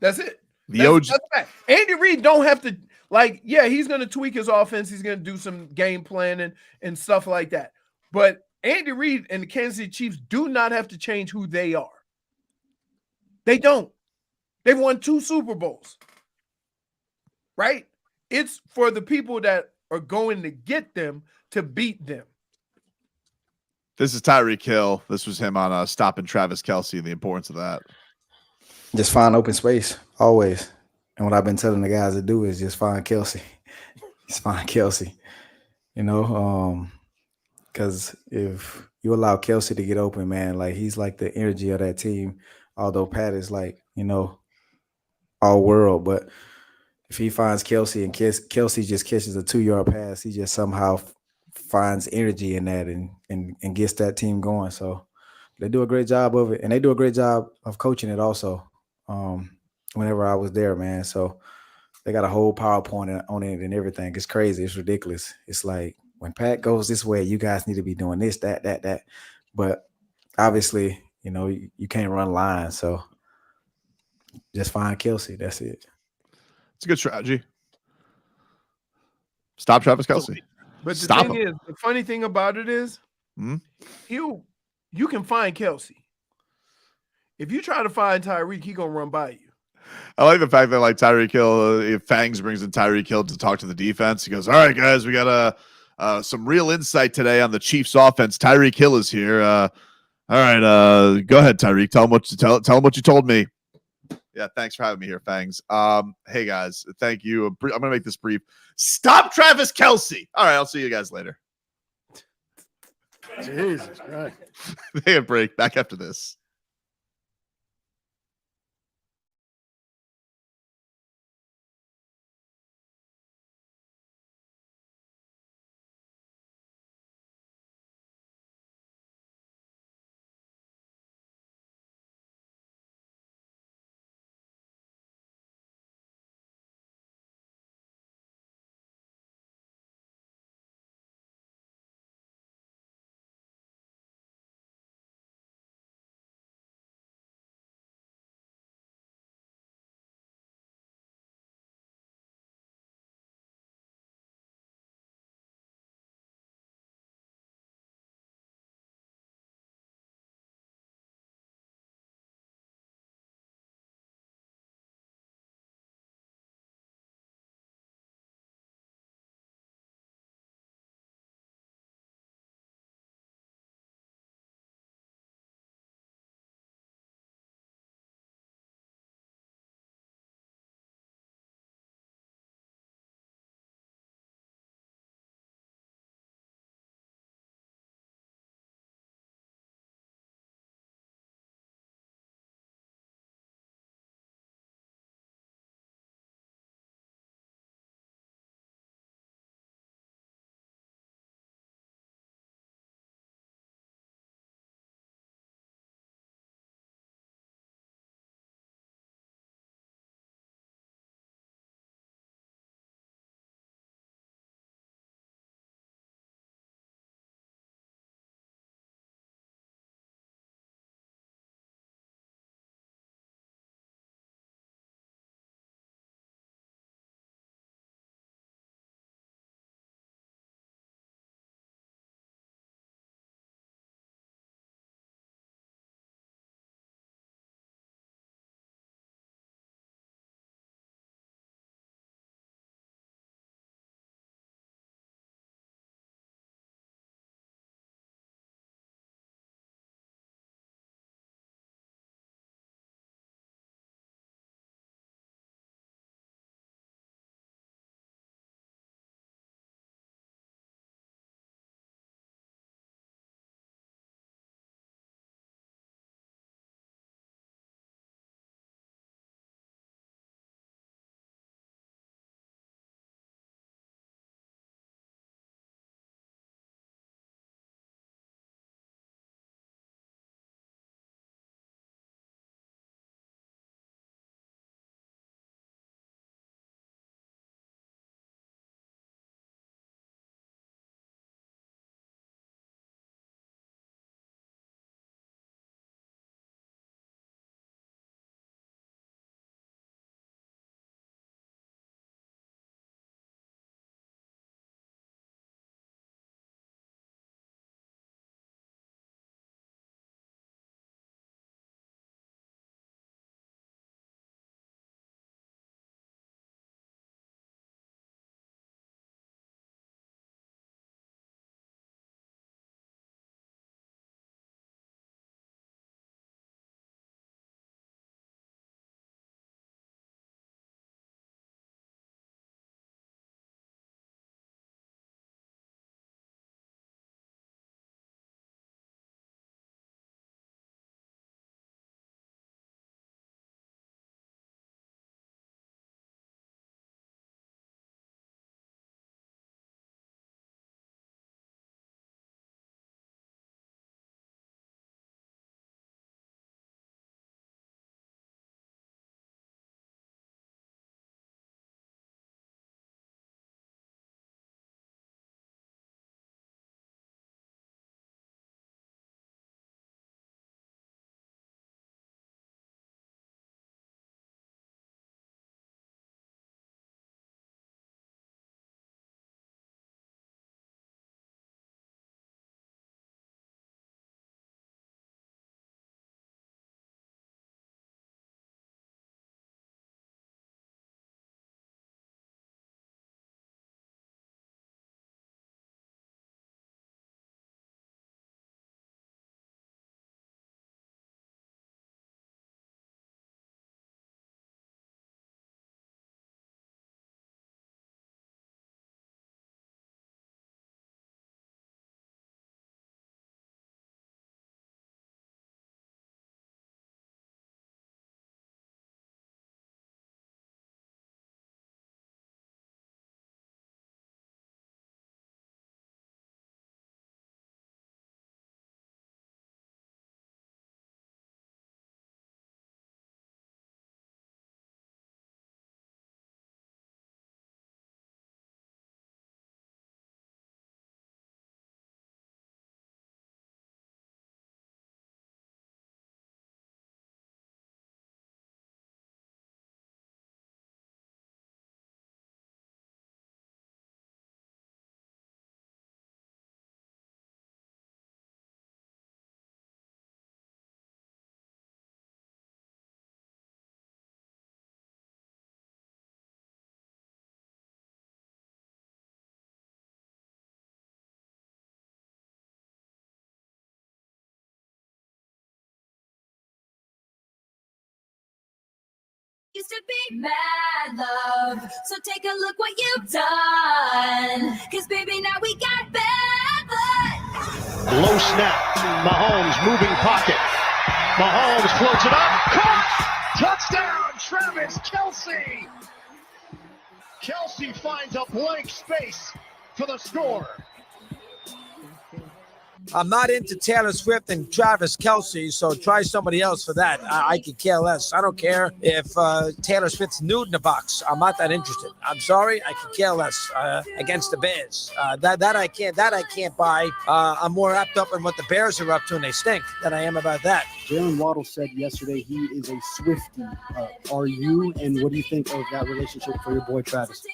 That's it. That's Andy Reid don't have to, he's going to tweak his offense. He's going to do some game planning and stuff like that. But Andy Reid and the Kansas City Chiefs do not have to change who they are. They don't. They've won 2 Super Bowls. Right? It's for the people that are going to get them to beat them. This is Tyreek Hill. This was him on stopping Travis Kelce and the importance of that. Just find open space, always. And what I've been telling the guys to do is just find Kelce. Just find Kelce. Because if you allow Kelce to get open, man, he's like the energy of that team. Although Pat is all world, but if he finds Kelce and Kelce just catches a 2-yard pass, he just somehow finds energy in that and gets that team going. So they do a great job of it, and they do a great job of coaching it also. Whenever I was there, man. So they got a whole PowerPoint on it and everything. It's crazy. It's ridiculous. It's like when Pat goes this way, you guys need to be doing this, that. But obviously, you can't run lines. So just find Kelce. That's it. It's a good strategy. Stop Travis Kelce. But the thing is, the funny thing about it is, you can find Kelce. If you try to find Tyreek, he gonna run by you. I like the fact that Tyreek Hill, if Fangs brings in Tyreek Hill to talk to the defense, he goes, "All right, guys, we got some real insight today on the Chiefs' offense. Tyreek Hill is here. All right, go ahead, Tyreek. Tell him what you told me." Yeah, thanks for having me here, Fangs. Hey guys, thank you. I'm gonna make this brief. Stop Travis Kelce. All right, I'll see you guys later. Jesus Christ. Take a break. Back after this. used to be mad love. So take a look what you've done. Cause baby, now we got bad blood. Low snap. Mahomes moving pocket. Mahomes floats it up. Caught! Touchdown, Travis Kelce. Kelce finds a blank space for the score. I'm not into Taylor Swift and Travis Kelce, so try somebody else for that. I could care less. I don't care if Taylor Swift's nude in the box. I'm not that interested. I'm sorry, I could care less against the Bears. That I can't buy. I'm more wrapped up in what the Bears are up to, and they stink, than I am about that. Jalen Waddle said yesterday he is a Swiftie. Are you, and what do you think of that relationship for your boy Travis?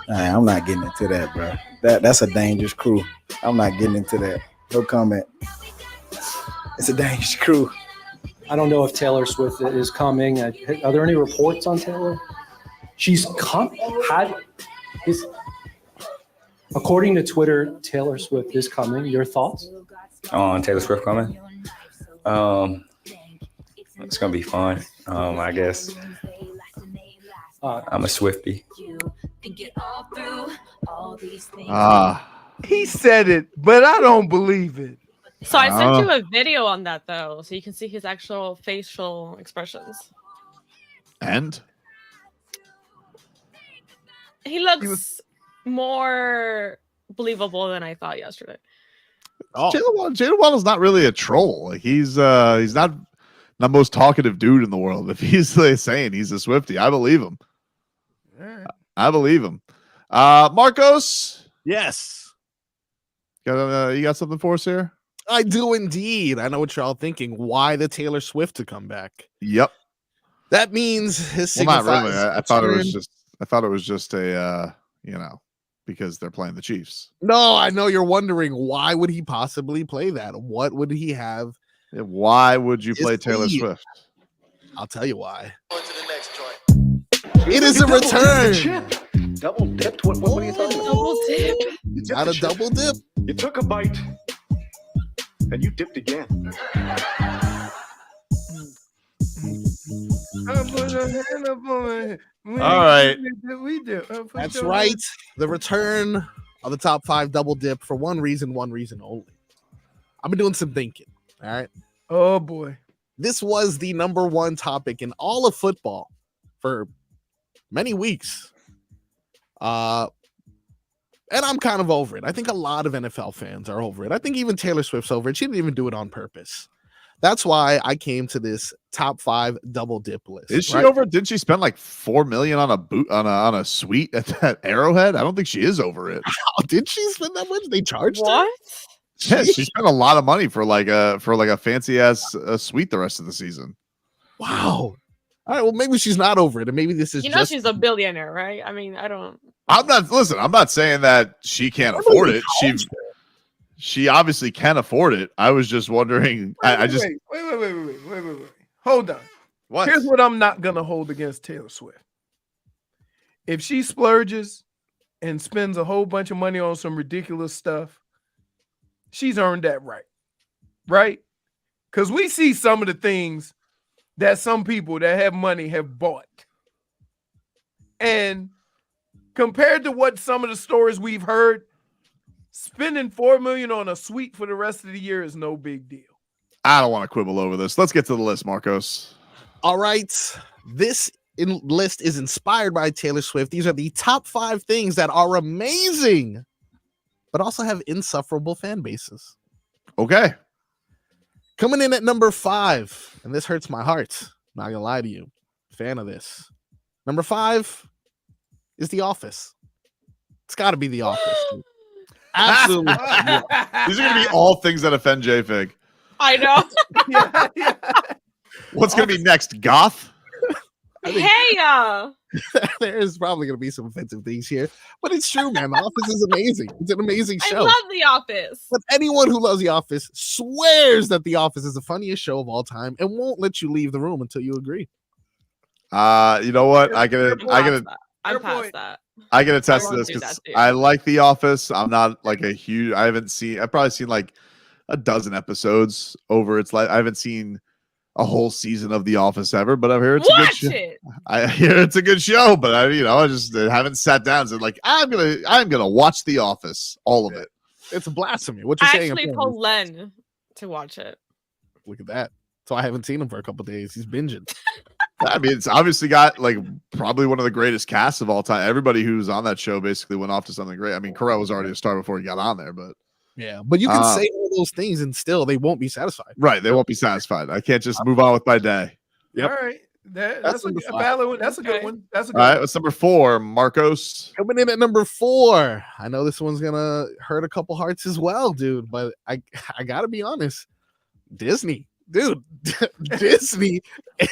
I'm not getting into that, bro. That's a dangerous crew. I'm not getting into that. No comment. It's a dangerous crew. I don't know if Taylor Swift is coming. Are there any reports on Taylor? She's according to Twitter, Taylor Swift is coming. Your thoughts? On Taylor Swift coming? It's gonna be fun. I guess. I'm a Swiftie. He said it, but I don't believe it. So I sent you a video on that though, so you can see his actual facial expressions. And He looks more believable than I thought yesterday. Jalen Waddle's not really a troll. Like he's not the most talkative dude in the world. If he's saying he's a Swiftie, I believe him. Right. I believe him. Marcos, yes. You got something for us here? I do indeed. I know what you're all thinking. Why the Taylor Swift to come back? Yep. That means his not really. I thought it was just a because they're playing the Chiefs. No, I know you're wondering why would he possibly play that? What would he have? Why would you play Taylor Swift? I'll tell you why. It is a return. Double dipped? What are you talking about? Double dip? Not a double dip. You took a bite and you dipped again. All right. We do. That's right. The return of the top 5 double dip for one reason only. I've been doing some thinking. All right. Oh boy. This was the number 1 topic in all of football for many weeks. And I'm kind of over it. I think a lot of NFL fans are over it. I think even Taylor Swift's over it. She didn't even do it on purpose. That's why I came to this top 5 double dip list. Is she over? Didn't she spend like $4 million on a boot on a suite at that Arrowhead? I don't think she is over it. Oh, did she spend that much? They charged what? her? Yeah, she spent a lot of money for like a fancy ass suite the rest of the season. Wow. All right, well, maybe she's not over it, and maybe this is just she's a billionaire, right? I mean, I'm not saying that she can't afford it. She obviously can afford it. I was just wondering. Wait. Hold on. What? Here's what I'm not gonna hold against Taylor Swift. If she splurges and spends a whole bunch of money on some ridiculous stuff, she's earned that right? Because we see some of the things that some people that have money have bought. And compared to what some of the stories we've heard, spending $4 million on a suite for the rest of the year is no big deal. I don't want to quibble over this. Let's get to the list, Marcos. All right. This list is inspired by Taylor Swift. These are the top 5 things that are amazing, but also have insufferable fan bases. Okay. Coming in at number 5, and this hurts my heart. Not gonna lie to you. Fan of this. Number 5 is The Office. It's got to be The Office. Dude. Absolutely. These are gonna be all things that offend J-Fig. I know. yeah. What's gonna be next? Goth? There's probably gonna be some offensive things here, but it's true, man. The Office is amazing. It's an amazing show. I love The Office. But anyone who loves The Office swears that The Office is the funniest show of all time and won't let you leave the room until you agree. You know what? I can past that. I can attest to this because I like The Office. I'm not like a huge. I've probably seen like a dozen episodes over its life. I haven't seen a whole season of The Office ever, but I hear it's a good Watch show. it. I hear it's a good show, but I just haven't sat down and said like I'm gonna watch The Office, all of it. It's a blasphemy. What you're I saying? actually apparently. told Len to watch it. Look at that. So I haven't seen him for a couple days. He's binging. I mean, it's obviously got like probably one of the greatest casts of all time. Everybody who's on that show basically went off to something great. I mean, Carell was already a star before he got on there, but Yeah, but you can say all those things and still they won't be satisfied. right, they won't be satisfied. I can't just move on with my day. Yep. All right. That's a valid one. That's a good one. That's a good All right, one. what's number 4? Marcos. Coming in at number 4. I know this one's gonna hurt a couple hearts as well, dude. But I gotta be honest. Disney, dude. Disney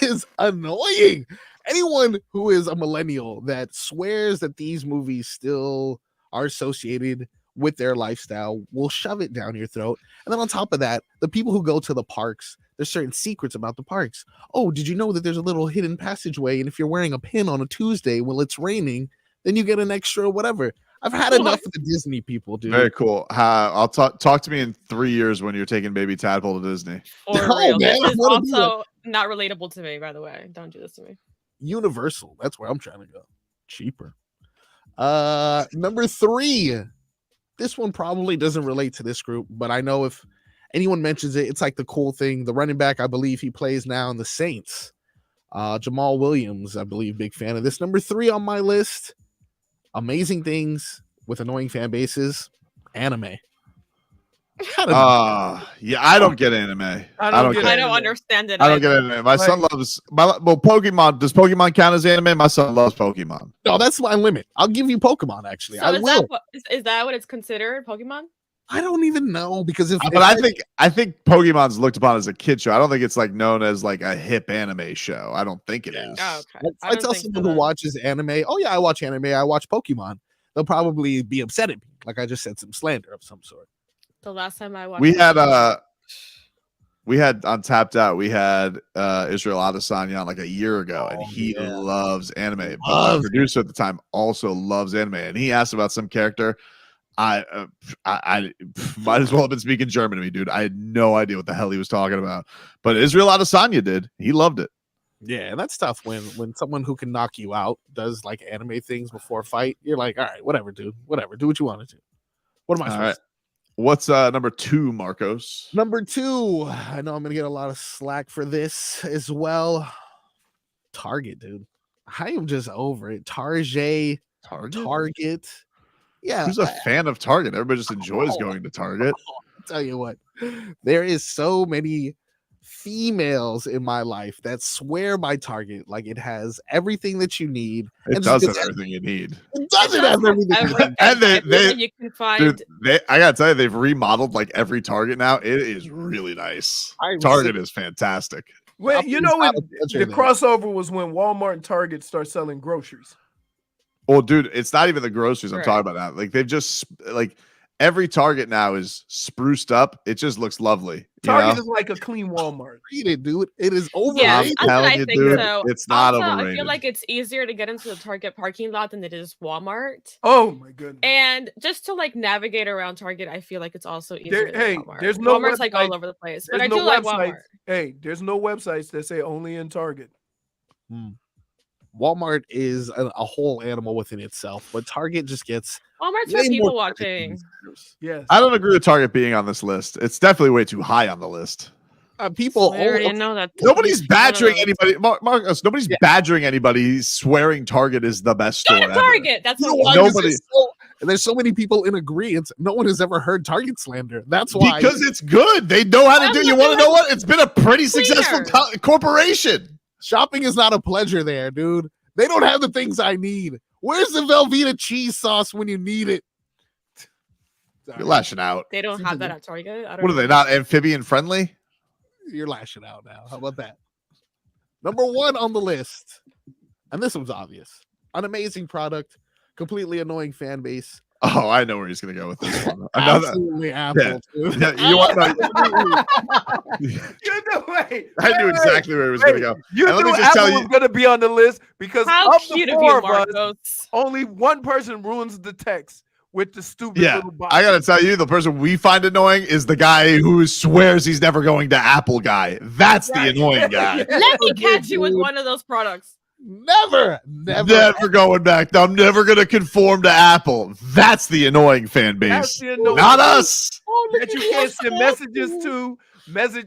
is annoying. Anyone who is a millennial that swears that these movies still are associated with their lifestyle will shove it down your throat. And then on top of that, the people who go to the parks, there's certain secrets about the parks. Oh, did you know that there's a little hidden passageway? And if you're wearing a pin on a Tuesday while it's raining, then you get an extra whatever. I've had enough of the Disney people, dude. Very cool. I'll talk to me in 3 years when you're taking baby Tadpole to Disney. For real. This is also not relatable to me, by the way. Don't do this to me. Universal. That's where I'm trying to go. Cheaper. Number 3. This one probably doesn't relate to this group, but I know if anyone mentions it, it's like the cool thing. The running back, I believe he plays now in the Saints. Jamal Williams, I believe, big fan of this. Number 3 on my list. Amazing things with annoying fan bases. Anime. Yeah, I don't get anime. I don't understand it. I don't get anime. My son loves Pokemon. Does Pokemon count as anime? My son loves Pokemon. No, that's my limit. I'll give you Pokemon, actually. So I will. Is that what it's considered, Pokemon? I don't even know because I think Pokemon's looked upon as a kid show. I don't think it's like known as like a hip anime show. I don't think it is. Oh, okay. I tell someone who watches anime, oh yeah, I watch anime. I watch Pokemon. They'll probably be upset at me, like I just said some slander of some sort. The last time I watched, we had on Tapped Out, we had Israel Adesanya on like a year ago, and he loves anime. But the producer at the time also loves anime, and he asked about some character. I might as well have been speaking German to me, dude. I had no idea what the hell he was talking about, but Israel Adesanya did. He loved it. Yeah, and that's tough when someone who can knock you out does like anime things before a fight. You're like, all right, whatever, dude, whatever. Do what you want to do. What am I supposed to do? What's number 2, Marcos? Number 2, I know I'm gonna get a lot of slack for this as well. Target, dude. I am just over it. Target. Yeah. Who's a fan of Target? Everybody just enjoys going to Target. I'll tell you what, there is so many females in my life that swear by Target like it has everything that you need. It does have everything you need. It doesn't have everything. And they you can find. Dude, I gotta tell you, they've remodeled like every Target now. It is really nice. Target is fantastic. Well, you know when the crossover was when Walmart and Target start selling groceries. Well, dude, it's not even the groceries I'm talking about now. Like they've just like every Target now is spruced up. It just looks lovely. Target is like a clean Walmart. Read it, dude. It is overrated. Yeah, I'm telling you, dude, so. it's not Also, overrated. I feel like it's easier to get into the Target parking lot than it is Walmart. Oh my goodness! And just to like navigate around Target, I feel like it's also easier. Than Walmart. There's no Walmart's like all over the place, but I do like Walmart. Hey, there's no websites that say only in Target. Walmart is a whole animal within itself, but Target just gets Walmart's for people watching. Yes, I don't agree with Target being on this list. It's definitely way too high on the list. People I already know that. Nobody's badgering anybody. Marcos, nobody's badgering anybody swearing Target is the best store. Go to Target. That's what nobody. There's so many people in agreement. No one has ever heard Target slander. That's why. Because it's good. They know how to do it. You want to know what? It's been a pretty successful corporation. Shopping is not a pleasure there, dude. They don't have the things I need. Where's the Velveeta cheese sauce when you need it? You're lashing out. They don't have that at Target. I don't What are they, not amphibian friendly? You're lashing out now. How about that? Number 1 on the list. And this one's obvious. An amazing product, completely annoying fan base. Oh, I know where he's going to go with this one. Absolutely Apple. Yeah, you want I knew exactly where he was going to go. You knew Apple was going to be on the list because How of cute the of you, 4 of us, Marcos. only one person ruins the text. with the stupid Yeah, little box. I gotta tell you, the person we find annoying is the guy who swears he's never going to Apple guy. That's the annoying guy. Let me catch you with one of those products. Never going back. I'm never gonna conform to Apple. That's the annoying fan That's base, the annoying not fan. us. That you can't send messages to.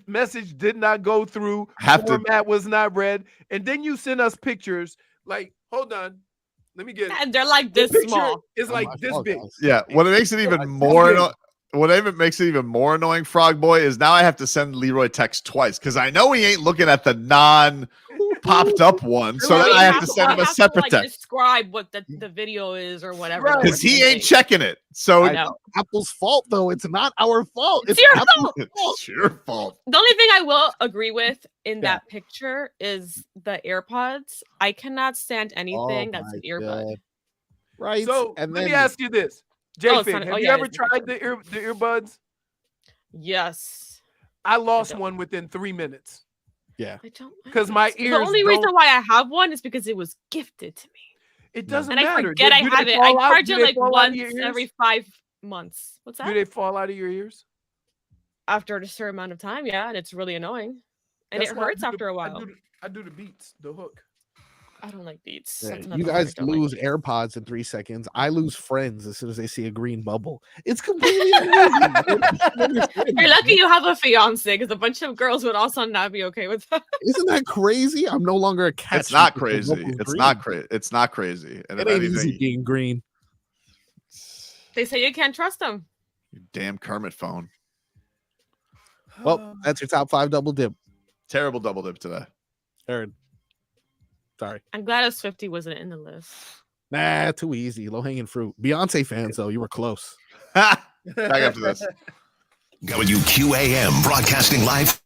Message did not go through. Format was not read. And then you send us pictures. Like, hold on. Let me get it. And they're like this small. It's like this big. Yeah, what it makes it even more makes it even more annoying, Frog Boy, is now I have to send Leroy text twice because I know he ain't looking at the non-popped up one, so then I have to send him a separate text Describe what the video is or whatever. because he ain't checking it. So Apple's fault though. It's not our fault. It's your Apple's fault. It's your fault. The only thing I will agree with in that picture is the AirPods. I cannot stand anything that's an earbud. Right. So and let me then ask you this. J-Fin, have you ever tried the earbuds? Yes. I lost one within 3 minutes. Yeah. I don't because my ears. The only reason why I have one is because it was gifted to me. It doesn't and matter. I forget I have it. I charge it like once every 5 months. What's that? Do they fall out of your ears? After a certain amount of time, yeah, and it's really annoying. And it hurts after a while. I do the beats, the hook. I don't like beats. Yeah, you guys lose AirPods in 3 seconds. I lose friends as soon as they see a green bubble. It's completely You're lucky you have a fiance because a bunch of girls would also not be okay with that. Isn't that crazy? I'm no longer a cat. It's not crazy. It's not crazy. It's not crazy. And it ain't easy being green. They say you can't trust them. You damn Kermit phone. Well, that's your top 5 double dip. Terrible double dip today. Aaron. Sorry. I'm glad a Swiftie wasn't in the list. Nah, too easy. Low hanging fruit. Beyonce fans, though, you were close. Back after this. WQAM broadcasting live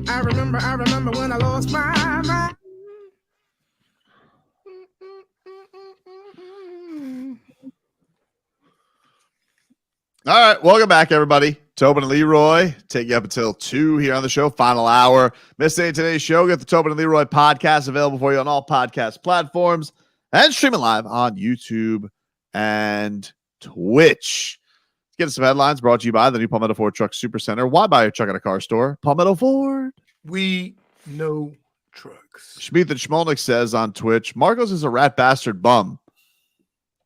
I remember when I lost my mind. All right, welcome back, everybody. Tobin and Leroy take you up until 2 here on the show. Final hour. Missed any of today's show? Get the Tobin and Leroy podcast available for you on all podcast platforms and streaming live on YouTube and Twitch. Let's get to some headlines brought to you by the new Palmetto Ford Truck Super Center. Why buy a truck at a car store? Palmetto Ford. We know trucks. Schmeeth and Schmolnick says on Twitch, Marcos is a rat bastard bum.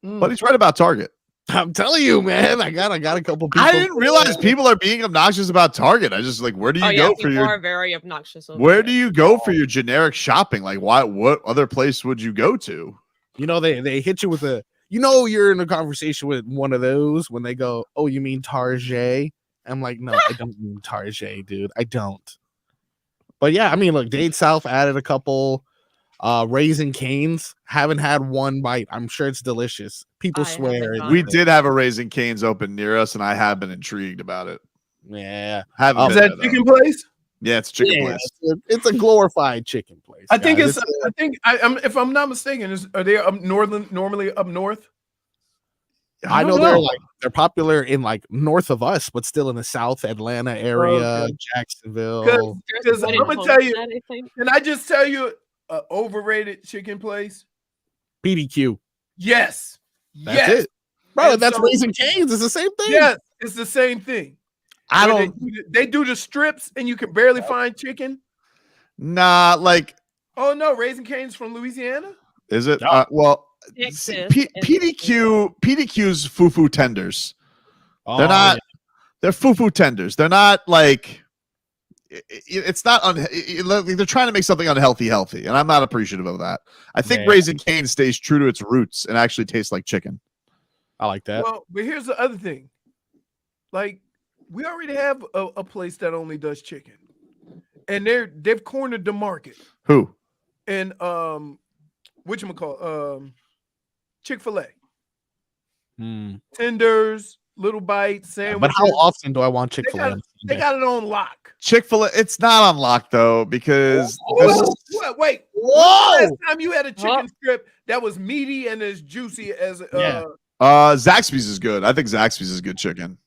But he's right about Target. I'm telling you, man. I got a couple people. I didn't realize people are being obnoxious about Target. I just like, where do you go for people your? are very obnoxious. Where do you go for your generic shopping? Like, why? What other place would you go to? You know, they hit you with a. You know, you're in a conversation with one of those when they go, "Oh, you mean Target?" I'm like, no, I don't mean Target, dude. I don't. But yeah, I mean, look, Dade South added a couple. Raisin Canes, haven't had one bite. I'm sure it's delicious. People swear We did have a Raisin Canes open near us, and I have been intrigued about it. Yeah, Haven't Is been that there, chicken though. place? Yeah, it's a chicken place. It's a glorified chicken place. I think guys. I'm if I'm not mistaken, are they up normally up north? I know they're popular in like north of us, but still in the South Atlanta area, Jacksonville. Because I'm gonna tell you, can I just tell you an overrated chicken place? PDQ. Yes. That's yes. it. Bro, And that's so- Raising Cane's. It's the same thing. Yes, it's the same thing. I Where don't. They do the strips, and you can barely find chicken. Nah, like, Oh no, Raising Cane's from Louisiana. is it? No. Well, Texas PDQ's fufu tenders. Oh, They're not. yeah. They're fufu tenders. They're not like. It's not. They're trying to make something unhealthy healthy, and I'm not appreciative of that. I think Yeah. Raising Cane stays true to its roots and actually tastes like chicken. I like that. Well, but here's the other thing. Like, we already have a place that only does chicken, and they've cornered the market. Who? And whatchamacallit, Chick-fil-A. Tenders, little bites, sandwiches. But how often do I want Chick-fil-A? They got it on lock. Chick-fil-A. It's not on lock though because Wait. Whoa! Last time you had a chicken strip that was meaty and as juicy as Zaxby's is good. I think Zaxby's is good chicken.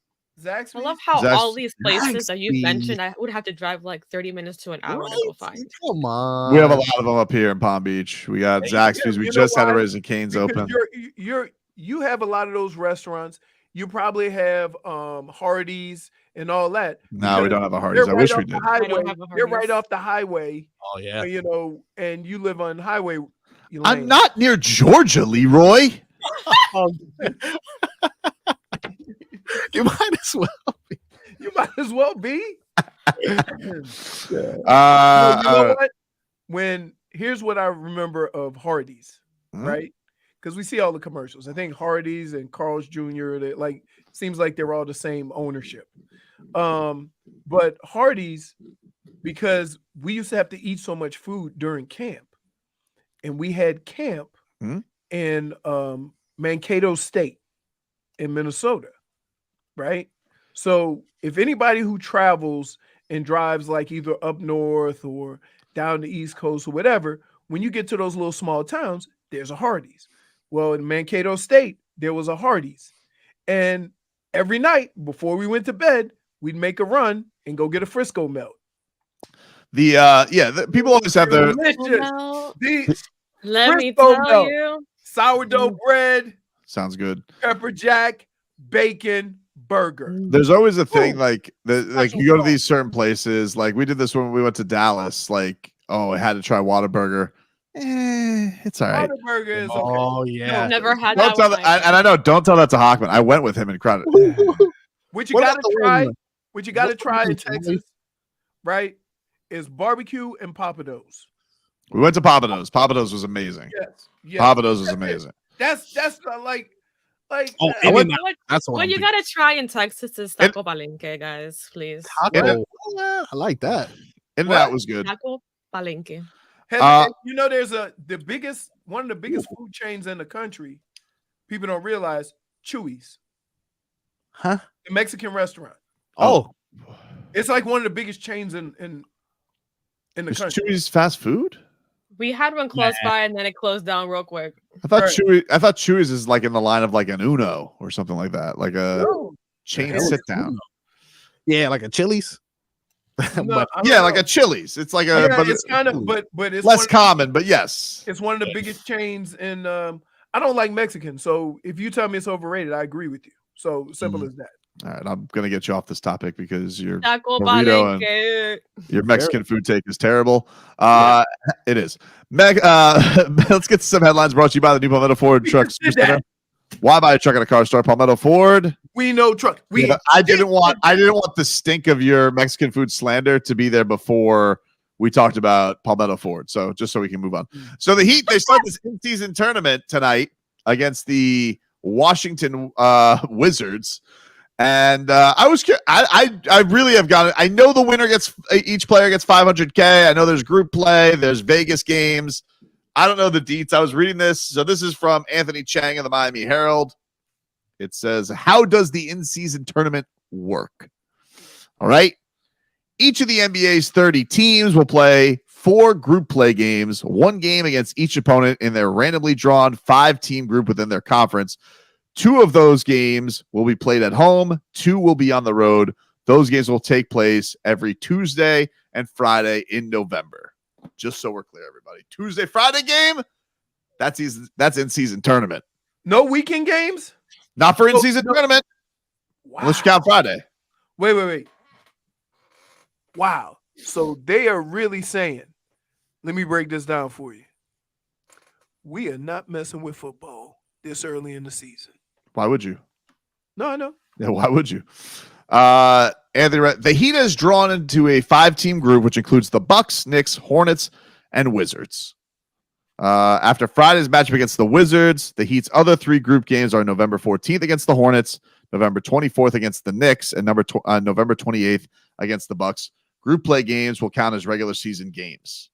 Zaxby's? I love how Zax- all these places that you Zaxby's. mentioned, I would have to drive like 30 minutes to an hour to go find. Come on. We have a lot of them up here in Palm Beach. We got Zaxby's. We You know just had a why? Raising Cane's Because open. you have a lot of those restaurants. You probably have Hardee's and all that. No, we because don't have a Hardee's. they're I wish right we off the did. highway. I don't have a You're right Hardee's. off the highway. Oh yeah. You know, and you live on highway. I'm not near Georgia, Leroy. You might as well. You might as well be. You know what? Here's what I remember of Hardee's, right? Because we see all the commercials. I think Hardee's and Carl's Jr. They seems like they're all the same ownership. But Hardee's, because we used to have to eat so much food during camp, and we had camp in Mankato State in Minnesota, right? So if anybody who travels and drives like either up north or down the East Coast or whatever, when you get to those little small towns, there's a Hardee's. Well, in Mankato State, there was a Hardee's. And every night before we went to bed, we'd make a run and go get a Frisco melt. The people always have their Delicious. Let me Frisco tell melt, you. sourdough bread, sounds good. pepper jack, bacon, burger. There's always a thing like you go to these certain places. Like we did this when we went to Dallas. Like, oh, I had to try Whataburger. It's all right. Whataburger is okay. Oh yeah. I've never had Don't that tell one. that, and I know. Don't tell that to Hockman. I went with him and crowded. What you What gotta about the try, one- what you gotta what's the try in one- Texas, right, is barbecue and Papados. We went to Papados. Papados was amazing. Yes. Papados was That's it. amazing. That's like Oh, I went- that's the one. What I'm you thinking. gotta try in Texas is Taco Palenque, guys, please. Taco. I like that. And that was good. Taco Palenque. You know, there's one of the biggest food chains in the country. People don't realize Chewy's, Huh? the Mexican restaurant. Oh, It's like one of the biggest chains in in the Is country. Chewy's fast food? We had one close by and then it closed down real quick. I thought Chewy's is like in the line of like an Uno or something like that, like a chain sit down. Yeah, like a Chili's. No, like a Chili's. It's like a, but it's kind of, but it's less common. But yes, it's one of the biggest chains. And I don't like Mexican, so if you tell me it's overrated, I agree with you. So simple as that. All right, I'm gonna get you off this topic because your Taco burrito and Palenque. your Mexican food take is terrible. It is. Let's get to some headlines brought to you by the new Palmetto Ford Truck Center. Why buy a truck at a car store? Palmetto Ford. We know truck. I didn't want the stink of your Mexican food slander to be there before we talked about Palmetto Ford. So just so we can move on. So the Heat, they start this in-season tournament tonight against the Washington Wizards. And I was curious. I really have got it. I know the winner each player gets $500K. I know there's group play, there's Vegas games. I don't know the deets. I was reading this. So this is from Anthony Chang of the Miami Herald. It says, how does the in-season tournament work? All right. Each of the NBA's 30 teams will play 4 group play games, 1 game against each opponent in their randomly drawn 5-team group within their conference. 2 of those games will be played at home. 2 will be on the road. Those games will take place every Tuesday and Friday in November. Just so we're clear, everybody. Tuesday, Friday game, that's in-season tournament. No weekend games? Not for in-season tournament. Wow. Unless you count Friday. Wait. Wow. So they are really saying, let me break this down for you. We are not messing with football this early in the season. Why would you? No, I know. Yeah, why would you? Anthony, the Heat is drawn into a 5-team group, which includes the Bucks, Knicks, Hornets, and Wizards. After Friday's matchup against the Wizards, the Heat's other 3 group games are November 14th against the Hornets, November 24th against the Knicks, and November 28th against the Bucks. Group play games will count as regular season games.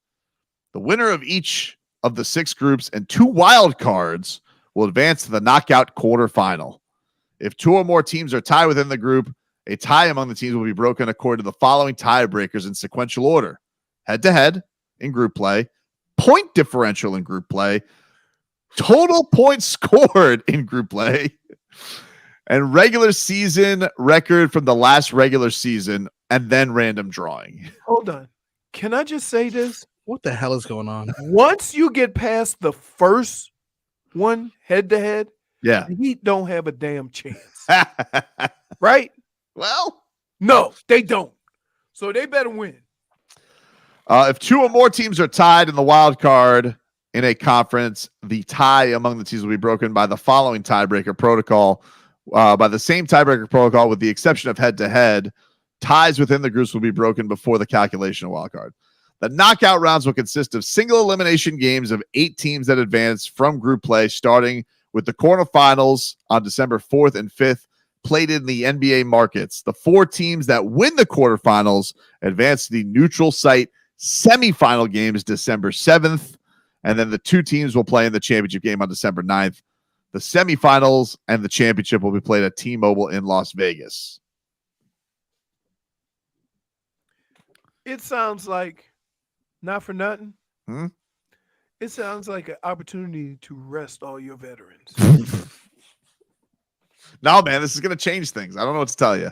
The winner of each of the 6 groups and 2 wild cards will advance to the knockout quarterfinal. If 2 or more teams are tied within the group, a tie among the teams will be broken according to the following tiebreakers in sequential order: head-to-head in group play, point differential in group play, total points scored in group play, and regular season record from the last regular season, and then random drawing. Hold on. Can I just say this? What the hell is going on? Once you get past the first one head-to-head, yeah, the Heat don't have a damn chance. Right? Well, no, they don't. So they better win. If 2 or more teams are tied in the wild card in a conference, the tie among the teams will be broken by the following tiebreaker protocol. By the same tiebreaker protocol, with the exception of head-to-head, ties within the groups will be broken before the calculation of wild card. The knockout rounds will consist of single elimination games of 8 teams that advance from group play, starting with the quarterfinals on December 4th and 5th, played in the NBA markets. The 4 teams that win the quarterfinals advance to the neutral site semifinal games December 7th, and then the 2 teams will play in the championship game on December 9th. The semifinals and the championship will be played at T-Mobile in Las Vegas. It sounds like, not for nothing, it sounds like an opportunity to rest all your veterans. No, man, this is going to change things. I don't know what to tell you.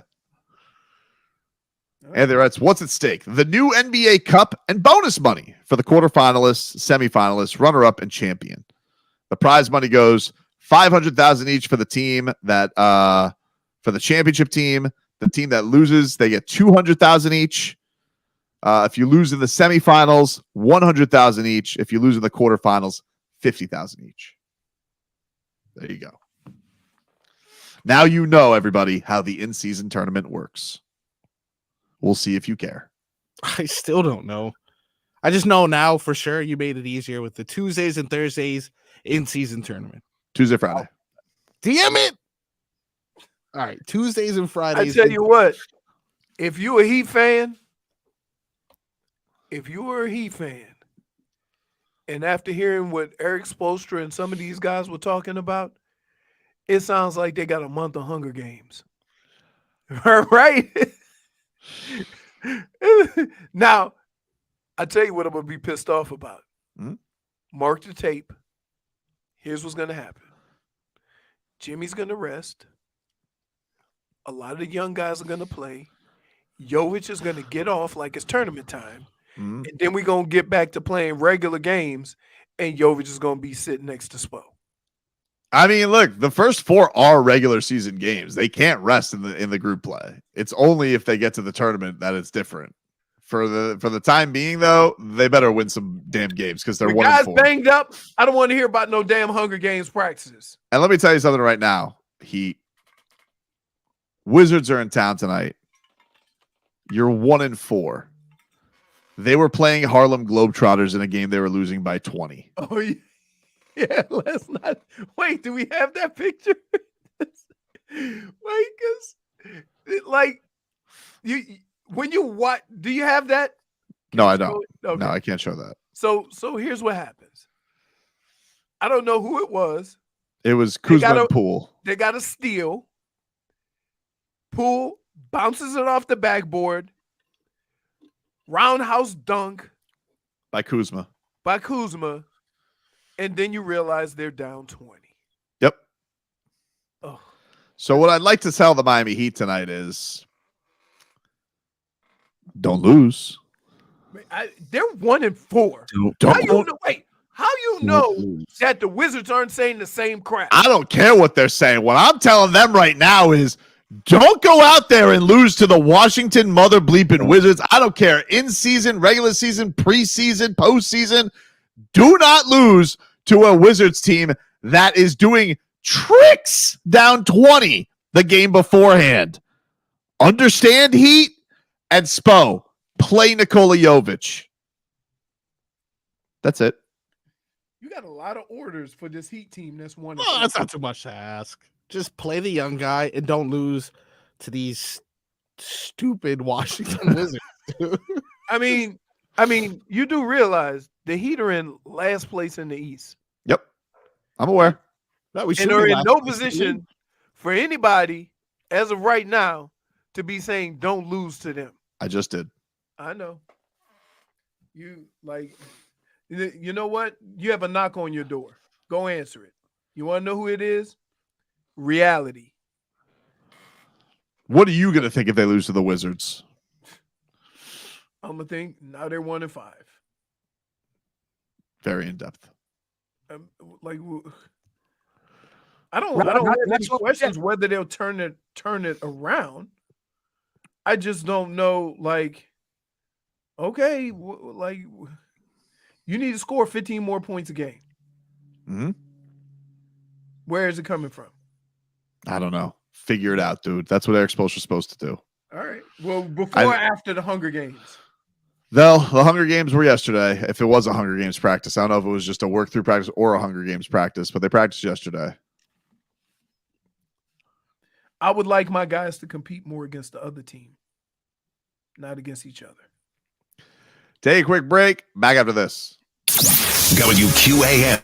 And there, what's at stake? The new NBA Cup and bonus money for the quarterfinalists, semifinalists, runner-up, and champion. The prize money goes $500,000 each for the team that for the championship team. The team that loses, they get $200,000 each. If you lose in the semifinals, $100,000 each. If you lose in the quarterfinals, $50,000 each. There you go. Now you know, everybody, how the in-season tournament works. We'll see if you care. I still don't know. I just know now for sure you made it easier with the Tuesdays and Thursdays in-season tournament. Tuesday, Friday. Damn it! All right, Tuesdays and Fridays. I tell you what, if you're a Heat fan, and after hearing what Erik Spoelstra and some of these guys were talking about, it sounds like they got a month of Hunger Games. Right? Now, I tell you what I'm gonna be pissed off about. Hmm? Mark the tape. Here's what's gonna happen. Jimmy's gonna rest. A lot of the young guys are gonna play. Jovic is gonna get off like it's tournament time. Mhm. And then we're gonna get back to playing regular games, and Jovic is gonna be sitting next to Spo. I mean, look, the first 4 are regular season games. They can't rest in the group play. It's only if they get to the tournament that it's different. For the time being, though, they better win some damn games because they're The 1 guys and 4. banged up. I don't want to hear about no damn Hunger Games practices. And let me tell you something right now. Wizards are in town tonight. You're 1 and 4. They were playing Harlem Globetrotters in a game they were losing by 20. Oh yeah, yeah. Let's not wait. Do we have that picture? Wait, because like you when you watch, do you have that? No, I don't. Okay. No, I can't show that. So here's what happens. I don't know who it was. It was Kuzma and Poole. They got a steal. Poole bounces it off the backboard. Roundhouse dunk By Kuzma. And then you realize they're down 20. Yep. Oh. So what I'd like to tell the Miami Heat tonight is don't lose. They're 1 and 4. How you know? Wait, how you know that the Wizards aren't saying the same crap? I don't care what they're saying. What I'm telling them right now is don't go out there and lose to the Washington mother bleeping Wizards. I don't care. In season, regular season, preseason, postseason. Do not lose to a Wizards team that is doing tricks down 20 the game beforehand. Understand, Heat and Spo. Play Nikola Jovic. That's it. You got a lot of orders for this Heat team that's 1 and Oh, 4. that's not too much to ask. Just play the young guy and don't lose to these stupid Washington Wizards. I mean, you do realize the Heat are in last place in the East. Yep. I'm aware. No, we And are in no position for anybody as of right now to be saying don't lose to them. I just did. I know. You know what? You have a knock on your door. Go answer it. You want to know who it is? Reality. What are you going to think if they lose to the Wizards? I'm gonna think now they're 1 and 5. Very in depth. Like I don't have any questions whether they'll turn it around. I just don't know. Like, okay, like you need to score 15 more points a game. Mm-hmm. Where is it coming from? I don't know. Figure it out, dude. That's what Erik Spoelstra is supposed to do. All right. Well, before or after the Hunger Games? The Hunger Games were yesterday. If it was a Hunger Games practice, I don't know if it was just a work through practice or a Hunger Games practice, but they practiced yesterday. I would like my guys to compete more against the other team, not against each other. Take a quick break. Back after this. WQAM.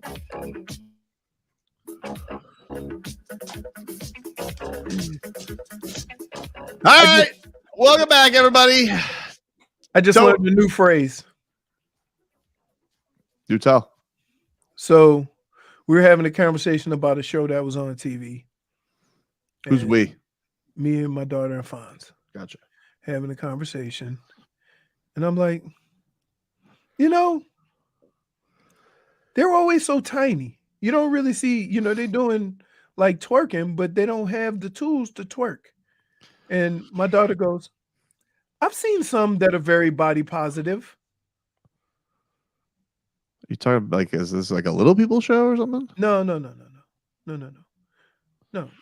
All right. Welcome back, everybody. I just learned a new phrase. Do tell. So we were having a conversation about a show that was on TV. Who's And we? Me and my daughter and Fonz. Gotcha. Having a conversation. And I'm like, you know, they're always so tiny. You don't really see, you know, they're doing like twerking, but they don't have the tools to twerk. And my daughter goes, I've seen some that are very body positive. You talking like, is this like a little people show or something? No.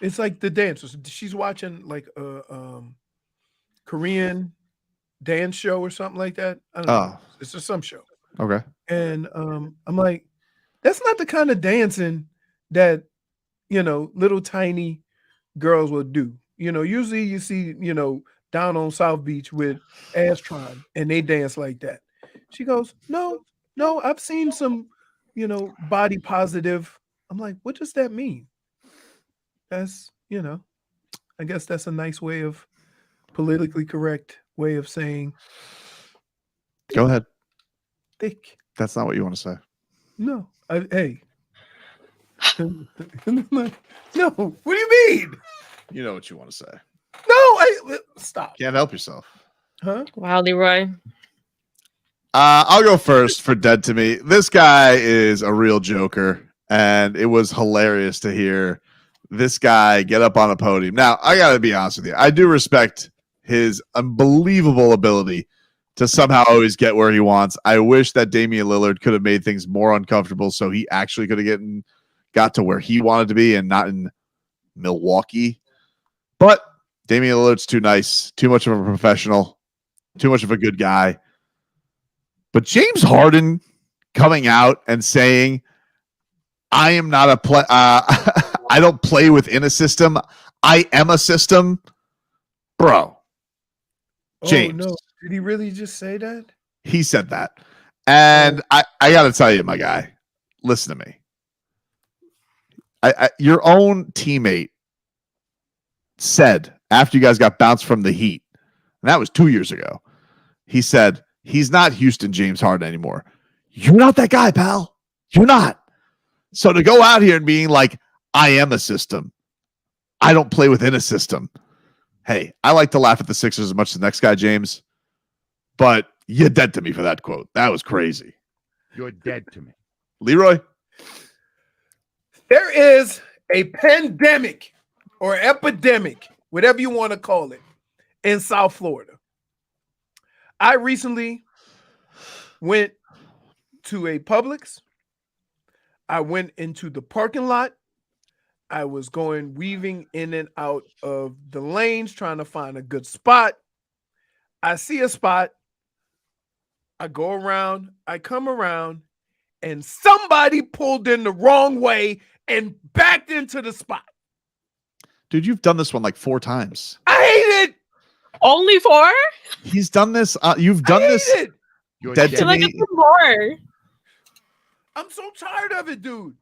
It's like the dancers. She's watching like a Korean dance show or something like that. I don't know. It's just some show. Okay. And I'm like, that's not the kind of dancing that, you know, little tiny girls will do. You know, usually you see, you know, down on South Beach with Astron and they dance like that. She goes, no, I've seen some, you know, body positive. I'm like, what does that mean? That's, you know, I guess that's a nice way of politically correct way of saying. Go ahead. Thick. That's not what you want to say. No, hey. No, what do you mean? You know what you want to say. No, stop. Can't help yourself. Huh? Wow, Leroy. I'll go first for Dead to Me. This guy is a real joker, and it was hilarious to hear this guy get up on a podium. Now, I got to be honest with you. I do respect his unbelievable ability to somehow always get where he wants. I wish that Damian Lillard could have made things more uncomfortable so he actually could have got to where he wanted to be and not in Milwaukee. But Damian Lillard's too nice, too much of a professional, too much of a good guy. But James Harden coming out and saying, I am not a play. I don't play within a system. I am a system. Bro. James. Oh, no. Did he really just say that? He said that. And I got to tell you, my guy, listen to me. Your own teammate said after you guys got bounced from the Heat, and that was 2 years ago, he said, he's not Houston James Harden anymore. You're not that guy, pal. You're not. So to go out here and being like, I am a system. I don't play within a system. Hey, I like to laugh at the Sixers as much as the next guy, James. But you're dead to me for that quote. That was crazy. You're dead to me. Leroy? There is a pandemic or epidemic, whatever you want to call it, in South Florida. I recently went to a Publix. I went into the parking lot. I was weaving in and out of the lanes, trying to find a good spot. I see a spot. I go around. I come around, and somebody pulled in the wrong way and backed into the spot. Dude, you've done this one like 4 times. I hate it. Only 4? He's done this. You've done this. It. Dead to Like me. it's more. I'm so tired of it, dude.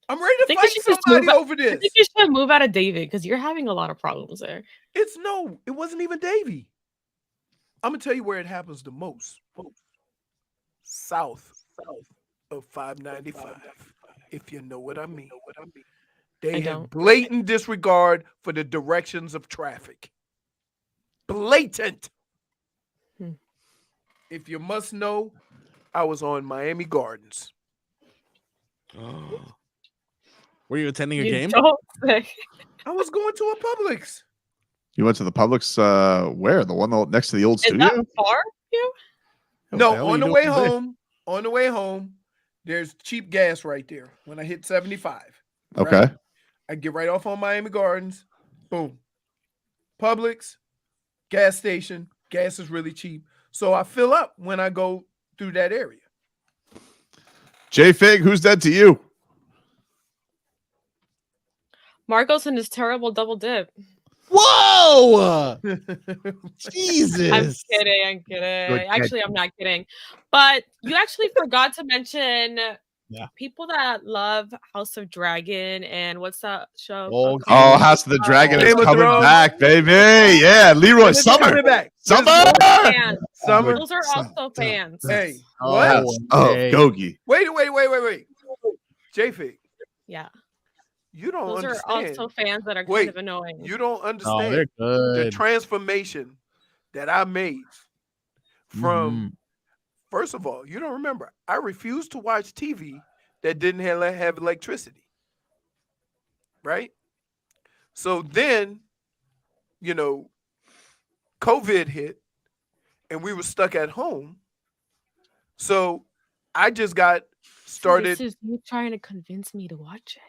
I'm ready to think fight you should just somebody move out- over this. I think you should move out of David because you're having a lot of problems there. It wasn't even Davy. I'm gonna tell you where it happens the most. South of 595, if you know what I mean. They have blatant disregard for the directions of traffic. Blatant. If you must know, I was on Miami Gardens. Were you attending a You game? don't say. I was going to a Publix. You went to the Publix, where? The one next to the old Is studio? that far? You? What the hell No, are on you the way doing today? home, there's cheap gas right there when I hit 75. right? Okay. I get right off on Miami Gardens. Boom. Publix, gas station. Gas is really cheap. So I fill up when I go through that area. J Fig, who's dead to you? Marcos and his terrible double dip. Whoa! Jesus. I'm kidding. Good Actually, I'm not kidding. But you actually forgot to mention people that love House of Dragon and what's that show? Oh, House of the Dragon is Game of coming Thrones. back, baby. Yeah, Leroy, When is it summer. coming back? Summer. Fans. Summer. Those are also fans. Hey, Oh, what? Gogi. Wait. J-Fig, Yeah. you don't Those understand. are also fans that are kind Wait, of annoying. you don't Oh, understand they're the good. transformation that I made from. First of all, you don't remember. I refused to watch TV that didn't have electricity. Right? So then, COVID hit and we were stuck at home. So I just got started. This is you trying to convince me to watch it.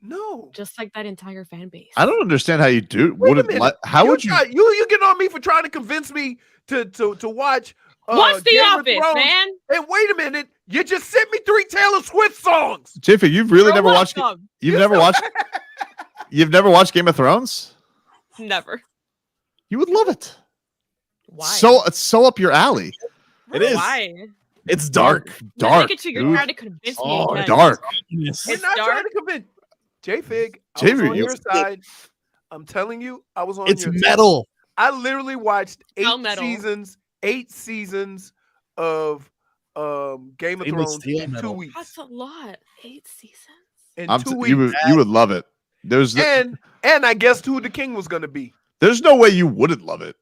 No. Just like that entire fan base. I don't understand how you do. Wait a minute. How would you? You get on me for trying to convince me to watch Watch The Game of Office, Thrones. man. And wait a minute, you just sent me 3 Taylor Swift songs. Jiffy, you've really You're never watched. welcome. You've never watched. You've never watched Game of Thrones? Never. You would love it. Why? So it's so up your alley. It is. Why? It's dark. Look at you. You're dude. trying to convince me. Oh, again. dark. We're It's not trying dark. to convince. J-Fig, I J-Fig, was on you- your side. I'm telling you, I was on It's your side. metal. I literally watched How metal? 8 seasons of Game of Stainless Thrones steel in 2 metal. weeks. That's a lot. 8 seasons. In I'm 2 t- weeks. you would love it. There's and I guessed who the king was going to be. there's no way you wouldn't love it.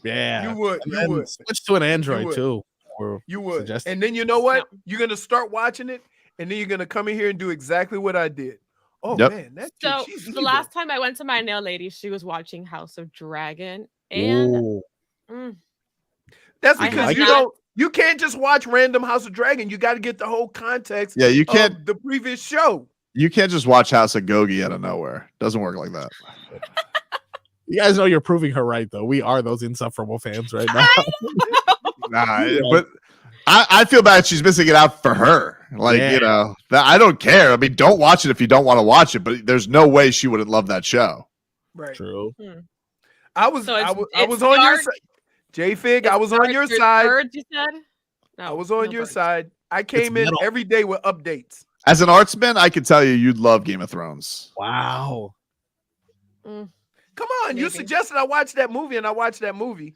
Yeah. You would. And You then would. switch to an Android would. too. Or You would. suggest- And then you know what? You're going to start watching it, and then you're going to come in here and do exactly what I did. Oh, Yep. man. That So she's the evil. last time I went to my nail lady, she was watching House of Dragon, and Ooh. That's I because have you not- you can't just watch random House of Dragon. You got to get the whole context. Yeah, you of can't- the previous show. You can't just watch House of Gogi out of nowhere. Doesn't work like that. You guys know you're proving her right, though. We are those insufferable fans right now. Nah, but I feel bad she's missing it out for her. Like, Yeah. I don't care. I mean, don't watch it if you don't want to watch it, but there's no way she wouldn't love that show. Right. True. I was So I it's- was, I it's was on your dark. side. J-Fig, I was on Dark your through side. thirds, you said? No, I was on no your birds. side. I came in metal. every day with updates. As an artsman, I can tell you you'd love Game of Thrones. Wow. Mm. Come on, you Maybe. suggested I watch that movie, and I watched that movie.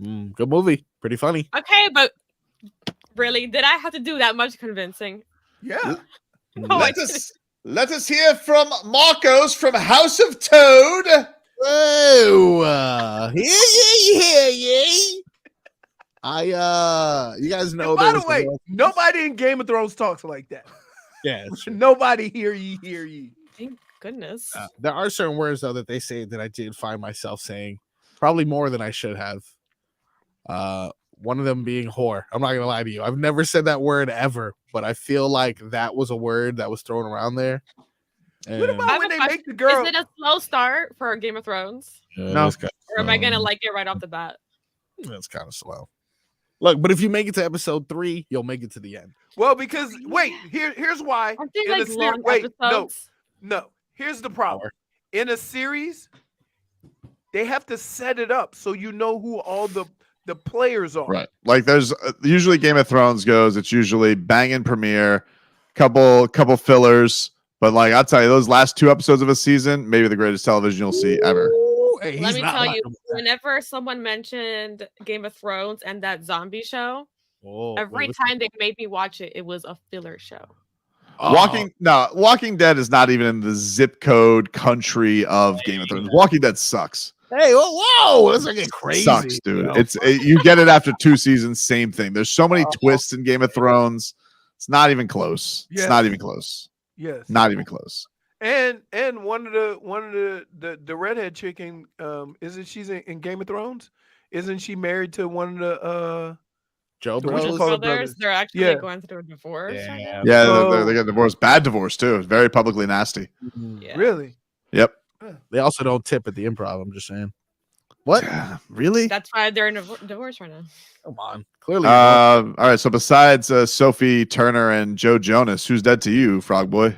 Good movie. Pretty funny. Okay, but really, did I have to do that much convincing? Yeah. No, I didn't. Let us hear from Marcos from House of Toad. Oh, yeah. You guys know. And by there the was way, a- nobody in Game of Thrones talks like that. yeah, it's true. Nobody hear ye. Thank goodness. There are certain words though that they say that I did find myself saying, probably more than I should have. One of them being whore. I'm not gonna lie to you. I've never said that word ever, but I feel like that was a word that was thrown around there. What And- about when they make the girl? Is it a slow start for Game of Thrones? Yeah, No. that's Or am I gonna like it right off the bat? That's kind of slow. Look, but if you make it to episode 3, you'll make it to the end. Well, because wait, here's why. Aren't they In a like ser- long wait, episodes? no. Here's the problem. In a series, they have to set it up so you know who all the players are. Right. Like there's usually Game of Thrones goes, it's usually banging premiere, couple fillers. But like I'll tell you, those last 2 episodes of a season, maybe the greatest television you'll see ever. Hey, Let he's me not tell lying you, about that. whenever someone mentioned Game of Thrones and that zombie show, Oh, every wait, time they made me watch it, it was a filler show. Walking Dead is not even in the zip code country of Game of Thrones. Walking Dead sucks. Hey, whoa, this is getting crazy. Sucks, dude. You know? You get it after 2 seasons, same thing. There's so many twists in Game of Thrones. It's not even close. It's Yes. not even close. Yes. Not even close. And one of the redhead chicken, isn't she's in Game of Thrones? Isn't she married to one of the Joe the- what you Bros. call it, Brothers, they're actually Yeah. going through a divorce. right now? Yeah, So- they got divorced. Bad divorce too. It's very publicly nasty. Yeah. Really? Yep. They also don't tip at the improv. I'm just saying. What? Really? That's why they're in a divorce right now. Come on. Clearly. All right. So besides Sophie Turner and Joe Jonas, who's dead to you, Frog Boy?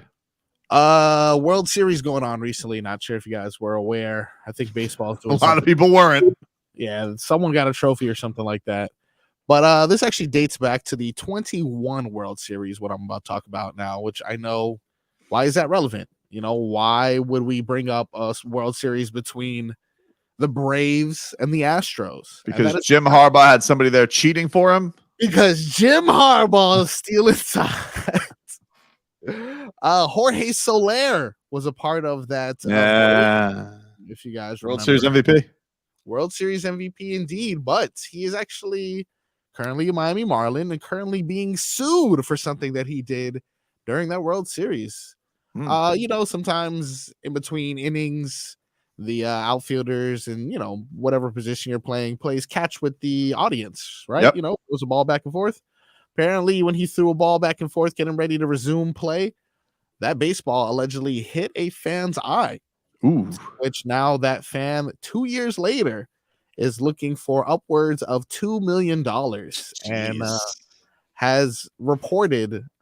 World Series going on recently. Not sure if you guys were aware. I think baseball is A doing lot of something. people weren't. Yeah, someone got a trophy or something like that. But this actually dates back to the 21 World Series, what I'm about to talk about now, which I know, why is that relevant? Why would we bring up a World Series between the Braves and the Astros? Because Jim Harbaugh had somebody there cheating for him? Because Jim Harbaugh is stealing signs. Jorge Soler was a part of that. If you guys remember. World Series MVP? World Series MVP indeed, but he is actually currently a Miami Marlin and currently being sued for something that he did during that World Series. Sometimes in between innings, the outfielders and whatever position you're playing plays catch with the audience, right? Yep. Throws a ball back and forth. Apparently, when he threw a ball back and forth, getting ready to resume play, that baseball allegedly hit a fan's eye. Ooh. Which now that fan 2 years later is looking for upwards of $2 million and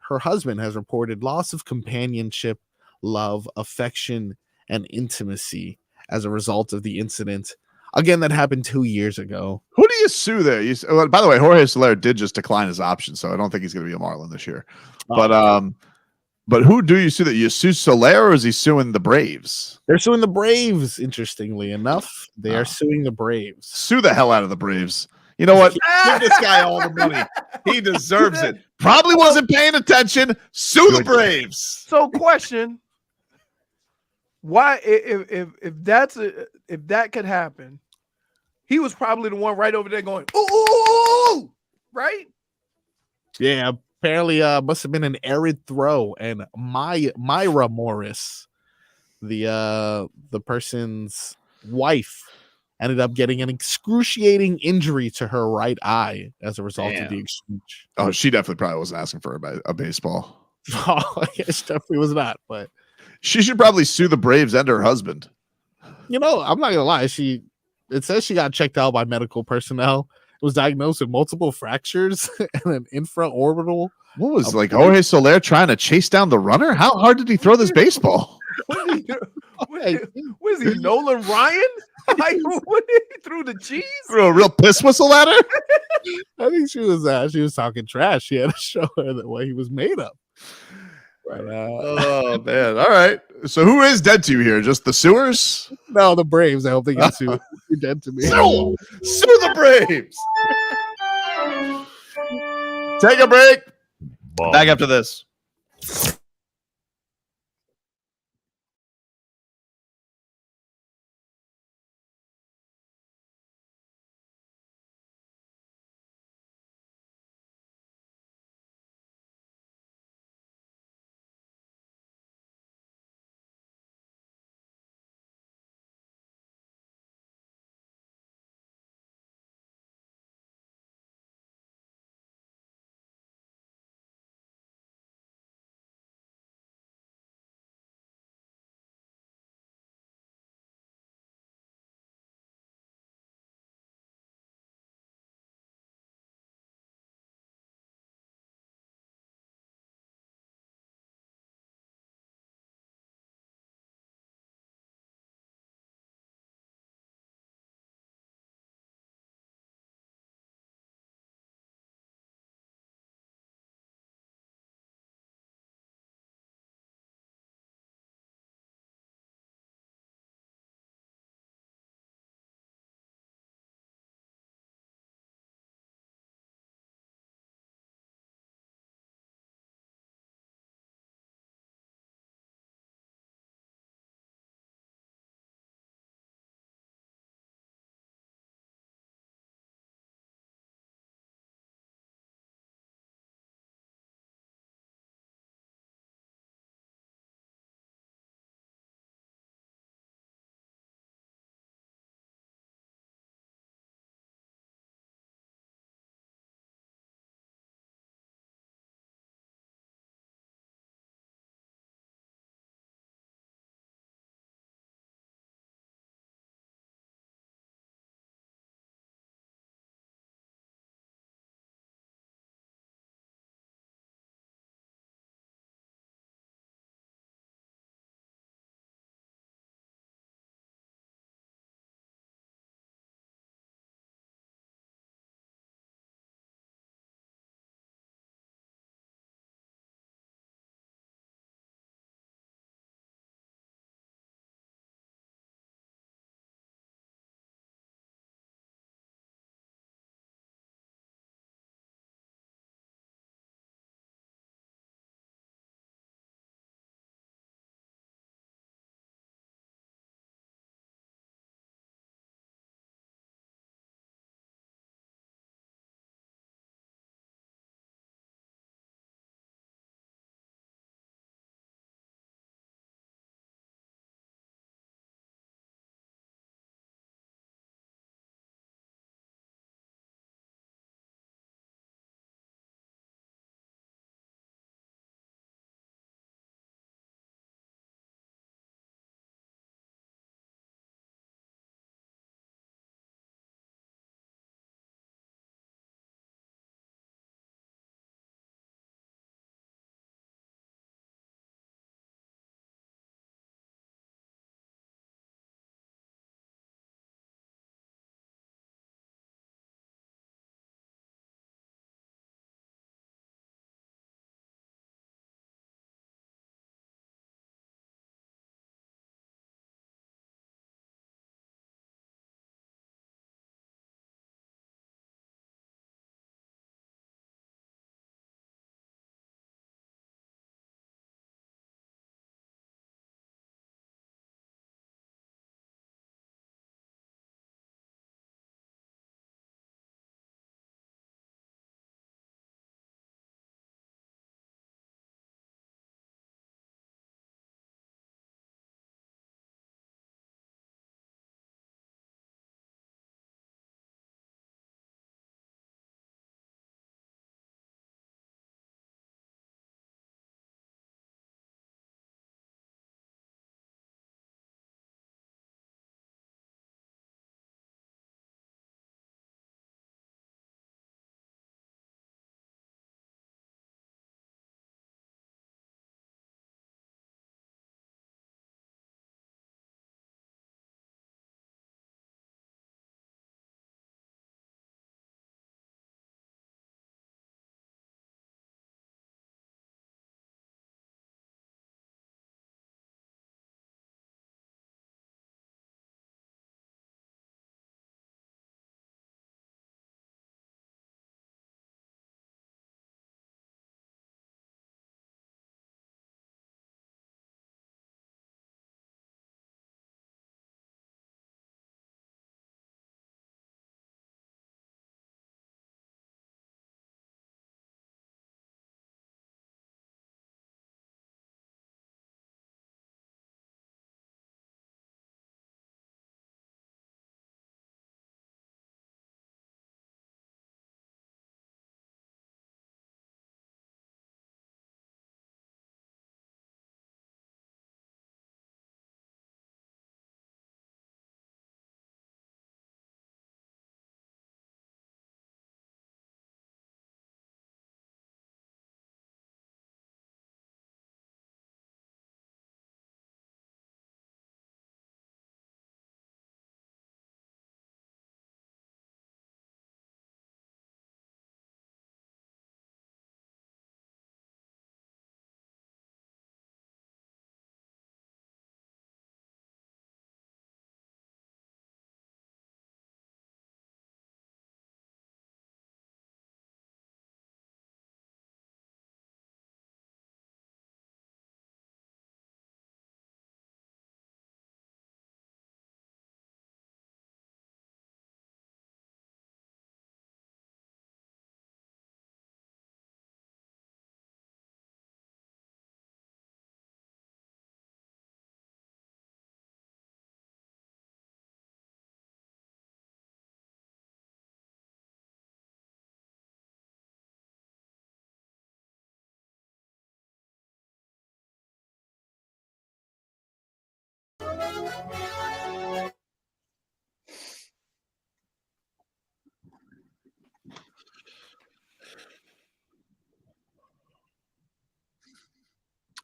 her husband has reported loss of companionship, love, affection, and intimacy as a result of the incident. Again, that happened 2 years ago. Who do you sue there? By the way, Jorge Soler did just decline his option, so I don't think he's going to be a Marlin this year. But who do you sue that? You sue Soler, or is he suing the Braves? They're suing the Braves, interestingly enough. They are suing the Braves. Sue the hell out of the Braves. You know what? Give this guy all the money. He deserves it. Probably wasn't paying attention. Sue the Braves. So question. Why if that could happen, he was probably the one right over there going, ooh, right? Yeah, apparently must have been an arid throw, and Myra Morris, the person's wife, ended up getting an excruciating injury to her right eye as a result of the exchange. Oh, she definitely probably wasn't asking for a baseball. Oh, yes, definitely was not. But she should probably sue the Braves and her husband. I'm not gonna lie. It says she got checked out by medical personnel. It was diagnosed with multiple fractures and an infraorbital. What was Jorge Soler trying to chase down the runner? How hard did he throw this baseball? Was he Nolan Ryan? Like, what did he threw the cheese? Threw a real piss whistle at her? I think she was talking trash. She had to show her what he was made of. Right. Oh man! All right. So who is dead to you here? Just the sewers? No, the Braves. I hope they get sued. You're dead to me. Sue the Braves. Take a break. Back after this.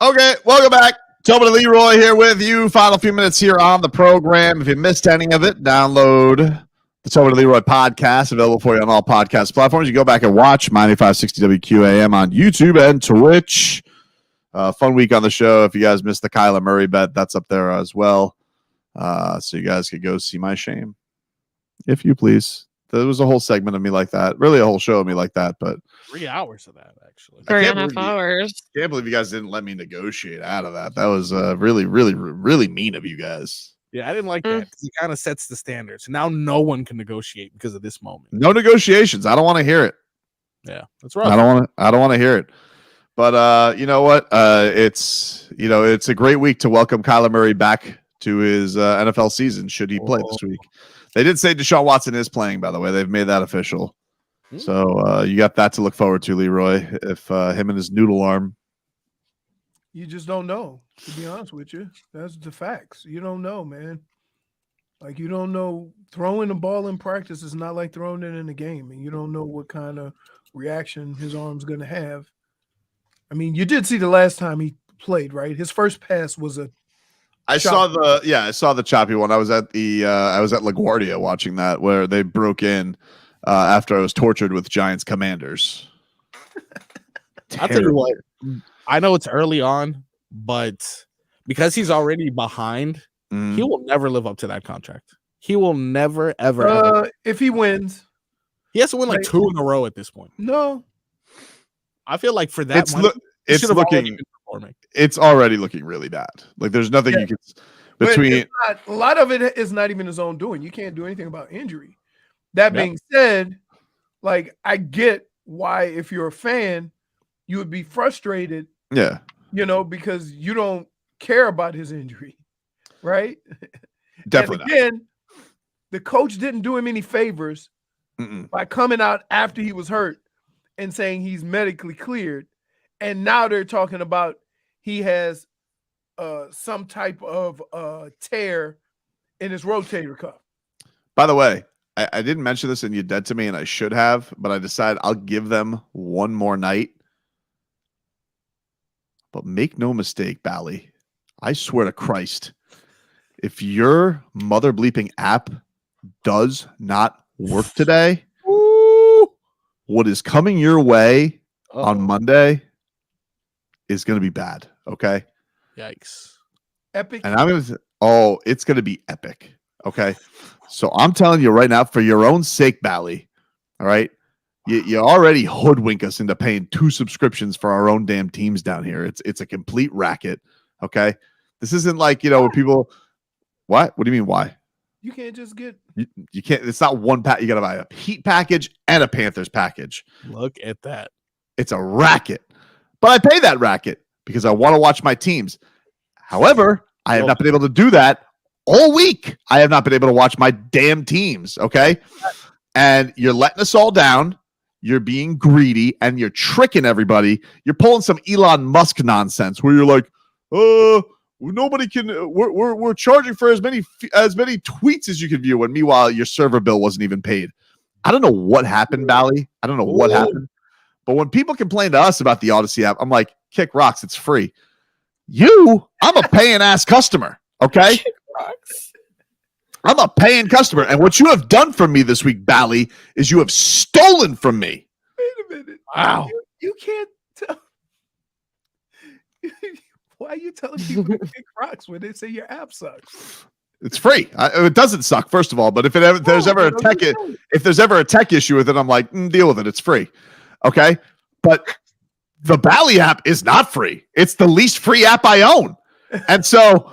Okay, welcome back. Tobin and Leroy here with you. Final few minutes here on the program. If you missed any of it, download the Tobin and Leroy podcast, available for you on all podcast platforms. You go back and watch 9560 WQAM on YouTube and Twitch. Fun week on the show. If you guys missed the Kyler Murray bet, that's up there as well. So you guys could go see my shame, if you please. There was a whole segment of me like that. Really a whole show of me like that, but 3 hours of that, actually. 3.5 hours. Can't believe you guys didn't let me negotiate out of that. That was really, really, really mean of you guys. Yeah, I didn't like that. It kind of sets the standards. Now no one can negotiate because of this moment. No negotiations. I don't want to hear it. Yeah, that's right. I don't want to hear it. But you know what? It's a great week to welcome Kyler Murray back to his NFL season. Should he play this week? They did say Deshaun Watson is playing, by the way. They've made that official. So you got that to look forward to, Leroy. If him and his noodle arm. You just don't know, to be honest with you. That's the facts. You don't know, man. Like, you don't know. Throwing the ball in practice is not like throwing it in a game. And you don't know what kind of reaction his arm's going to have. I mean, you did see the last time he played, right? His first pass was a I saw the choppy one. I was at LaGuardia watching that, where they broke in after I was tortured with Giants Commanders. I'll tell you what, I know it's early on, but because he's already behind, he will never live up to that contract. He will never, ever. If he wins, he has to win like 2 in a row at this point. No, I feel like for that, it's already looking really bad. Like, there's nothing you can between. A lot of it is not even his own doing. You can't do anything about injury. That being said, like, I get why, if you're a fan, you would be frustrated. Yeah, because you don't care about his injury, right? Definitely. And again, the coach didn't do him any favors by coming out after he was hurt and saying he's medically cleared. And now they're talking about he has some type of tear in his rotator cuff. By the way, I didn't mention this and you dead to me, and I should have, but I decided I'll give them one more night. But make no mistake, Bally, I swear to Christ, if your mother bleeping app does not work today, what is coming your way on Monday is going to be bad. Okay. Yikes. Epic. And I'm going to, it's going to be epic. Okay. So I'm telling you right now, for your own sake, Bally, all right, you already hoodwink us into paying 2 subscriptions for our own damn teams down here. It's a complete racket. Okay. This isn't like, when people, what do you mean? Why? You can't just get. You can't. It's not one pack. You got to buy a Heat package and a Panthers package. Look at that. It's a racket. But I pay that racket because I want to watch my teams. However, I have not been able to do that all week. I have not been able to watch my damn teams. Okay. And you're letting us all down. You're being greedy and you're tricking everybody. You're pulling some Elon Musk nonsense where you're like, nobody can. We're charging for as many tweets as you can view. And meanwhile, your server bill wasn't even paid. I don't know what happened, Bally. I don't know what happened. But when people complain to us about the Odyssey app, I'm like, kick rocks. It's free. I'm a paying ass customer. Okay. Kick rocks. I'm a paying customer. And what you have done for me this week, Bally, is you have stolen from me. Wait a minute. Wow. You can't tell. Why are you telling people to kick rocks when they say your app sucks? It's free. It doesn't suck, first of all. But if there's ever a tech issue with it, I'm like, deal with it. It's free. Okay. But the Bally app is not free. It's the least free app I own. And so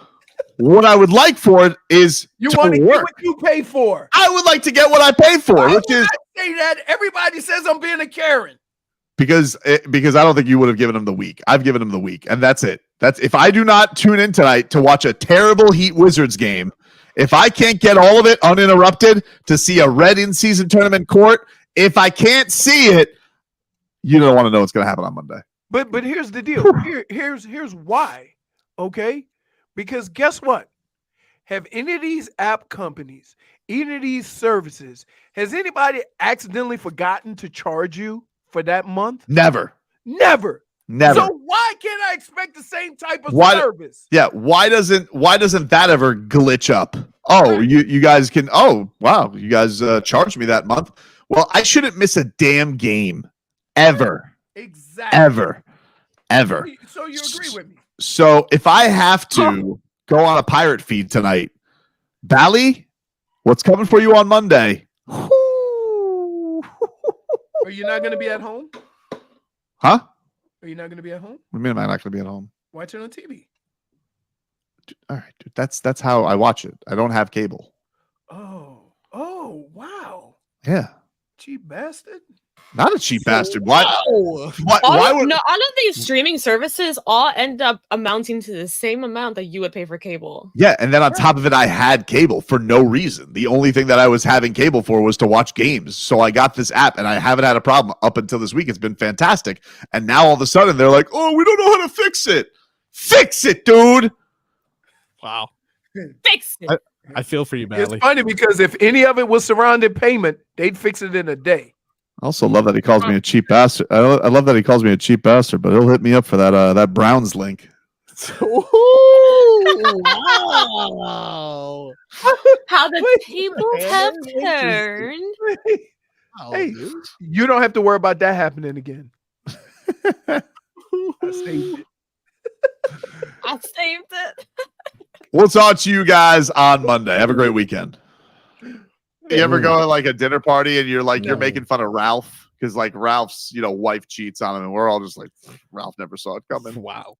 what I would like for it is you want to get what you pay for. I would like to get what I pay for, which is say that everybody says I'm being a Karen. Because I don't think you would have given him the week. I've given him the week, and that's it. That's if I do not tune in tonight to watch a terrible Heat Wizards game, if I can't get all of it uninterrupted to see a red in-season tournament court, if I can't see it, you don't want to know what's going to happen on Monday. But here's the deal. Here's why. Okay, because guess what? have any of these app companies, any of these services, has anybody accidentally forgotten to charge you for that month? Never. Never. Never. So why can't I expect the same type of Why, service? yeah, why doesn't that ever glitch up? Oh, you guys can, oh, wow, you guys charged me that month. Well, I shouldn't miss a damn game ever. Exactly. Ever. So you agree with me? So if I have to go on a pirate feed tonight, Bally, what's coming for you on Monday? Are you not going to be at home? Huh? Are you not going to be at home? What do you mean am I not going to be at home? Watch it on TV. All right, dude. That's how I watch it. I don't have cable. Oh, wow. Yeah. Cheap bastard. Not a cheap bastard. Why? Why All would of these streaming services all end up amounting to the same amount that you would pay for cable. Yeah, and then on top of it, I had cable for no reason. The only thing that I was having cable for was to watch games. So I got this app, and I haven't had a problem up until this week. It's been fantastic. And now all of a sudden, they're like, "Oh, we don't know how to fix it." Fix it, dude. Wow. Fix it. I feel for you, Bally. It's funny because if any of it was surrounded payment, they'd fix it in a day. I also love that he calls me a cheap bastard. I love that he calls me a cheap bastard, but he'll hit me up for that Browns link. Wow. How the tables have turned. Hey, you don't have to worry about that happening again. I saved it. I saved it. We'll talk to you guys on Monday. Have a great weekend. You ever go to like a dinner party and you're like, you're making fun of Ralph because like Ralph's, wife cheats on him and we're all just like, Ralph never saw it coming. Wow.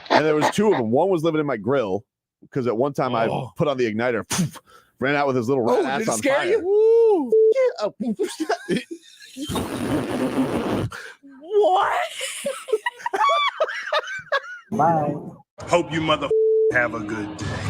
And there was two of them. One was living in my grill because at one time I put on the igniter, ran out with his little rat ass did it on scare fire. you? What? Bye. Hope you mother have a good day.